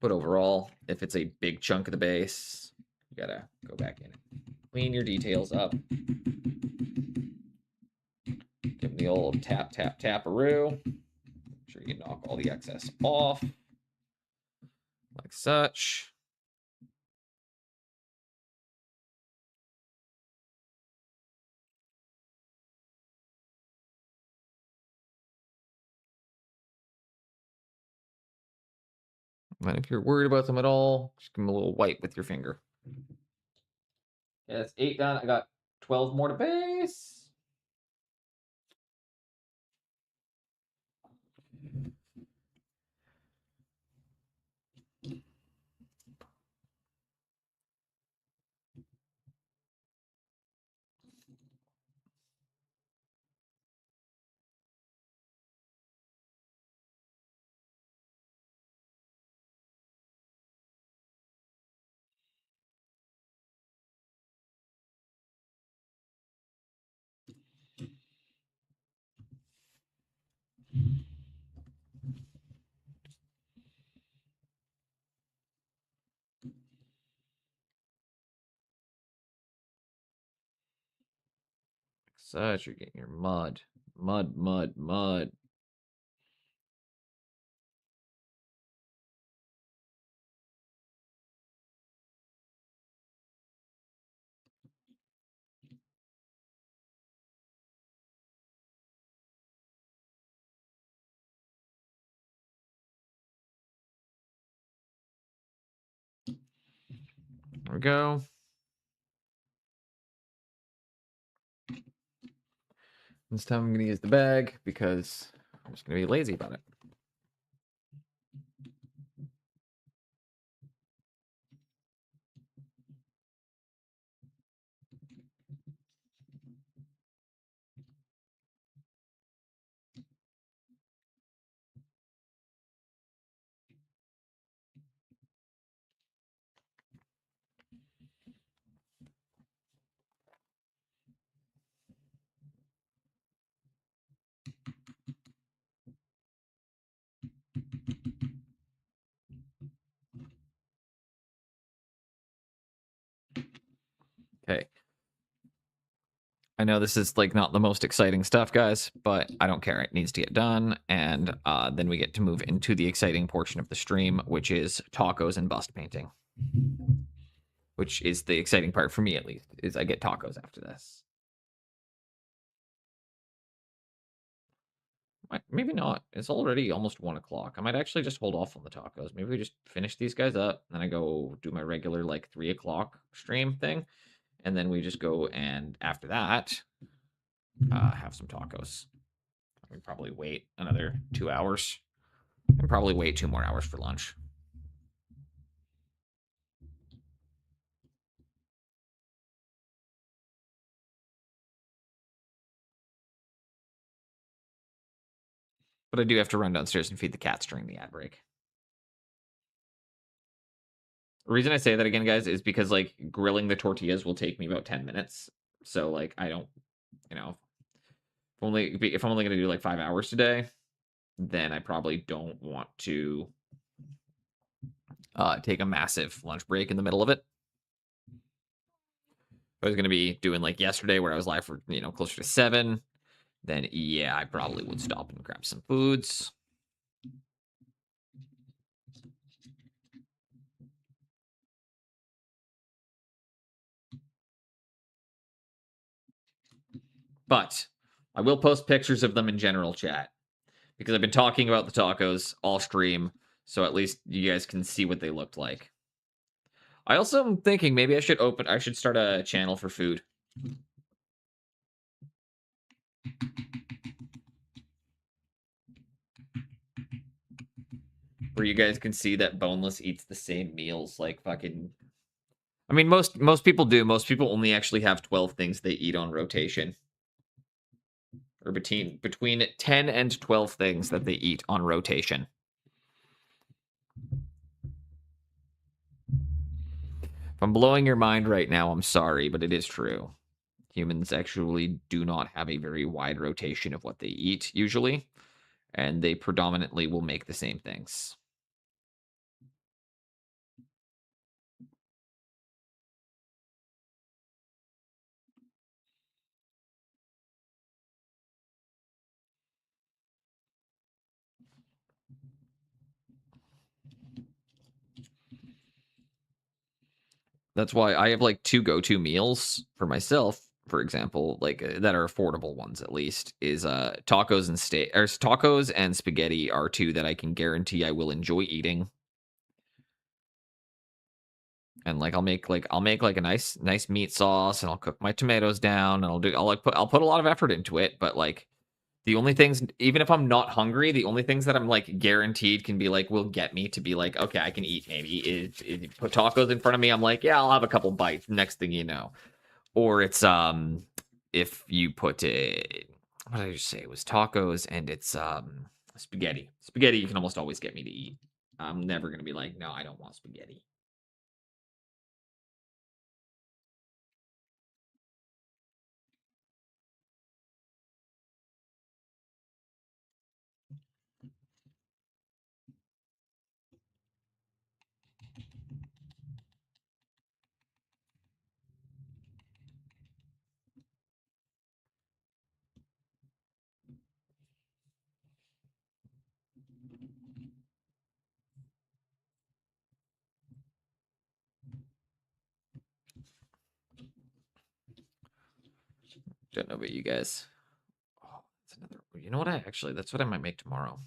S3: But overall, if it's a big chunk of the base, you gotta go back in and clean your details up. Give them the old tap, tap, tap-a-roo. Make sure you knock all the excess off, like such. And if you're worried about them at all, just give them a little wipe with your finger. Yeah, that's 8 done. I got 12 more to base. Such, you're getting your mud. Mud, mud, mud. There we go. This time I'm going to use the bag because I'm just going to be lazy about it. Okay. I know this is like not the most exciting stuff, guys, but I don't care. It needs to get done. And then we get to move into the exciting portion of the stream, which is tacos and bust painting. Which is the exciting part for me, at least, is I get tacos after this. Maybe not. It's already almost 1 o'clock. I might actually just hold off on the tacos. Maybe we just finish these guys up, and then I go do my regular, like, 3 o'clock stream thing. And then we just go and, after that, have some tacos. We probably wait another 2 hours. And probably wait 2 more hours for lunch. But I do have to run downstairs and feed the cats during the ad break. The reason I say that again, guys, is because, like, grilling the tortillas will take me about 10 minutes. So, like, I don't, you know, if I'm only going to do, like, 5 hours today, then I probably don't want to take a massive lunch break in the middle of it. If I was going to be doing, like, yesterday where I was live for, closer to 7, then, yeah, I probably would stop and grab some foods. But I will post pictures of them in general chat because I've been talking about the tacos all stream, so at least you guys can see what they looked like. I also am thinking maybe I should start a channel for food. Where you guys can see that Boneless eats the same meals like fucking... I mean, most people do. Most people only actually have 12 things they eat on rotation. Or between 10 and 12 things that they eat on rotation. If I'm blowing your mind right now, I'm sorry, but it is true. Humans actually do not have a very wide rotation of what they eat, usually. And they predominantly will make the same things. That's why I have like 2 go-to meals for myself, for example, like that are affordable ones at least, is tacos and spaghetti are 2 that I can guarantee I will enjoy eating. And like I'll make like a nice meat sauce, and I'll cook my tomatoes down, and I'll put a lot of effort into it. But like the only things, even if I'm not hungry, the only things that I'm like guaranteed can be like will get me to be like, okay, I can eat maybe. If you put tacos in front of me, I'm like, yeah, I'll have a couple bites. Next thing you know, or it's if you put it, what did I just say? It was tacos, and it's spaghetti. Spaghetti, you can almost always get me to eat. I'm never gonna be like, no, I don't want spaghetti. Don't know about you guys. Oh, that's another. You know what? That's what I might make tomorrow.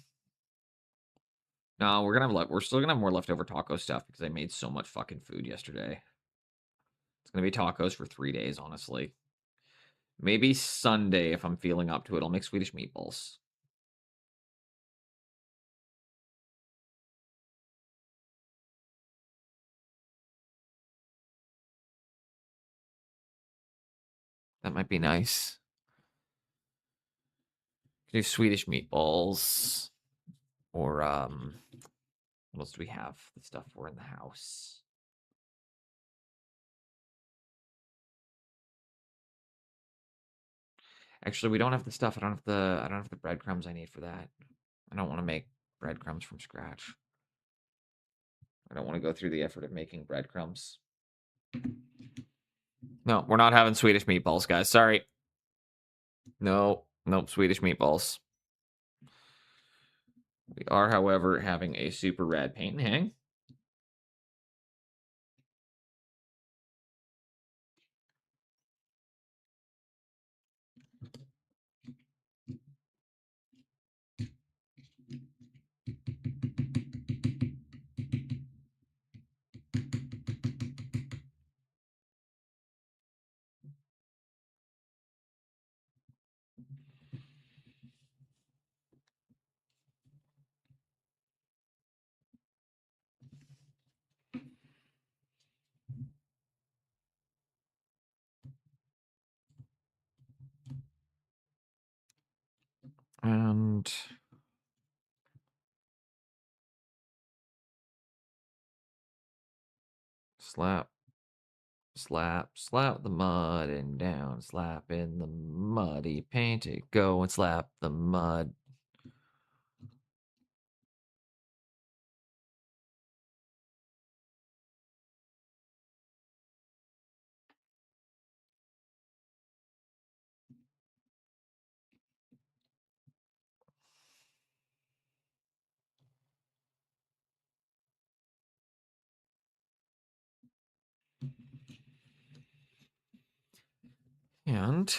S3: No, we're still gonna have more leftover taco stuff because I made so much fucking food yesterday. It's gonna be tacos for 3 days, honestly. Maybe Sunday if I'm feeling up to it. I'll make Swedish meatballs. That might be nice. Do Swedish meatballs, or what else do we have? The stuff we're in the house. Actually, we don't have the stuff. I don't have the breadcrumbs I need for that. I don't want to make breadcrumbs from scratch. I don't want to go through the effort of making breadcrumbs. No, we're not having Swedish meatballs, guys. Sorry. No, nope, Swedish meatballs. We are, however, having a super rad paint and hang. And slap, slap, slap the mud and down, slap in the muddy paint it, go and slap the mud. And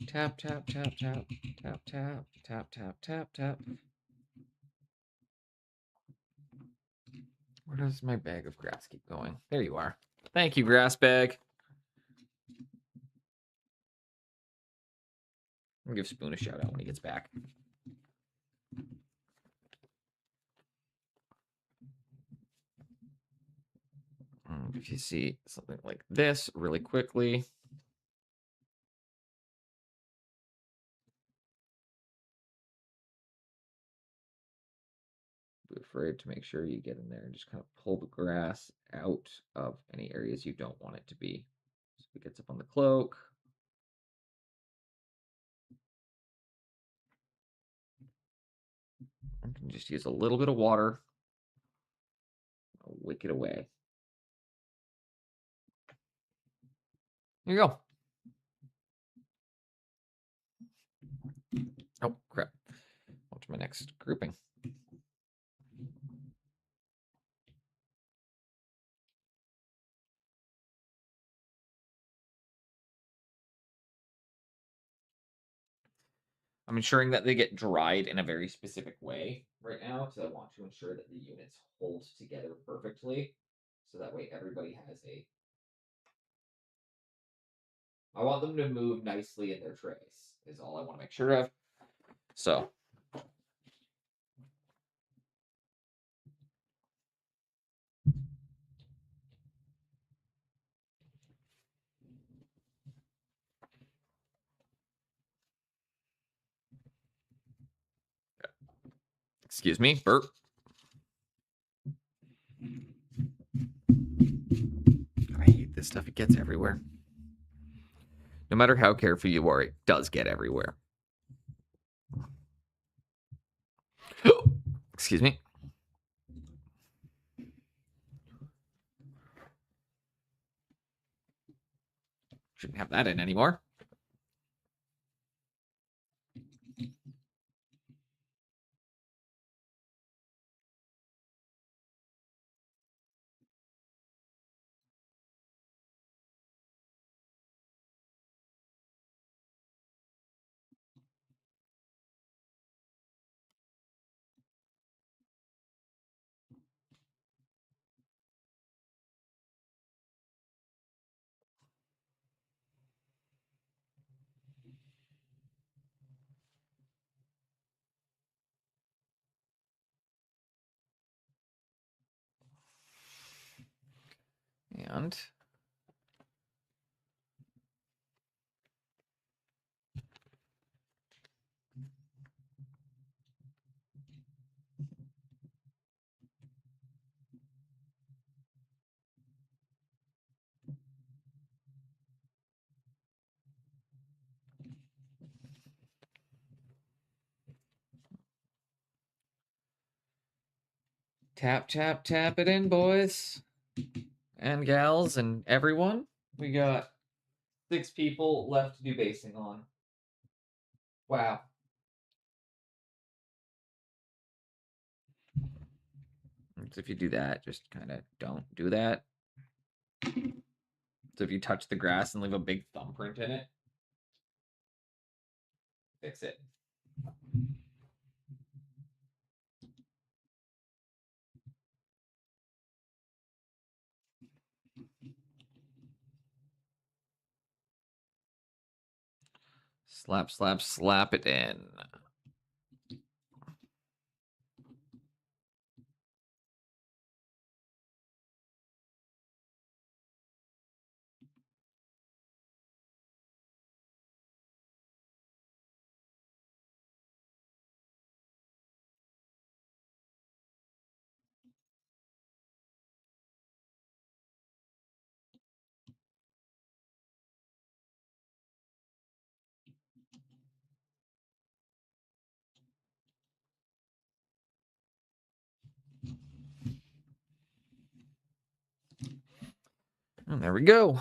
S3: tap, tap, tap, tap, tap, tap, tap, tap, tap, tap. Where does my bag of grass keep going? There you are. Thank you, grass bag. I'll give Spoon a shout out when he gets back. If you see something like this really quickly. Be afraid to make sure you get in there and just kind of pull the grass out of any areas you don't want it to be. So it gets up on the cloak. I can just use a little bit of water. I'll wick it away. There you go. Oh, crap. On to my next grouping. I'm ensuring that they get dried in a very specific way right now because I want to ensure that the units hold together perfectly. So that way everybody has I want them to move nicely in their trays, is all I want to make sure of. So. Excuse me, burp. I hate this stuff. It gets everywhere. No matter how careful you are, it does get everywhere. Excuse me. Shouldn't have that in anymore. And tap, tap, tap it in, boys and gals and everyone. We got 6 people left to do basing on. Wow. So if you do that, just kind of don't do that. So if you touch the grass and leave a big thumbprint in it, fix it. Slap, slap, slap it in. And there we go.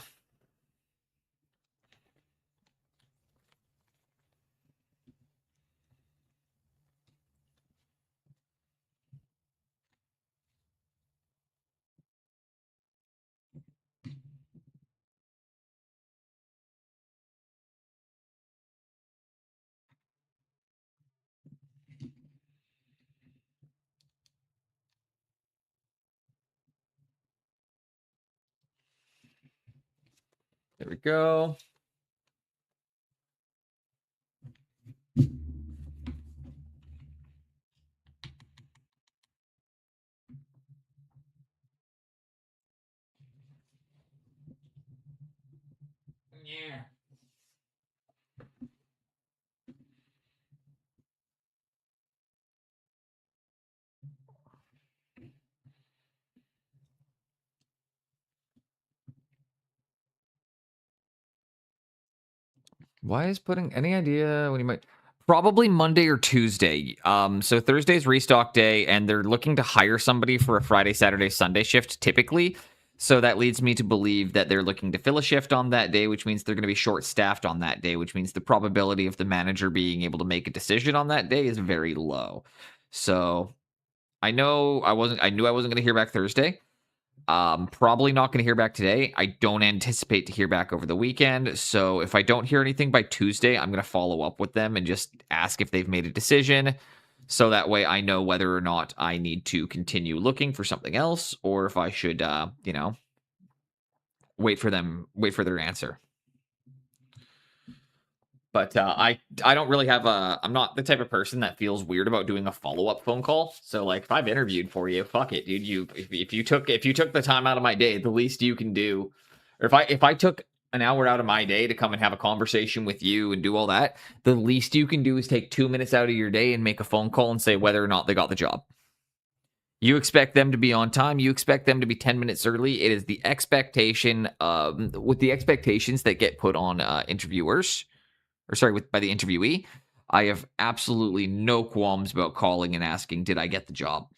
S3: There we go. Yeah. Why is putting any idea when you might probably Monday or Tuesday. So Thursday's restock day, and they're looking to hire somebody for a Friday, Saturday, Sunday shift typically. So that leads me to believe that they're looking to fill a shift on that day, which means they're going to be short staffed on that day, which means the probability of the manager being able to make a decision on that day is very low. So I knew I wasn't going to hear back Thursday. Probably not going to hear back today. I don't anticipate to hear back over the weekend. So if I don't hear anything by Tuesday, I'm going to follow up with them and just ask if they've made a decision. So that way I know whether or not I need to continue looking for something else or if I should, wait for their answer. But I don't really have I'm not the type of person that feels weird about doing a follow-up phone call. So like if I've interviewed for you, fuck it, dude. If you took the time out of my day, the least you can do, or if I took an hour out of my day to come and have a conversation with you and do all that, the least you can do is take 2 minutes out of your day and make a phone call and say whether or not they got the job. You expect them to be on time. You expect them to be 10 minutes early. It is the expectation with the expectations that get put on interviewers. By the interviewee, I have absolutely no qualms about calling and asking, did I get the job?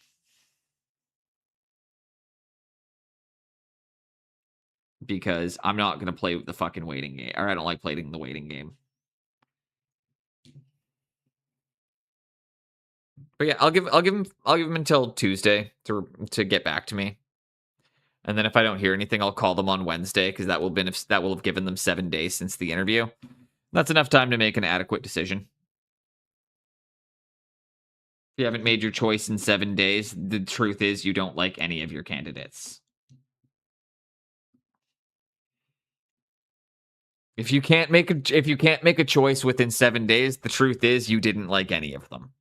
S3: Because I'm not going to play the fucking waiting game, or I don't like playing the waiting game. But yeah, I'll give him until Tuesday to get back to me. And then if I don't hear anything, I'll call them on Wednesday because that will have given them 7 days since the interview. That's enough time to make an adequate decision. If you haven't made your choice in 7 days, the truth is you don't like any of your candidates. If you can't make a choice within 7 days, the truth is you didn't like any of them.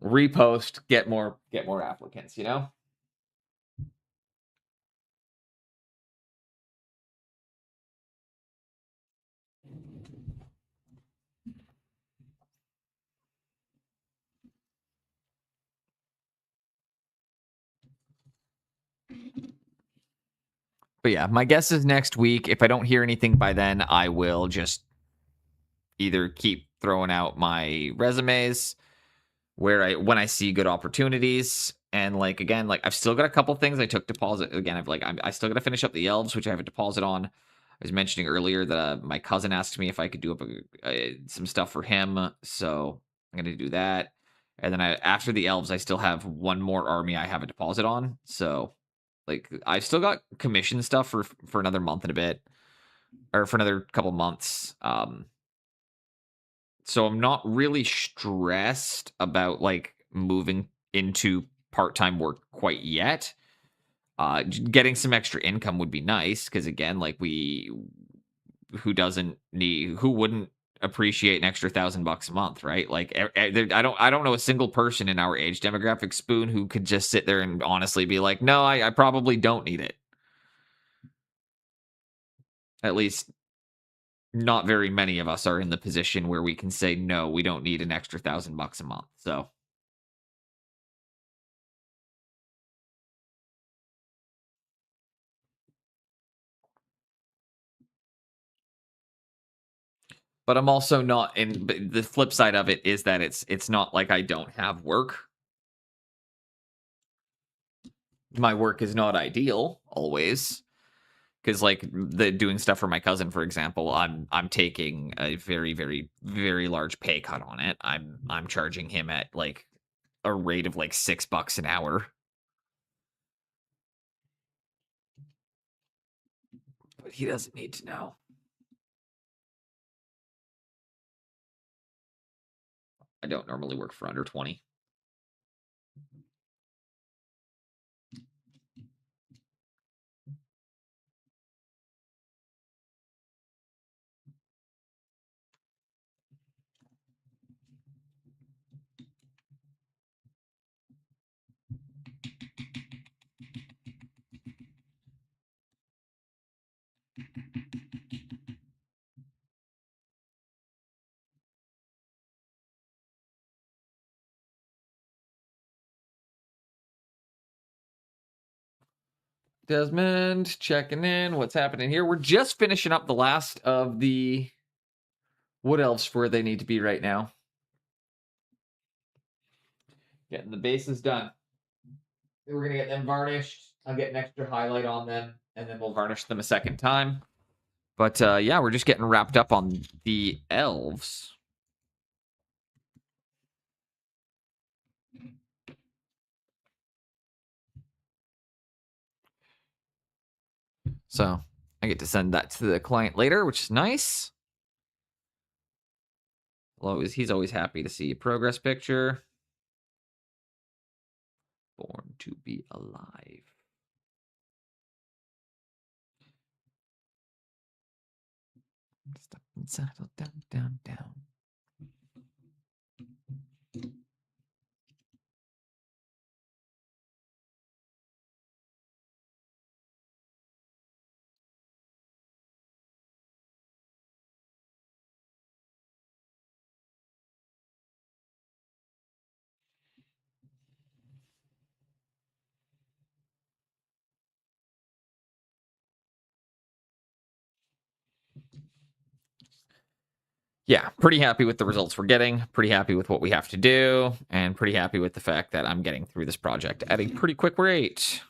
S3: Repost, get more applicants, you know? But yeah, my guess is next week. If I don't hear anything by then, I will just either keep throwing out my resumes when I see good opportunities. And like again, like I've still got a couple things I took deposit. Again, I still got to finish up the elves, which I have a deposit on. I was mentioning earlier that my cousin asked me if I could do some stuff for him, so I'm gonna do that. And then after the elves, I still have one more army I have a deposit on. So like I've still got commission stuff for another month and a bit, or for another couple months. So I'm not really stressed about like moving into part-time work quite yet. Getting some extra income would be nice because again, like who wouldn't appreciate an extra $1,000 a month, right? Like I don't know a single person in our age demographic, Spoon, who could just sit there and honestly be like, no, I probably don't need it. At least not very many of us are in the position where we can say, no, we don't need an extra $1,000 a month. So but I'm also not in. But the flip side of it is that it's not like I don't have work. My work is not ideal always, because like doing stuff for my cousin, for example, I'm taking a very very very large pay cut on it. I'm charging him at like a rate of like $6 an hour. But he doesn't need to know. I don't normally work for under 20. Desmond checking in. What's happening here? We're just finishing up the last of the Wood Elves where they need to be right now. Getting the bases done. We're going to get them varnished. I'll get an extra highlight on them, and then we'll varnish them a second time. But yeah, we're just getting wrapped up on the elves. So I get to send that to the client later, which is nice. He's always happy to see a progress picture. Born to be alive. Stop and settle down, down, down. Yeah, pretty happy with the results we're getting, pretty happy with what we have to do, and pretty happy with the fact that I'm getting through this project at a pretty quick rate.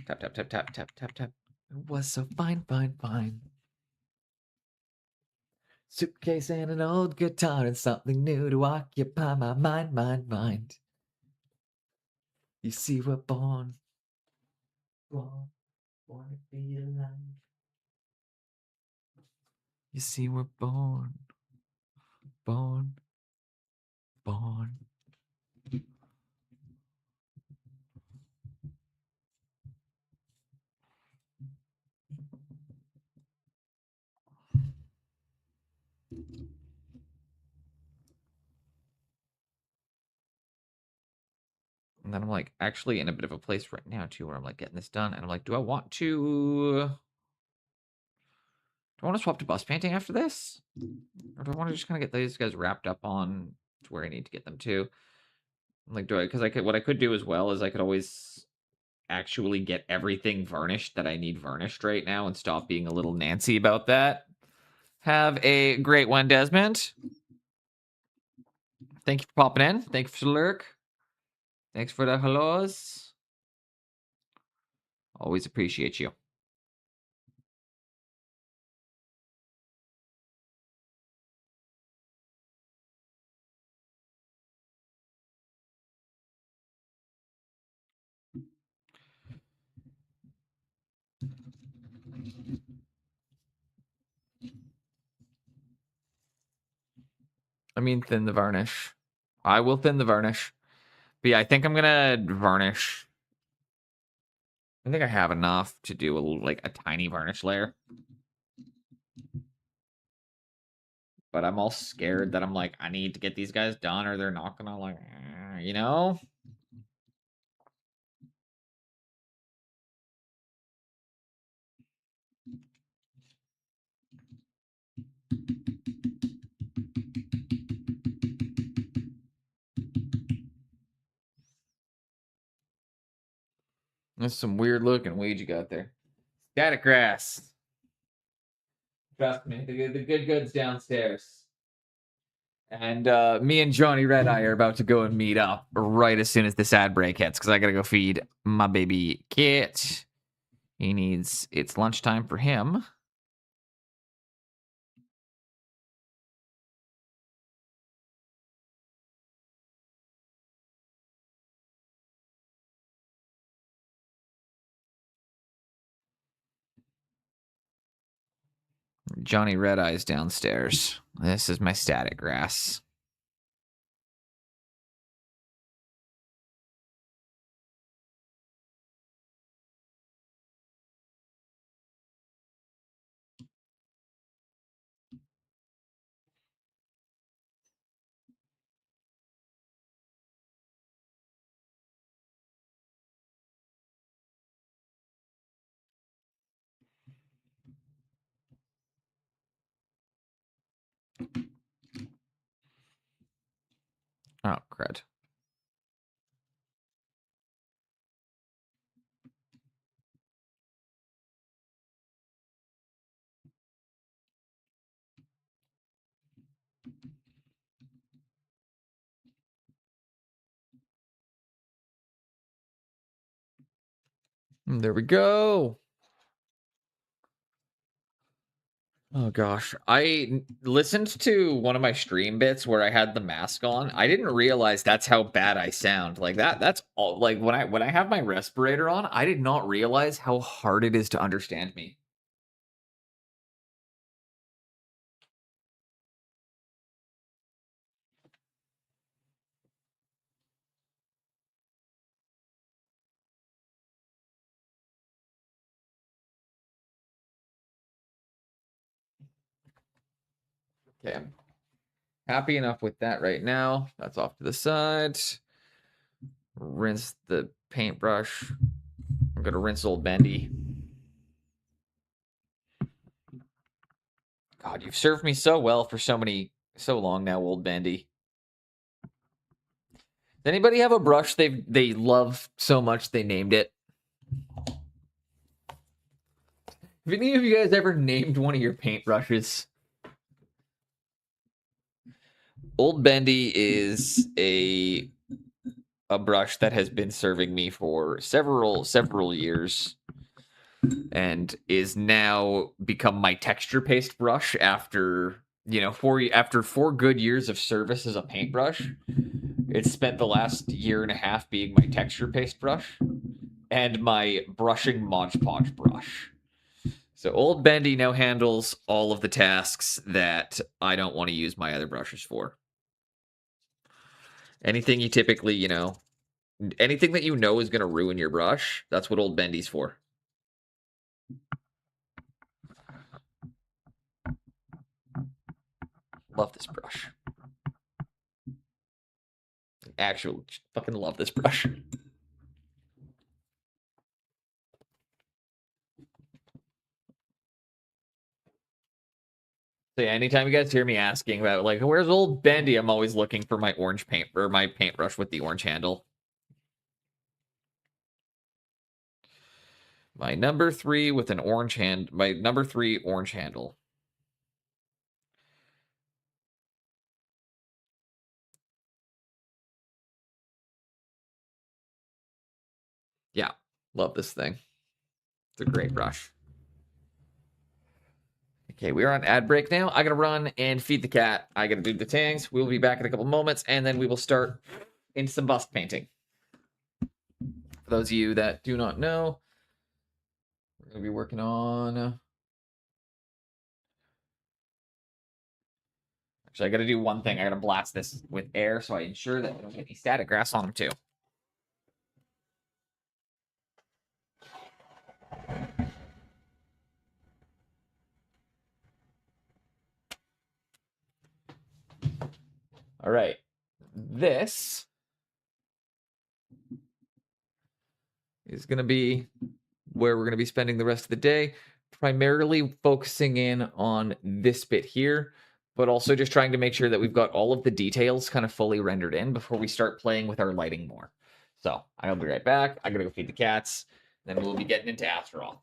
S3: Tap, tap, tap, tap, tap, tap, tap. It was so fine, fine, fine. Suitcase and an old guitar and something new to occupy my mind, mind. You see, we're born to be alive. You see, we're born. And then I'm like actually in a bit of a place right now too where I'm like getting this done and I'm like, do I want to swap to bus painting after this? Or do I want to just kind of get these guys wrapped up on to where I need to get them to? Like, because what I could do as well is I could always actually get everything varnished that I need varnished right now and stop being a little Nancy about that. Have a great one, Desmond. Thank you for popping in. Thank you for the lurk. Thanks for the hellos. Always appreciate you. I mean, thin the varnish. I will thin the varnish. But yeah, I think I'm gonna varnish. I think I have enough to do a tiny varnish layer. But I'm all scared that I'm like, I need to get these guys done or they're not gonna you know? That's some weird looking weed you got there. Static grass. Trust me, the good goods downstairs. And me and Johnny Red Eye are about to go and meet up right as soon as this ad break hits because I gotta go feed my baby Kit. It's lunchtime for him. Johnny Red Eye's downstairs. This is my static grass. Oh, crud. There we go. Oh gosh, listened to one of my stream bits where I had the mask on. I didn't realize that's how bad I sound. Like that's all. Like when I have my respirator on, I did not realize how hard it is to understand me. Okay, I'm happy enough with that right now. That's off to the side. Rinse the paintbrush. I'm gonna rinse old Bendy. God, you've served me so well for so long now, old Bendy. Does anybody have a brush they love so much they named it? Have any of you guys ever named one of your paintbrushes? Old Bendy is a brush that has been serving me for several years and is now become my texture paste brush after after 4 good years of service as a paintbrush. It's spent the last year and a half being my texture paste brush and my brushing Mod Podge brush. So Old Bendy now handles all of the tasks that I don't want to use my other brushes for. Anything you typically, anything that you know is going to ruin your brush, that's what Old Bendy's for. Love this brush. Actually, fucking love this brush. So yeah, anytime you guys hear me asking about like, where's Old Bendy, I'm always looking for my orange paint or my paintbrush with the orange handle. My number 3 with an orange hand. My number 3 orange handle. Yeah, love this thing. It's a great brush. Okay, we are on ad break now. I gotta run and feed the cat. I gotta do the things. We'll be back in a couple moments, and then we will start into some bust painting. For those of you that do not know, we're gonna be working on. Actually, I gotta do one thing. I gotta blast this with air so I ensure that I don't get any static grass on them too. All right, this is going to be where we're going to be spending the rest of the day, primarily focusing in on this bit here, but also just trying to make sure that we've got all of the details kind of fully rendered in before we start playing with our lighting more. So I'll be right back. I'm going to go feed the cats, then we'll be getting into Asteroth.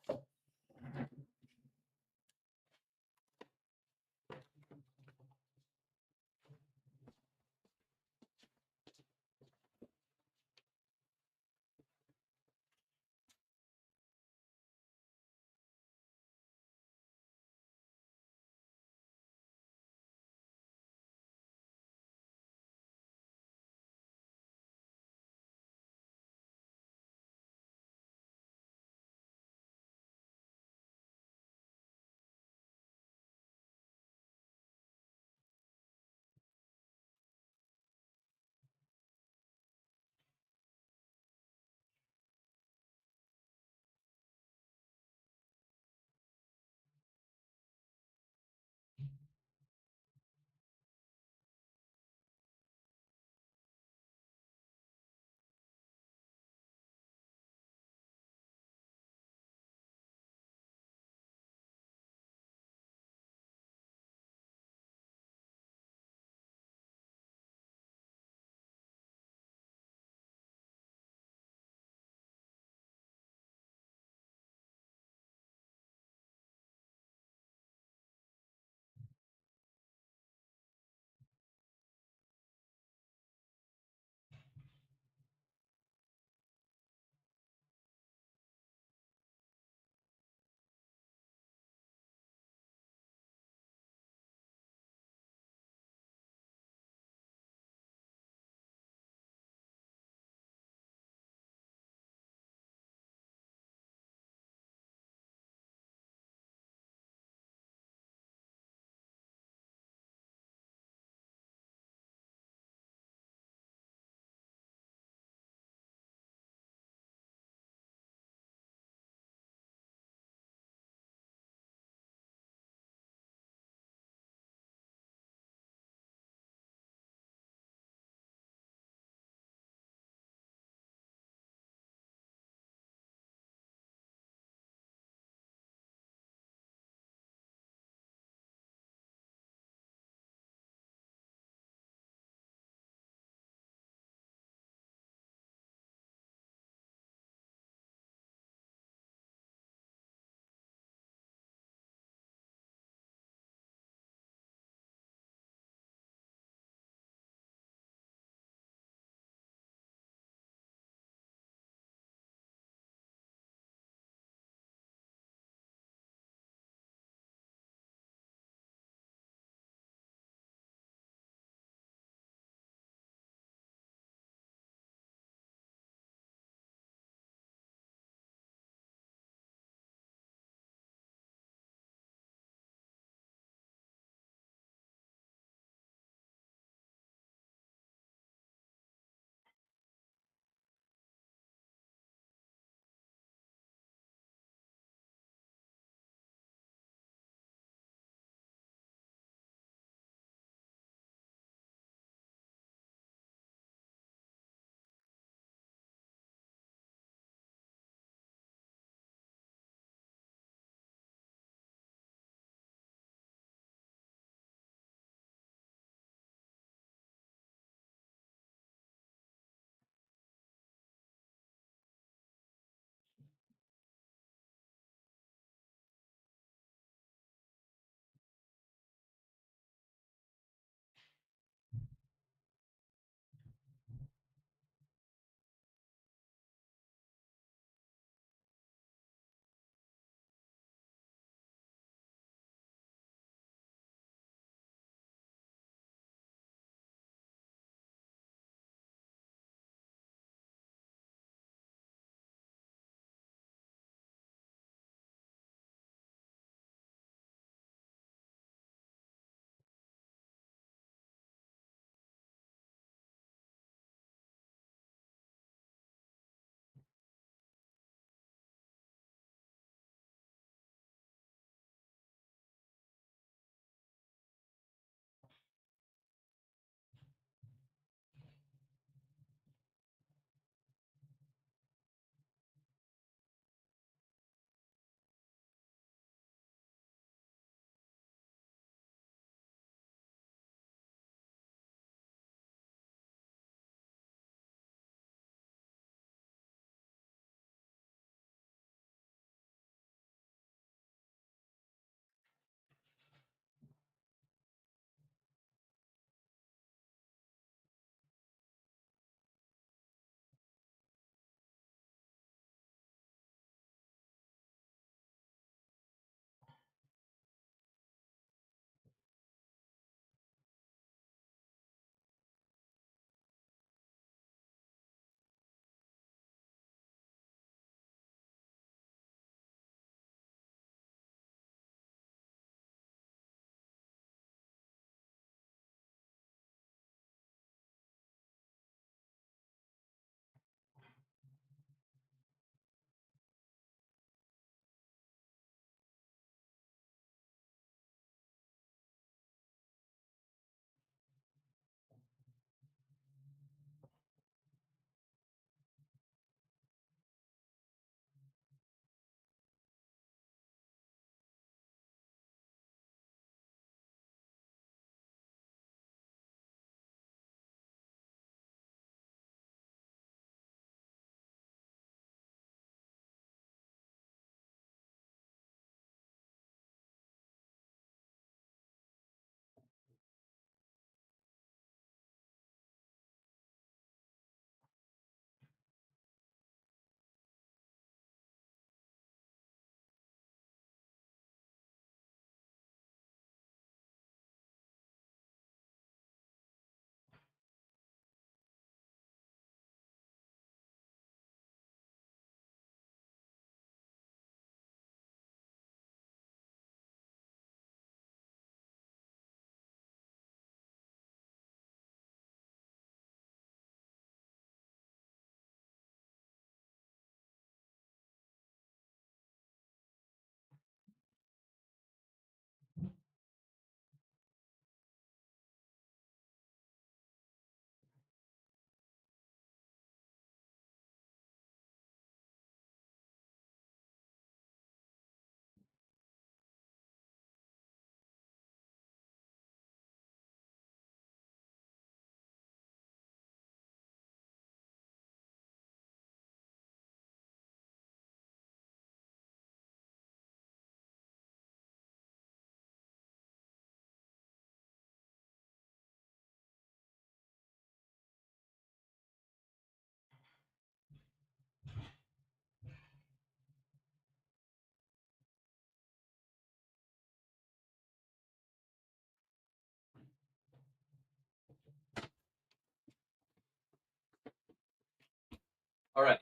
S3: All right.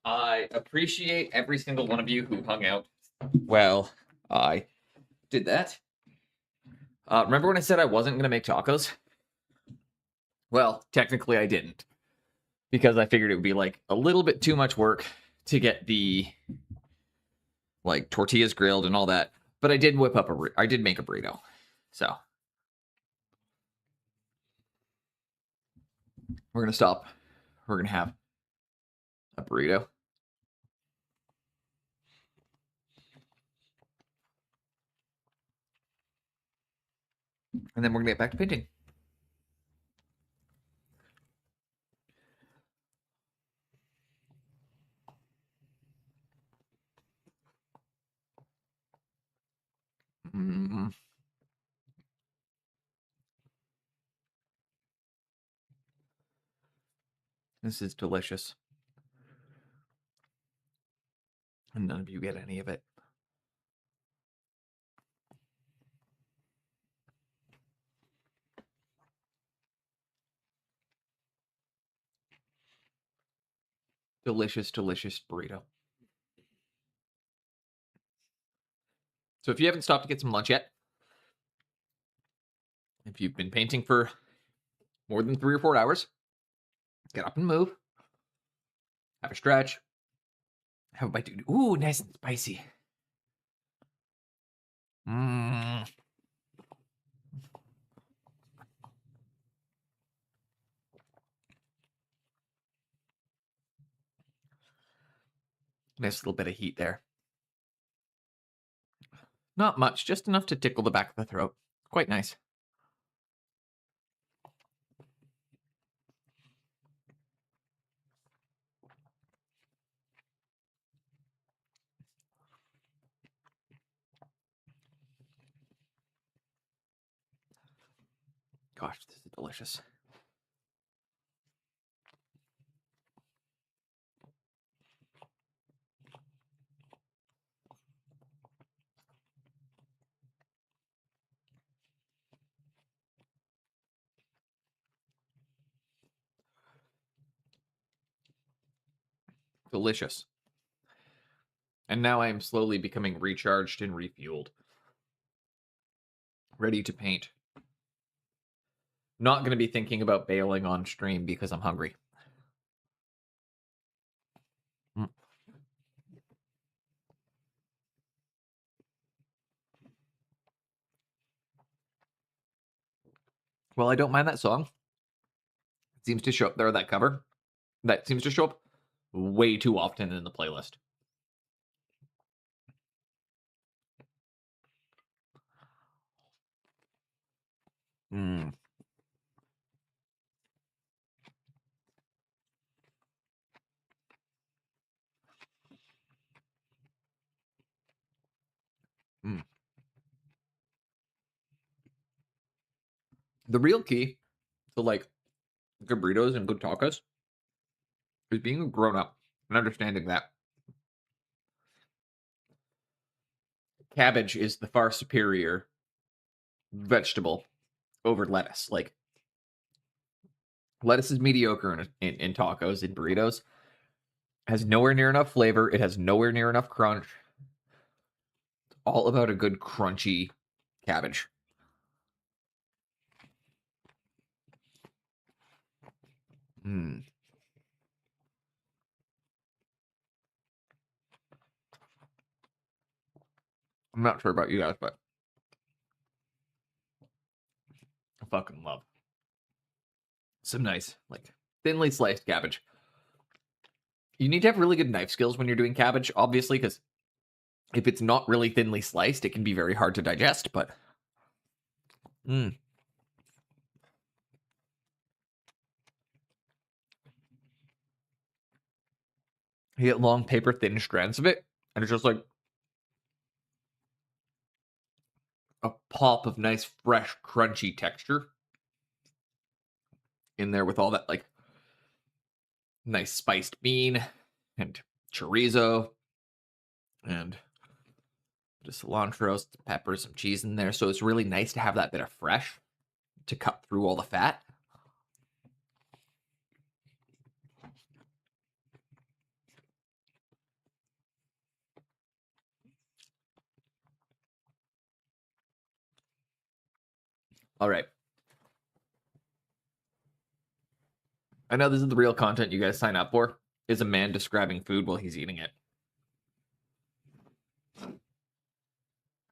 S3: I appreciate every single one of you who hung out. Well, I did that. Remember when I said I wasn't going to make tacos? Well, technically I didn't. Because I figured it would be like a little bit too much work to get the like tortillas grilled and all that. But I did whip up I did make a burrito. So we're going to stop. We're going to have a burrito. And then we're going to get back to painting. Mm. This is delicious. And none of you get any of it. Delicious, delicious burrito. So if you haven't stopped to get some lunch yet, if you've been painting for more than 3 or 4 hours, get up and move. Have a stretch. Have a bite. Ooh, nice and spicy. Mmm. Nice little bit of heat there. Not much, just enough to tickle the back of the throat. Quite nice. Gosh, this is delicious. Delicious. And now I am slowly becoming recharged and refueled. Ready to paint. Not going to be thinking about bailing on stream because I'm hungry. Well, I don't mind that song. It seems to show up there, that cover. That seems to show up way too often in the playlist. Mm. Mm. The real key to like good burritos and good tacos is being a grown up and understanding that cabbage is the far superior vegetable over lettuce. Like lettuce is mediocre in tacos and burritos. Has nowhere near enough flavor. It has nowhere near enough crunch. It's all about a good crunchy cabbage. Mm. I'm not sure about you guys, but I fucking love some nice, like, thinly sliced cabbage. You need to have really good knife skills when you're doing cabbage, obviously, because if it's not really thinly sliced, it can be very hard to digest, but... You get long, paper thin strands of it, and it's just like a pop of nice, fresh, crunchy texture in there with all that, like, nice spiced bean and chorizo and just cilantro, some pepper, some cheese in there. So it's really nice to have that bit of fresh to cut through all the fat. All right. I know this is the real content you guys sign up for, is a man describing food while he's eating it.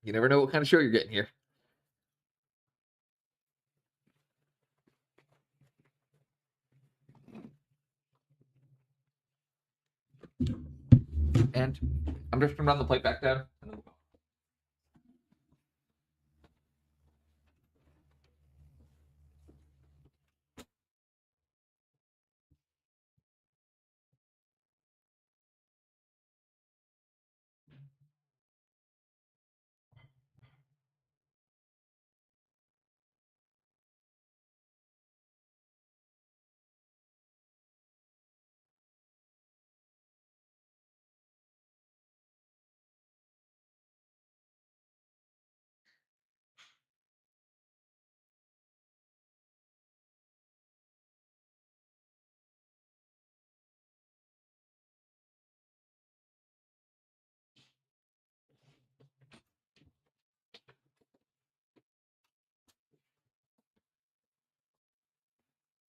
S3: You never know what kind of show you're getting here. And I'm just going to run the plate back down.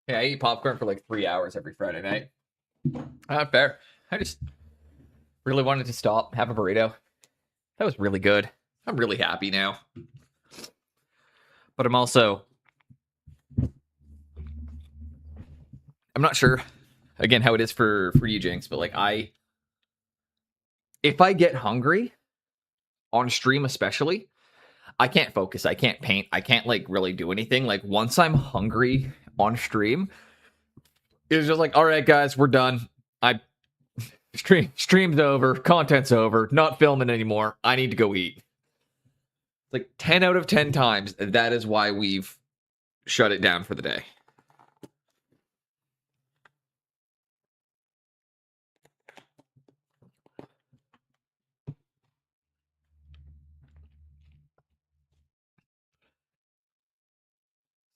S3: Yeah, I eat popcorn for like 3 hours every Friday night. Not fair. I just really wanted to stop, have a burrito. That was really good. I'm really happy now. But I'm not sure, again, how it is for you, Jinx, but like if I get hungry on stream especially, I can't focus, I can't paint, I can't like really do anything. Like once I'm hungry on stream, it's just like, all right, guys, we're done. Stream's over, content's over, not filming anymore. I need to go eat. Like 10 out of 10 times, that is why we've shut it down for the day.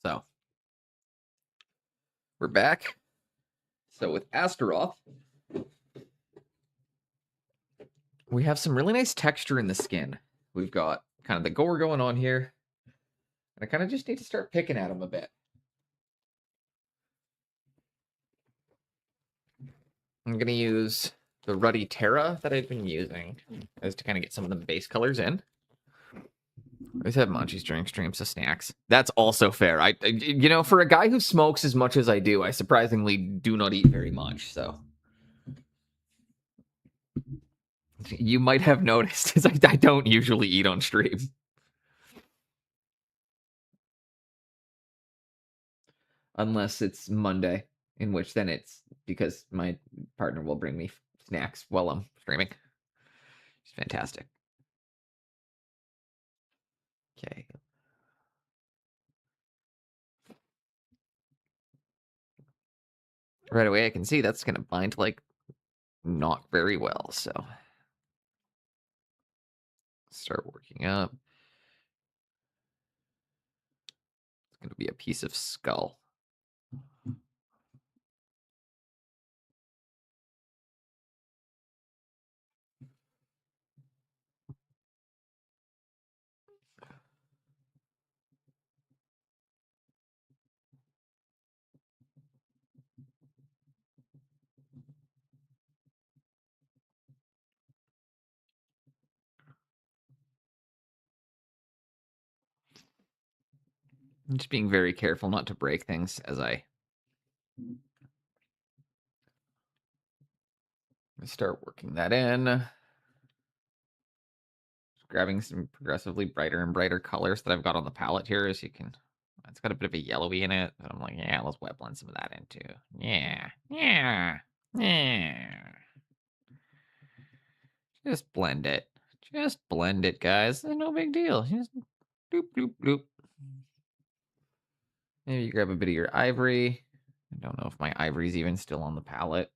S3: So, we're back. So with Astaroth, we have some really nice texture in the skin. We've got kind of the gore going on here. And I kind of just need to start picking at them a bit. I'm going to use the Ruddy Terra that I've been using as to kind of get some of the base colors in. I always have munchies during streams, so snacks. That's also fair. You know, for a guy who smokes as much as I do, I surprisingly do not eat very much, so. You might have noticed, is I don't usually eat on stream. Unless it's Monday, in which then it's because my partner will bring me snacks while I'm streaming. It's fantastic. Okay. Right away, I can see that's going to bind, like, not very well, so. Start working up. It's going to be a piece of skull. I'm just being very careful not to break things as I start working that in. Just grabbing some progressively brighter and brighter colors that I've got on the palette here, as you can. It's got a bit of a yellowy in it, but I'm like, yeah, let's wet blend some of that in too. Yeah. Just blend it. Just blend it, guys. No big deal. Just doop, doop, doop. Maybe you grab a bit of your ivory. I don't know if my ivory's even still on the palette.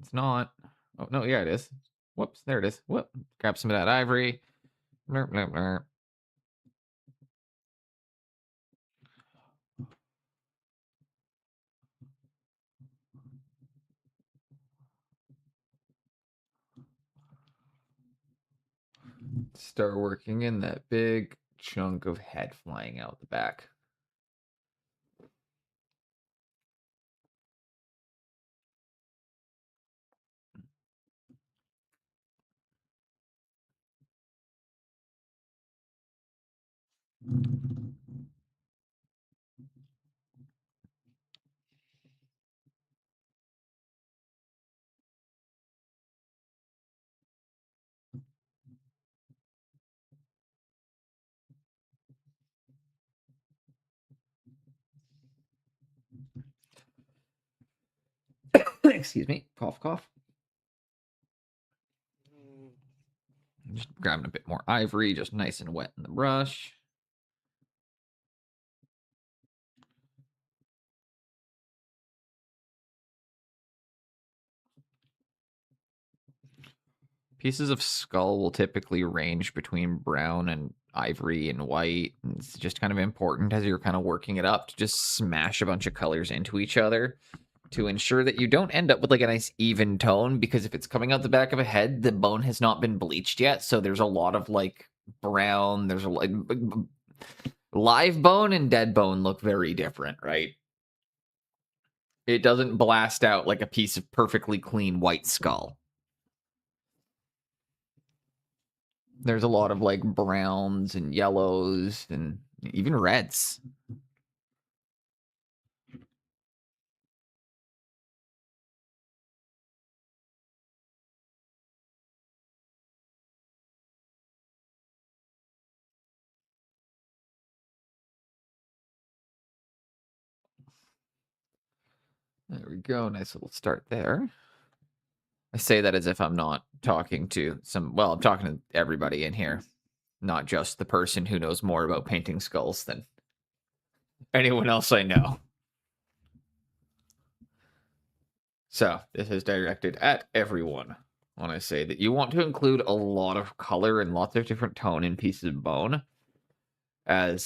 S3: It's not. Oh, no, yeah, it is. Whoops, there it is. Whoop. Grab some of that ivory. Blurp, blurp, blurp. Start working in that big chunk of head flying out the back.
S2: Excuse me. Cough, cough. Just grabbing a bit more ivory, just nice and wet in the brush. Pieces of skull will typically range between brown and ivory and white. And it's just kind of important as you're kind of working it up to just smash a bunch of colors into each other to ensure that you don't end up with like a nice even tone, because if it's coming out the back of a head, the bone has not been bleached yet. So there's a lot of like brown, there's a like live bone and dead bone look very different, right? It doesn't blast out like a piece of perfectly clean white skull. There's a lot of like browns and yellows and even reds. There we go. Nice little start there. I say that as if I'm not talking to I'm talking to everybody in here, not just the person who knows more about painting skulls than anyone else I know. So this is directed at everyone. When I say that you want to include a lot of color and lots of different tone in pieces of bone, and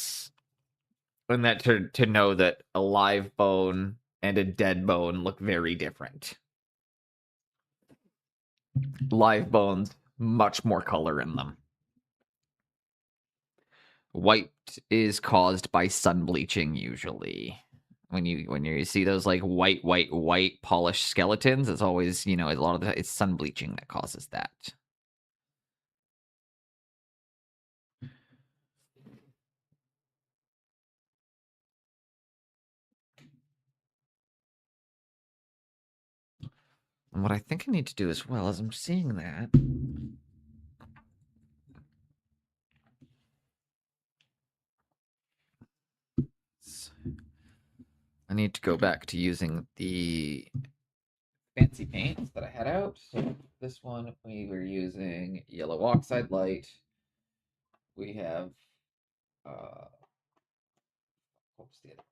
S2: that to know that a live bone and a dead bone look very different. Live bones, much more color in them. White is caused by sun bleaching usually. When you see those like white polished skeletons, it's always, a lot of it's sun bleaching that causes that. And what I think I need to do as well is I'm seeing that. I need to go back to using the fancy paints that I had out. So this one, we were using yellow oxide light. We have, what was the other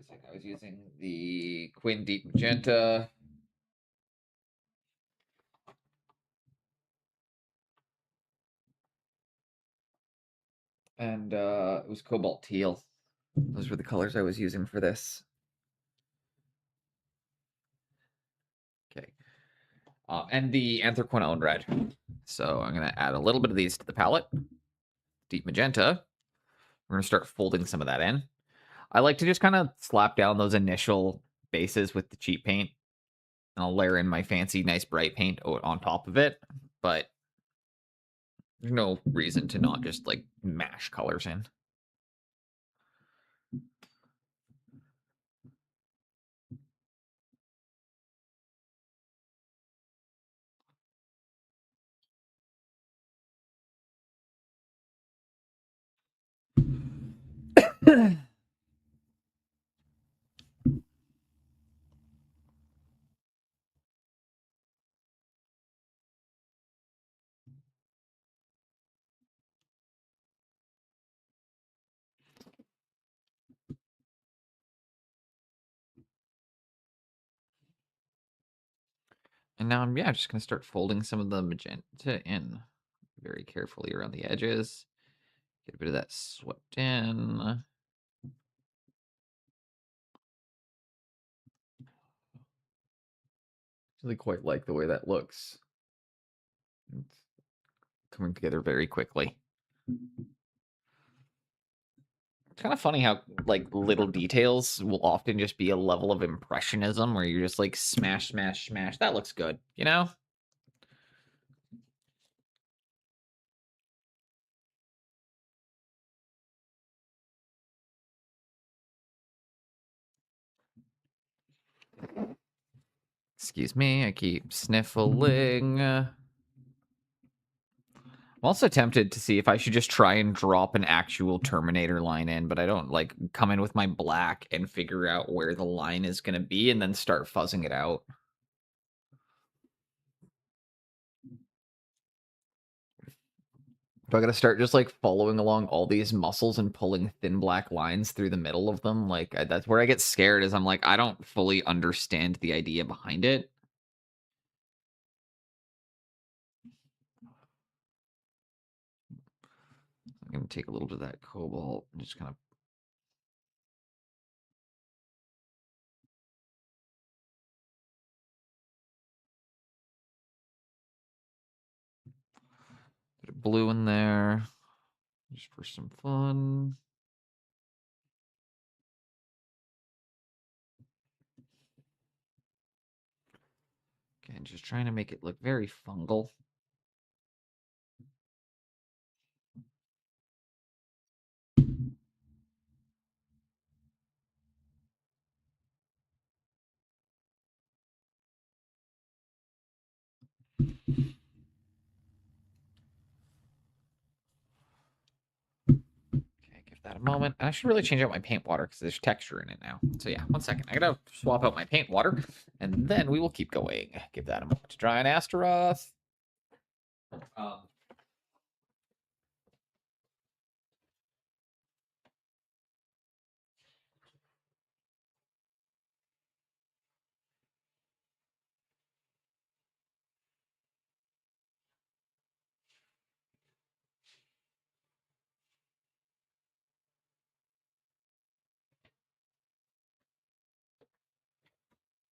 S2: one I was using? The Quin Deep Magenta. And it was Cobalt Teal. Those were the colors I was using for this. Okay. And the Anthraquinone Red. So I'm going to add a little bit of these to the palette. Deep Magenta. We're going to start folding some of that in. I like to just kind of slap down those initial bases with the cheap paint. And I'll layer in my fancy, nice, bright paint on top of it. But there's no reason to not just, like, mash colors in. And now I'm, just going to start folding some of the magenta in very carefully around the edges. Get a bit of that swept in. Really quite like the way that looks. It's coming together very quickly. It's kind of funny how, like, little details will often just be a level of impressionism where you're just like, smash, smash, smash. That looks good, you know? Excuse me, I keep sniffling. I'm also tempted to see if I should just try and drop an actual Terminator line in, but I don't like come in with my black and figure out where the line is going to be and then start fuzzing it out.
S3: Do I gotta start just like following along all these muscles and pulling thin black lines through the middle of them? Like that's where I get scared. Is I'm like I don't fully understand the idea behind it. I'm gonna take a little bit of that cobalt and just kind of. Bit of blue in there, just for some fun. Again, just trying to make it look very fungal. Okay, give that a moment. I should really change out my paint water because there's texture in it now. So yeah, 1 second. I gotta swap out my paint water, and then we will keep going. Give that a moment to dry on Astaroth.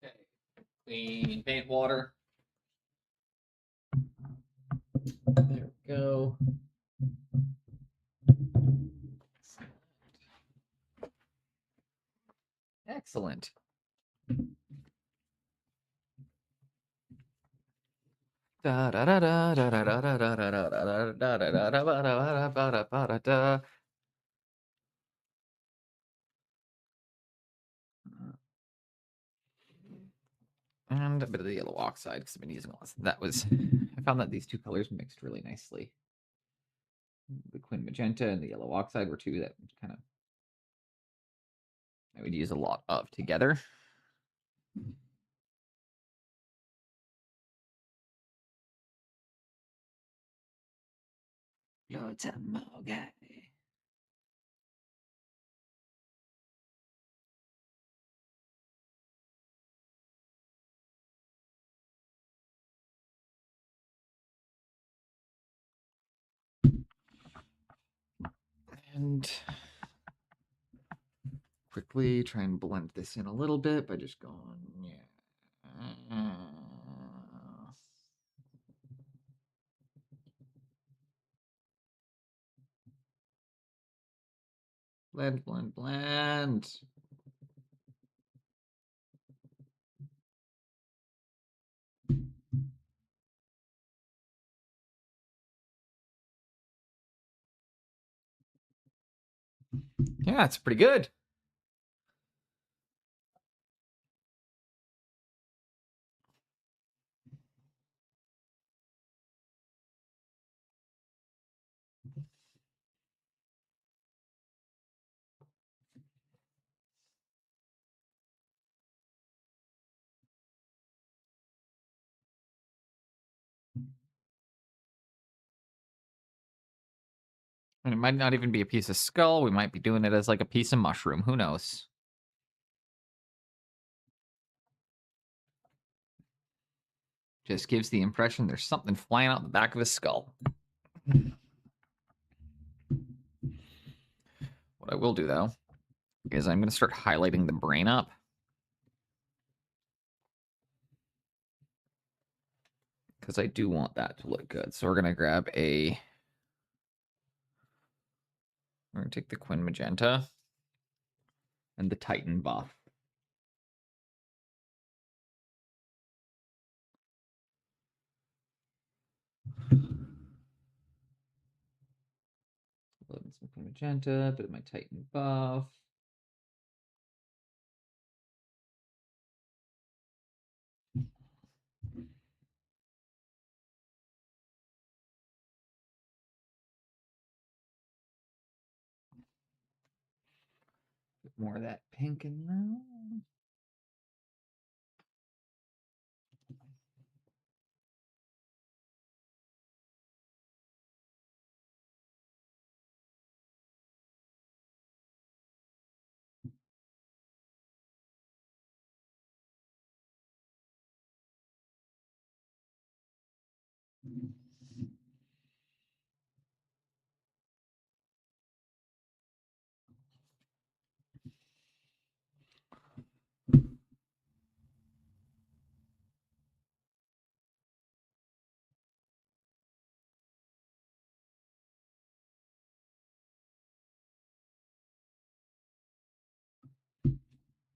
S3: Okay. Clean paint water. There we go. Excellent. And a bit of the yellow oxide because I've been using lots. That was, I found that these two colors mixed really nicely. The Quin Magenta and the yellow oxide were two that kind of I would use a lot of together. Loads of Mogai. And quickly try and blend this in a little bit by just going, yeah. Blend, blend, blend. Yeah, it's pretty good. And it might not even be a piece of skull. We might be doing it as like a piece of mushroom. Who knows? Just gives the impression there's something flying out the back of his skull. What I will do, though, is I'm going to start highlighting the brain up. Because I do want that to look good. So we're going to grab a... We're going to take the Quin Magenta and the Titan buff. Loading some Quin Magenta, bit of my Titan buff. Bit more of that pink in there.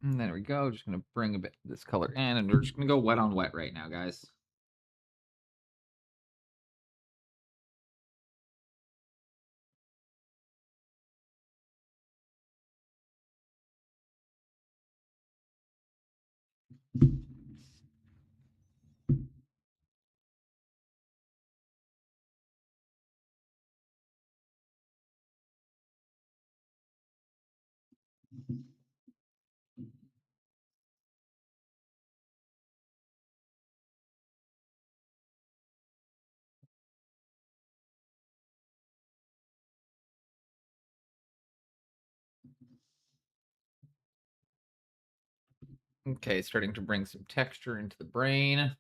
S2: And there we go. Just going to bring a bit of this color in, and we're just going to go wet on wet right now, guys. Okay, starting to bring some texture into the brain.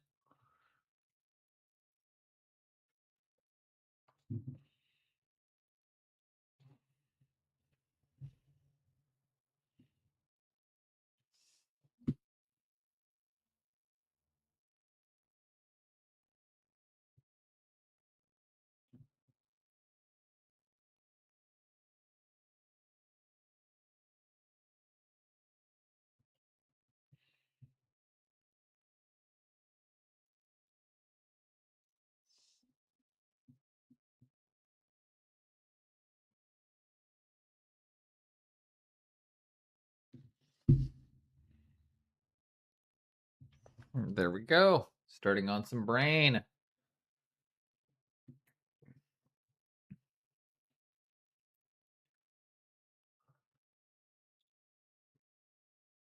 S2: There we go. Starting on some brain.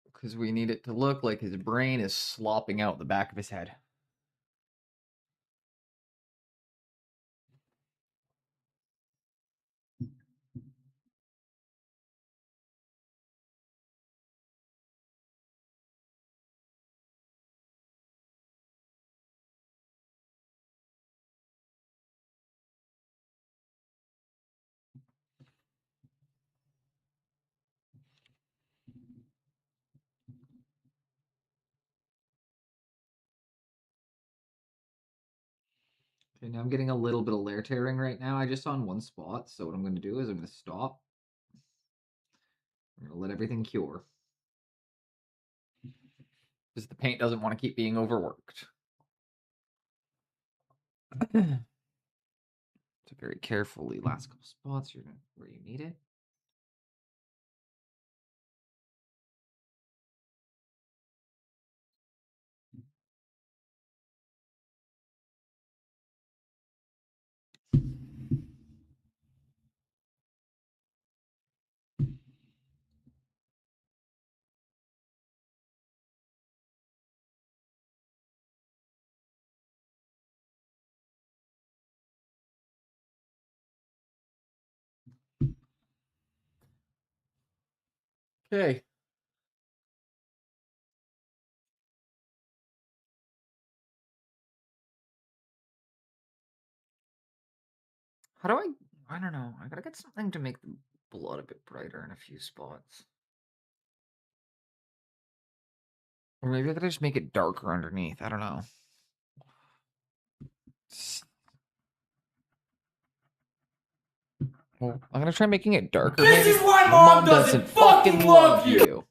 S2: Because we need it to look like his brain is slopping out the back of his head. Okay, now I'm getting a little bit of layer tearing right now. I just saw in one spot, so what I'm going to do is I'm going to stop. I'm going to let everything cure. Because the paint doesn't want to keep being overworked. So very carefully, last couple spots where you need it. Okay. How do I don't know. I gotta get something to make the blood a bit brighter in a few spots. Or maybe I gotta just make it darker underneath. I don't know. Well, I'm gonna try making it darker.
S4: This
S2: maybe.
S4: is why
S2: Your
S4: Mom doesn't fucking love you.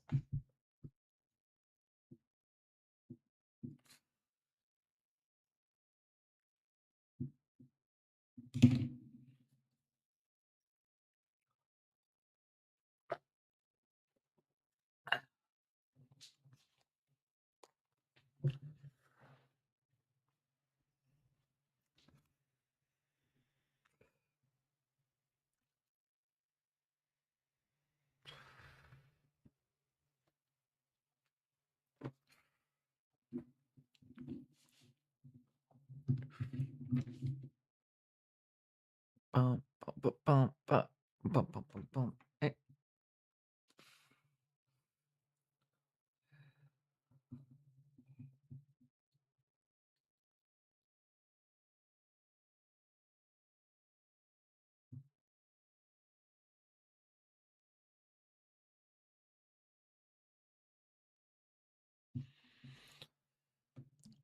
S4: Bum, bum, bum, bum, bum, bum, bum, bum. Hey.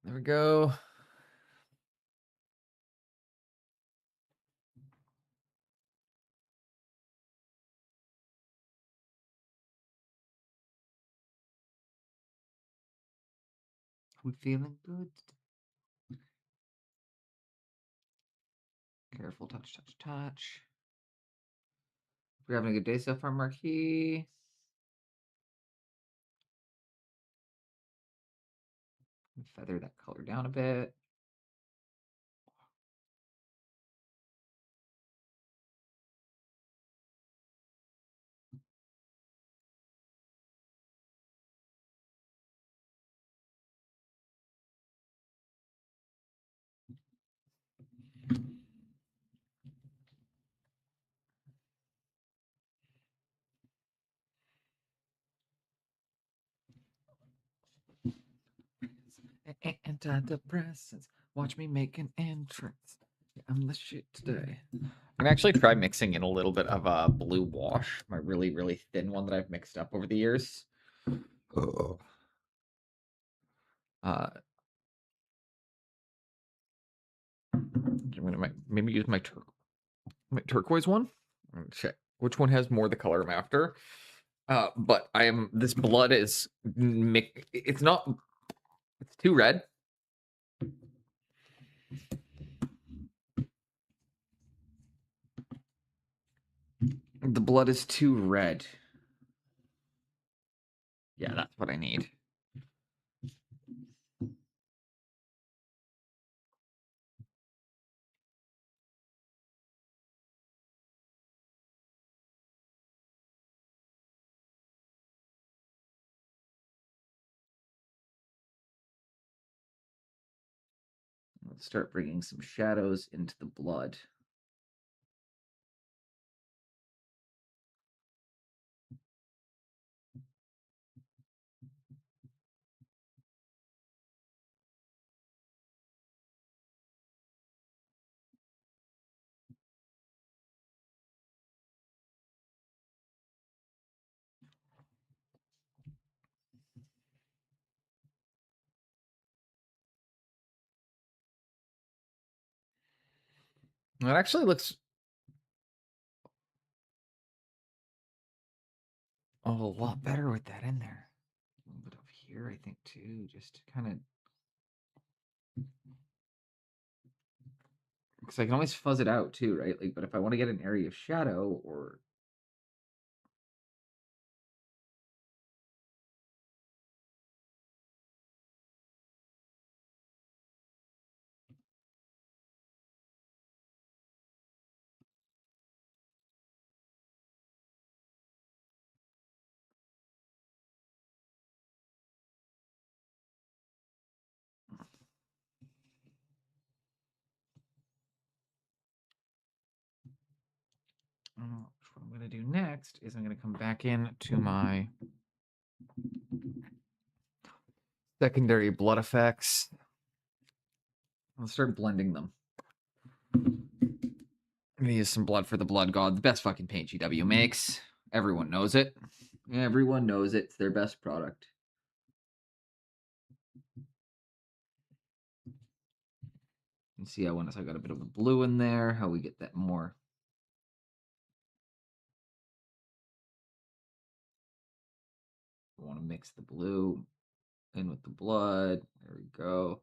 S4: There we go.
S2: I'm feeling good. Careful, touch, touch, touch. We're having a good day so far, Marquis. Feather that color down a bit.
S3: Antidepressants. Watch me make an entrance. I'm the shit today. I'm gonna actually try mixing in a little bit of a blue wash, my really, really thin one that I've mixed up over the years.
S1: Oh.
S3: I'm gonna maybe use my turquoise one. Check which one has more the color I'm after. But this blood is it's not, it's too red. The blood is too red. Yeah, that's what I need. Let's start bringing some shadows into the blood. It actually looks a lot better with that in there. A little bit up here, I think, too, just to kind of, because I can always fuzz it out too, right? Like, but if I want to get an area of shadow or what I'm going to do next is I'm going to come back in to my secondary blood effects. I'll start blending them. I'm going to use some blood for the blood god, the best fucking paint GW makes. Everyone knows it. Everyone knows it. It's their best product. You see how once I got a bit of a blue in there, how we get that more. We want to mix the blue in with the blood. There we go.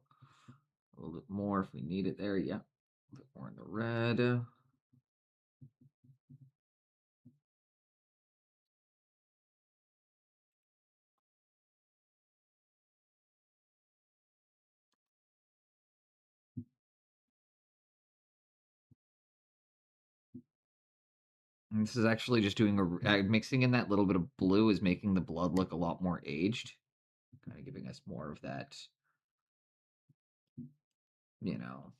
S3: A little bit more if we need it there. Yeah. A bit more in the red. And this is actually just doing mixing in that little bit of blue is making the blood look a lot more aged. Kind of giving us more of that, you know.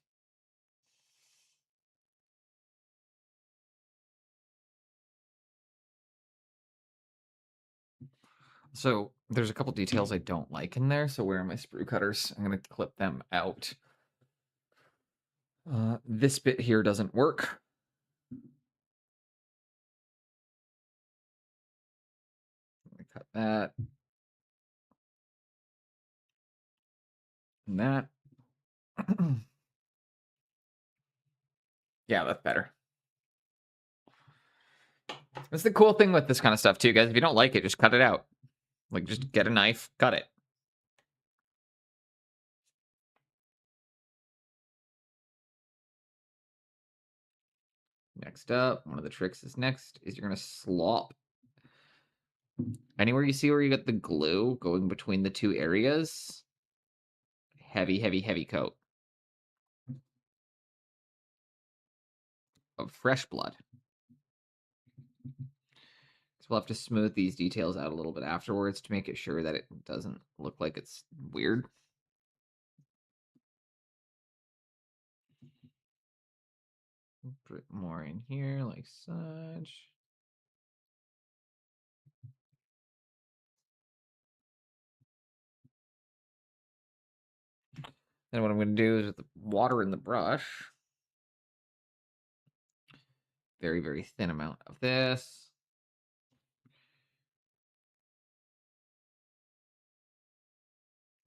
S3: So there's a couple details I don't like in there. So where are my sprue cutters? I'm going to clip them out. This bit here doesn't work. Cut that. And that. Yeah, that's better. That's the cool thing with this kind of stuff too, guys. If you don't like it, just cut it out. Like, just get a knife, cut it. Next up, one of the tricks is next is you're going to slop. Anywhere you see where you get the glue going between the two areas, heavy, heavy, heavy coat of fresh blood. So we'll have to smooth these details out a little bit afterwards to make it sure that it doesn't look like it's weird. Put more in here like such. Then what I'm going to do is with the water in the brush, very, very thin amount of this.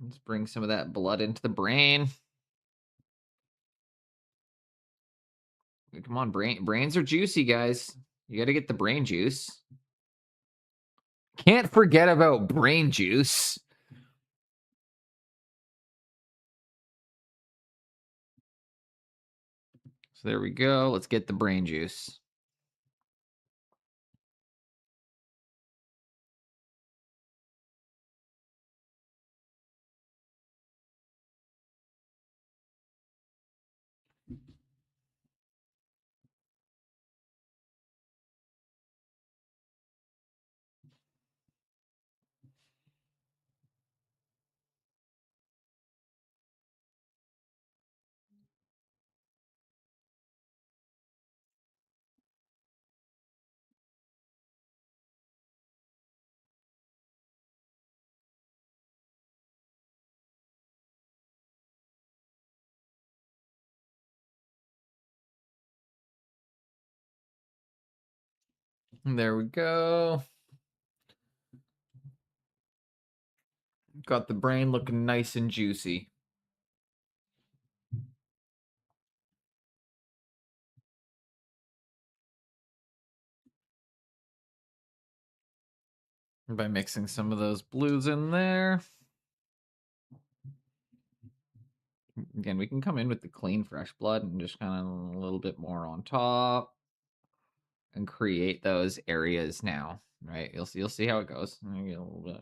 S3: Let's bring some of that blood into the brain. Come on, brains are juicy, guys. You got to get the brain juice. Can't forget about brain juice. So there we go. Let's get the brain juice. There we go. Got the brain looking nice and juicy. By mixing some of those blues in there. Again, we can come in with the clean fresh blood and just kind of a little bit more on top and create those areas now, right? You'll see how it goes. Maybe a little bit.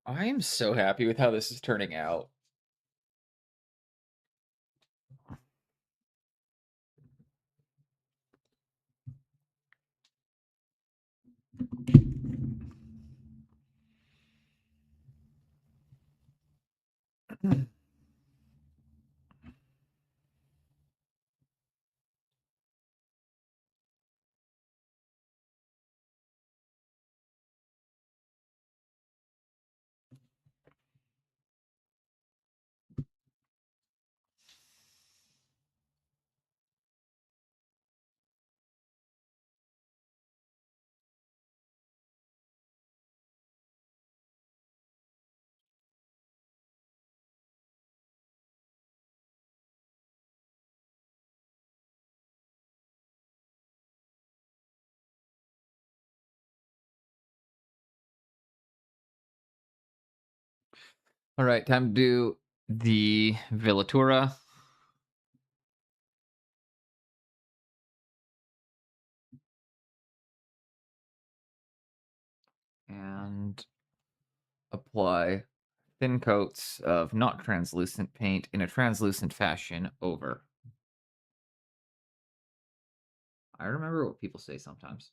S3: I am so happy with how this is turning out. All right, time to do the Vellatura. And apply thin coats of not translucent paint in a translucent fashion over. I remember what people say sometimes.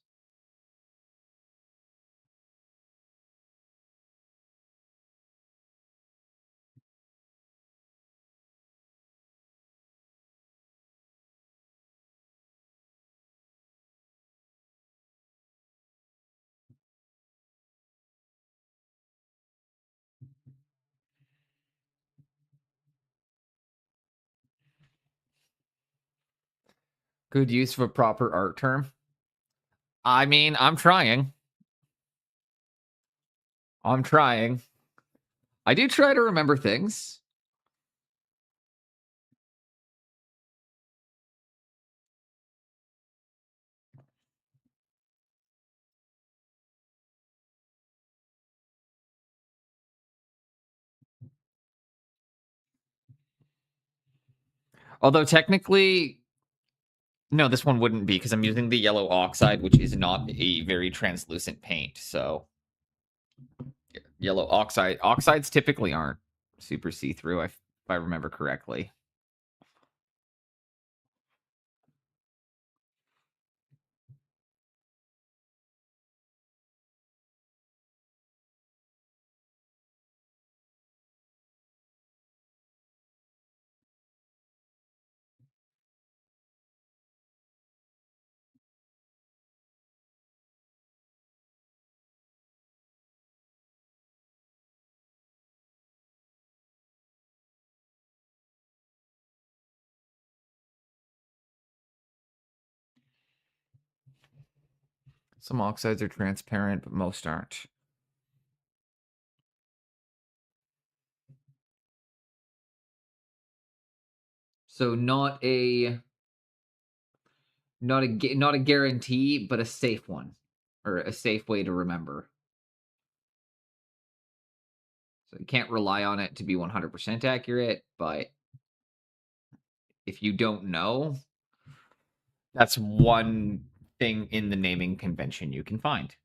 S3: Good use of a proper art term. I mean, I'm trying. I'm trying. I do try to remember things. Although technically, no, this one wouldn't be because I'm using the yellow oxide, which is not a very translucent paint. So yellow oxide. Oxides typically aren't super see-through, if I remember correctly. Some oxides are transparent, but most aren't. So not a guarantee, but a safe one, or a safe way to remember. So you can't rely on it to be 100% accurate, but if you don't know, that's one thing in the naming convention you can find.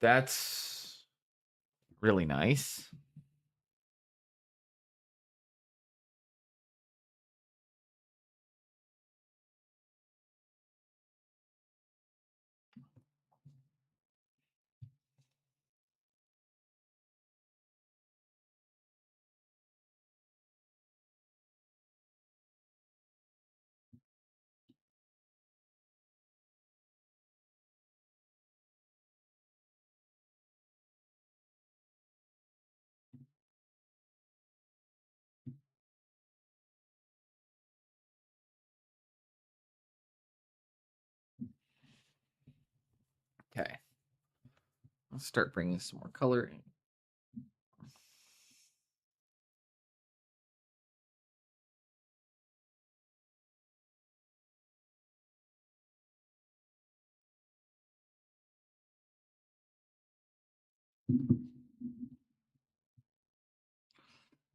S3: That's really nice. Okay. Let's start bringing some more color in.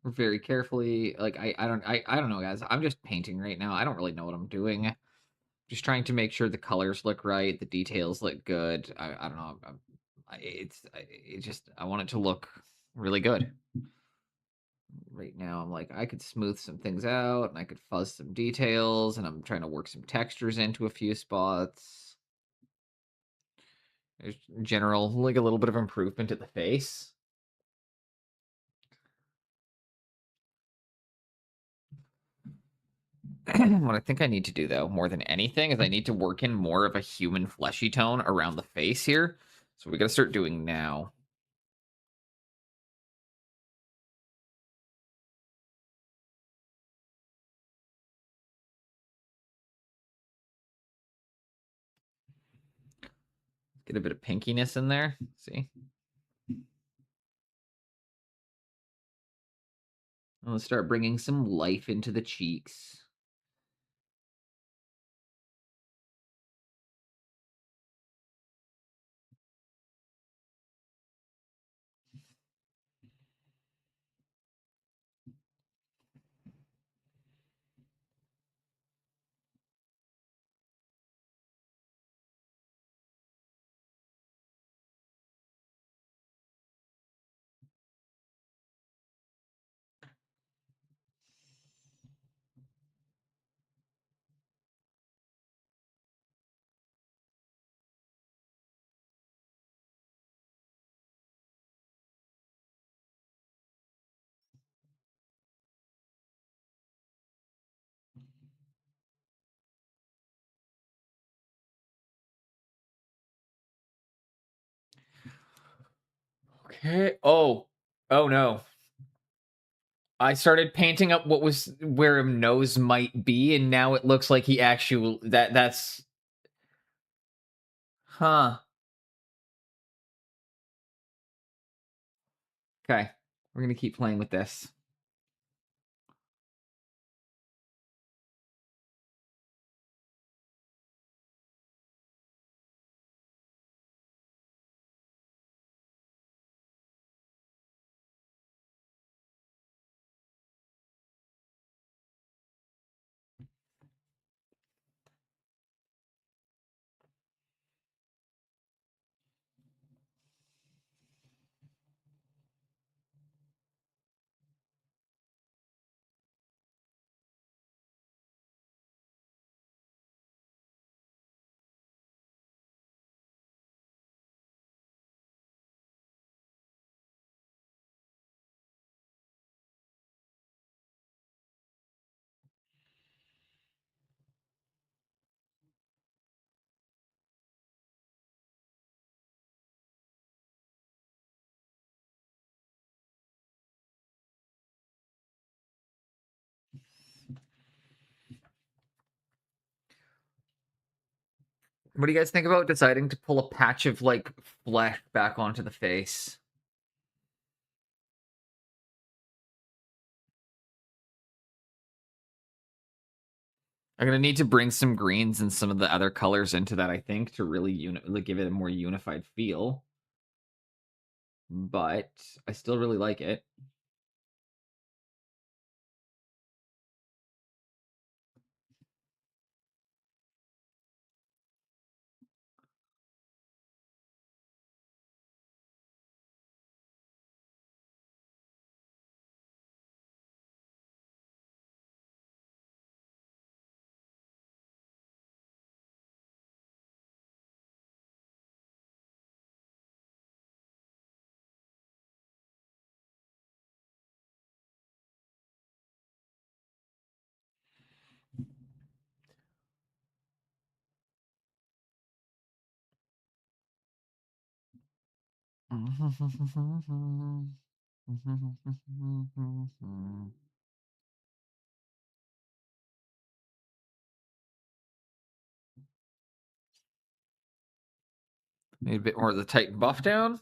S3: Very carefully. Like I don't know, guys. I'm just painting right now. I don't really know what I'm doing. Just trying to make sure the colors look right, the details look good. I don't know. It just I want it to look really good. Right now, I'm like I could smooth some things out and I could fuzz some details, and I'm trying to work some textures into a few spots. There's general like a little bit of improvement at the face. What I think I need to do, though, more than anything, is I need to work in more of a human fleshy tone around the face here. So we got to start doing now. Get a bit of pinkiness in there. See? Let's start bringing some life into the cheeks. Okay. Oh no. I started painting up what was where a nose might be, and now it looks like he actually that's huh. Okay. We're gonna keep playing with this. What do you guys think about deciding to pull a patch of like flesh back onto the face? I'm gonna need to bring some greens and some of the other colors into that, I think, to really like, give it a more unified feel. But I still really like it. Need a bit more of the Titan buff down.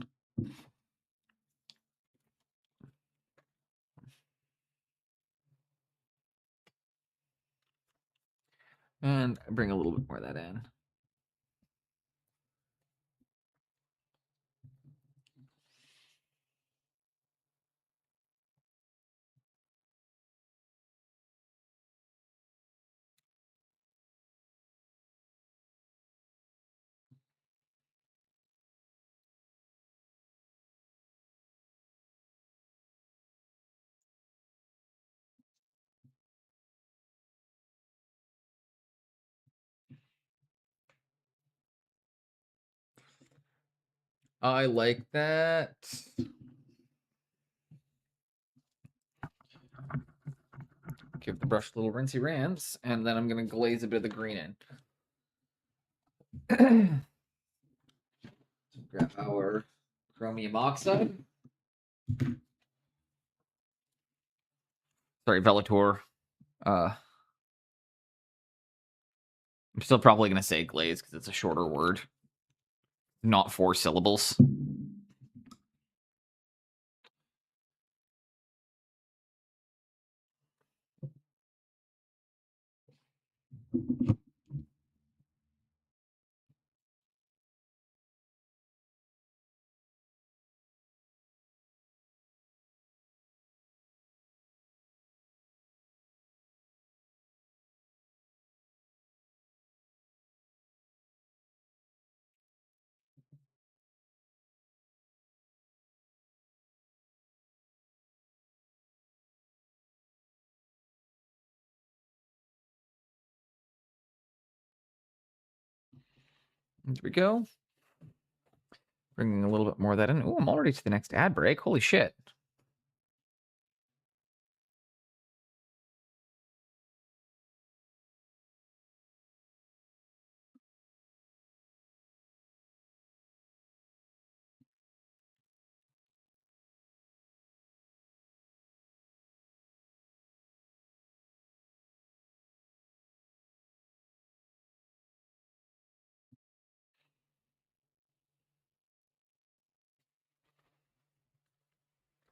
S3: And bring a little bit more of that in. I like that. Give the brush a little rinsey rinse, and then I'm gonna glaze a bit of the green in. Grab our chromium oxide. Sorry, Velotor. I'm still probably gonna say glaze because it's a shorter word, not 4 syllables. There we go. Bringing a little bit more of that in. Oh, I'm already to the next ad break. Holy shit.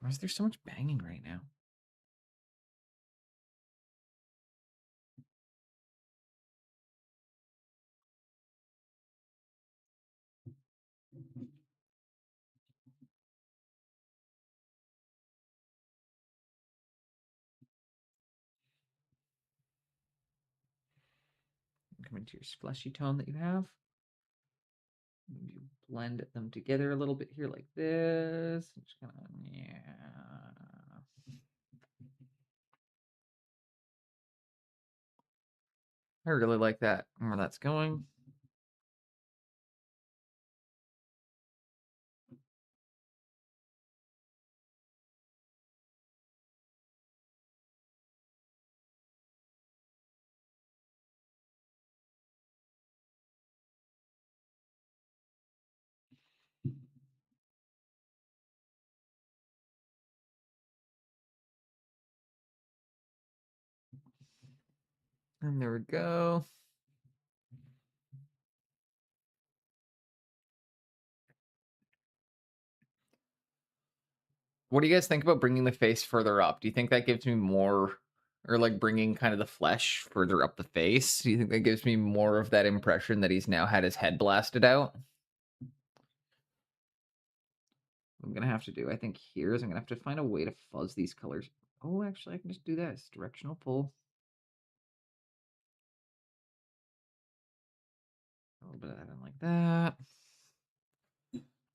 S3: Why is there so much banging right now? Come into your fleshy tone that you have. You blend them together a little bit here like this. Just kind of, yeah. I really like that, where that's going. And there we go. What do you guys think about bringing the face further up? Do you think that gives me more, or like bringing kind of the flesh further up the face? Do you think that gives me more of that impression that he's now had his head blasted out? What I'm gonna have to do, I think, here is I'm gonna have to find a way to fuzz these colors. Oh, actually, I can just do that. It's directional pull. A little bit of that in like that.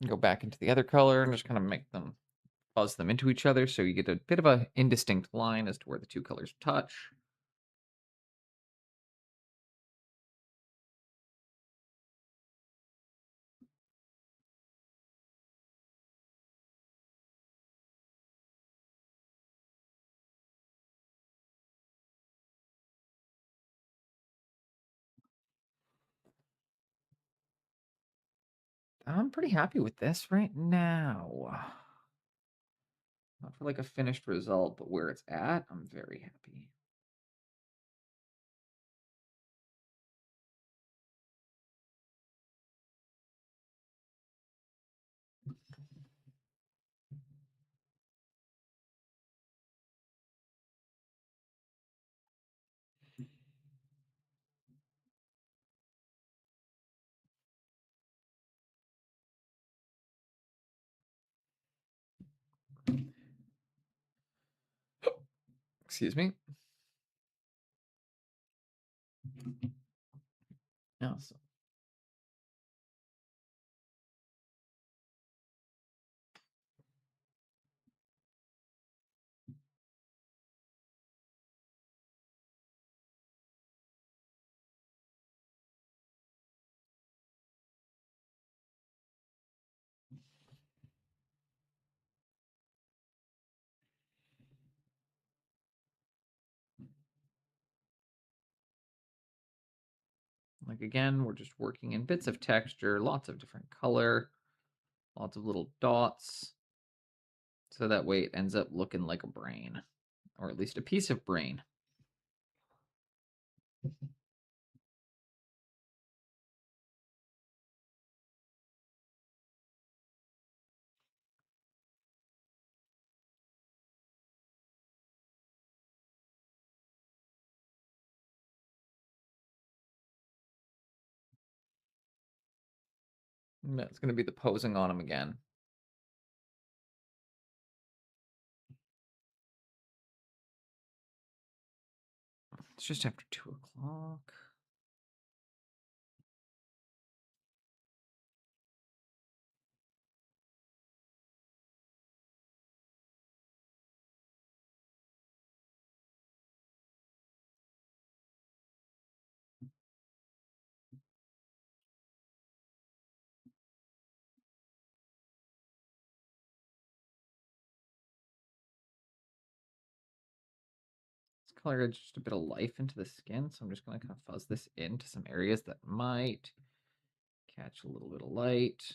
S3: Go back into the other color and just kind of make them fuzz them into each other so you get a bit of a indistinct line as to where the two colors touch. I'm pretty happy with this right now. Not for like a finished result, but where it's at, I'm very happy. Excuse me. Awesome. Like again, we're just working in bits of texture, lots of different color, lots of little dots. So that way it ends up looking like a brain, or at least a piece of brain. And that's going to be the posing on him again. It's just after 2 o'clock. Let's color just a bit of life into the skin. So I'm just going to kind of fuzz this into some areas that might catch a little bit of light.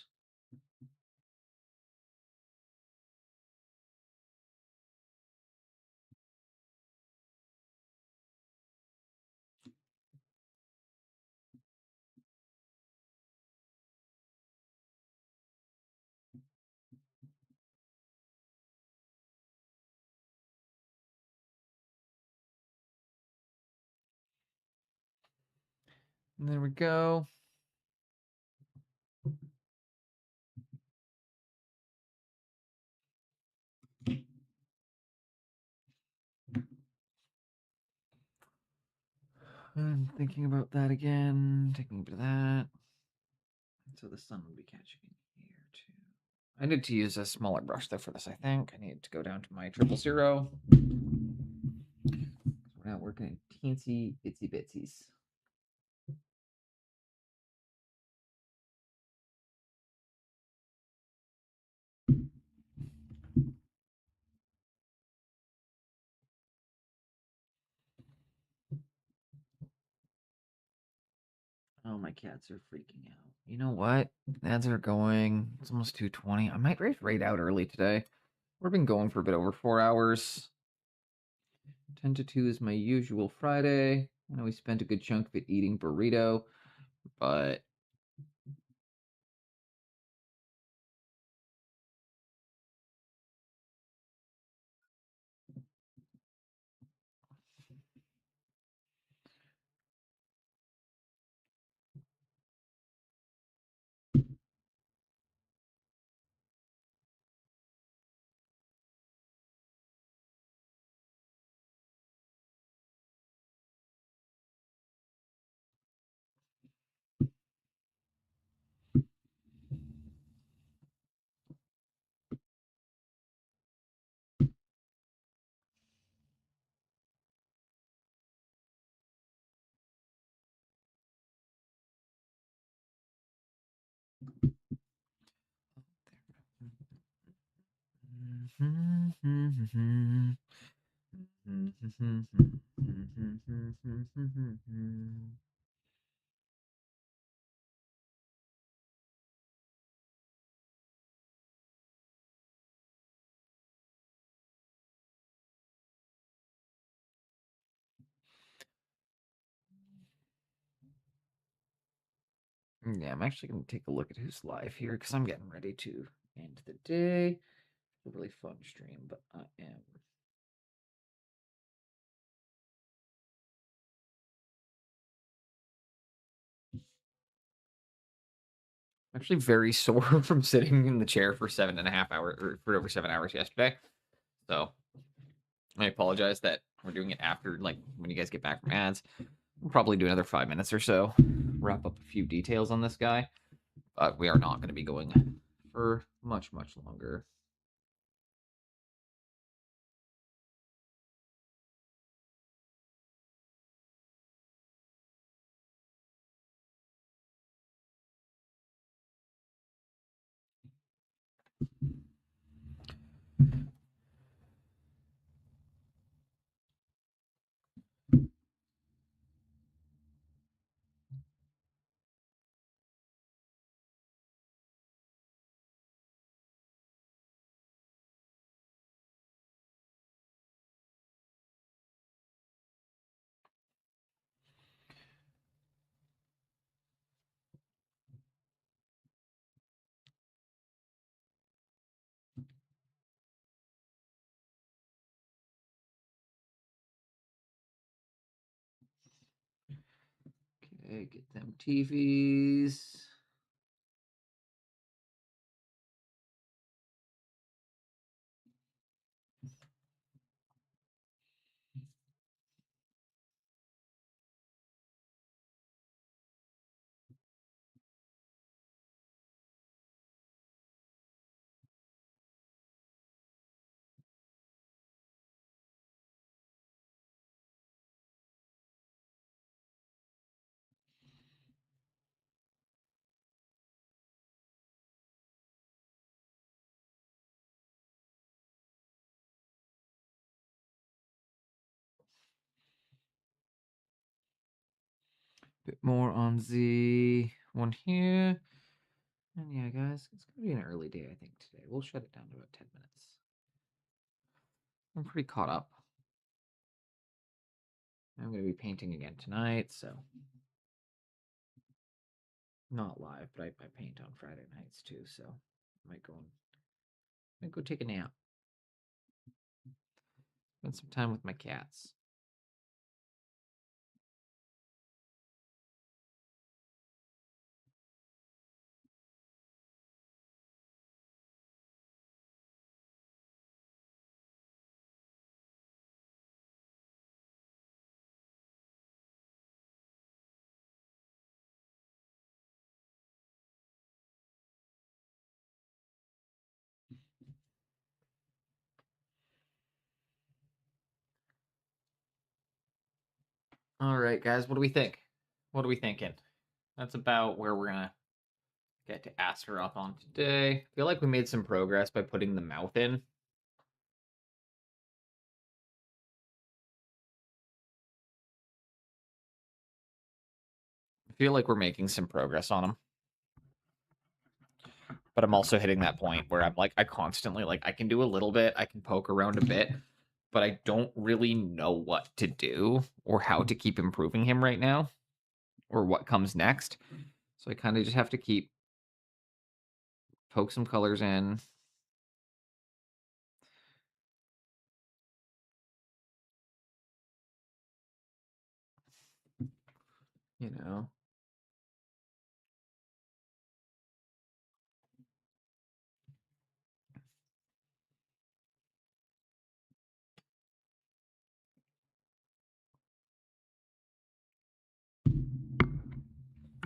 S3: There we go. I'm thinking about that again. Taking a bit of that. So the sun will be catching in here too. I need to use a smaller brush though for this, I think. I need to go down to my 000. We're not working in teensy itsy bitsies. Oh, my cats are freaking out. You know what? Ads are going. It's almost 2:20. I might raid out early today. We've been going for a bit over 4 hours. 10 to 2 is my usual Friday. I know we spent a good chunk of it eating burrito, but yeah, I'm actually going to take a look at who's live here because I'm getting ready to end the day. A really fun stream, but I am actually very sore from sitting in the chair for 7.5 hours or for over 7 hours yesterday. So I apologize that we're doing it after, like, when you guys get back from ads. We'll probably do another 5 minutes or so, wrap up a few details on this guy, but we are not going to be going for much longer. Okay, get them TVs. Bit more on the one here. And yeah, guys, it's going to be an early day, I think, today. We'll shut it down to about 10 minutes. I'm pretty caught up. I'm going to be painting again tonight, so not live, but I paint on Friday nights too, so I might go take a nap. Spend some time with my cats. All right, guys, what do we think? What are we thinking? That's about where we're gonna get to Astaroth on today. I feel like we made some progress by putting the mouth in. I feel like we're making some progress on him. But I'm also hitting that point where I'm like, I constantly, like, I can do a little bit, I can poke around a bit, but I don't really know what to do or how to keep improving him right now or what comes next. So I kind of just have to keep poke some colors in. You know.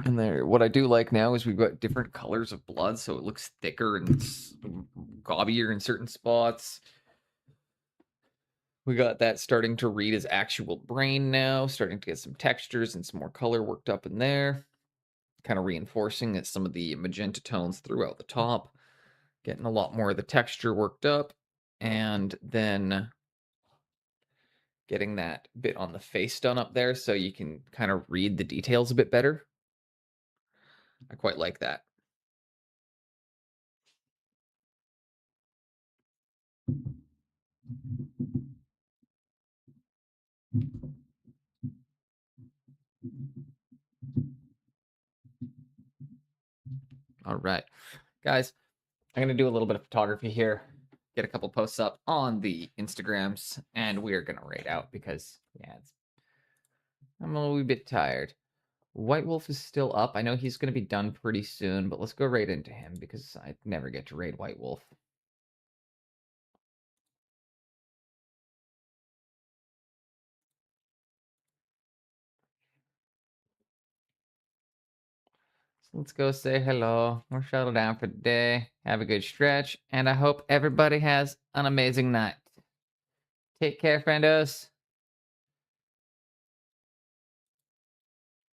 S3: And there, what I do like now is we've got different colors of blood, so it looks thicker and gaubier in certain spots. We got that starting to read as actual brain now, starting to get some textures and some more color worked up in there. Kind of reinforcing that some of the magenta tones throughout the top, getting a lot more of the texture worked up, and then getting that bit on the face done up there so you can kind of read the details a bit better. I quite like that. All right, guys, I'm going to do a little bit of photography here, get a couple posts up on the Instagrams, and we're going to raid out because, yeah, I'm a little bit tired. White Wolf is still up. I know he's going to be done pretty soon, but let's go raid into him because I never get to raid White Wolf. So let's go say hello. We're shuttled down for the day. Have a good stretch, and I hope everybody has an amazing night. Take care, friendos.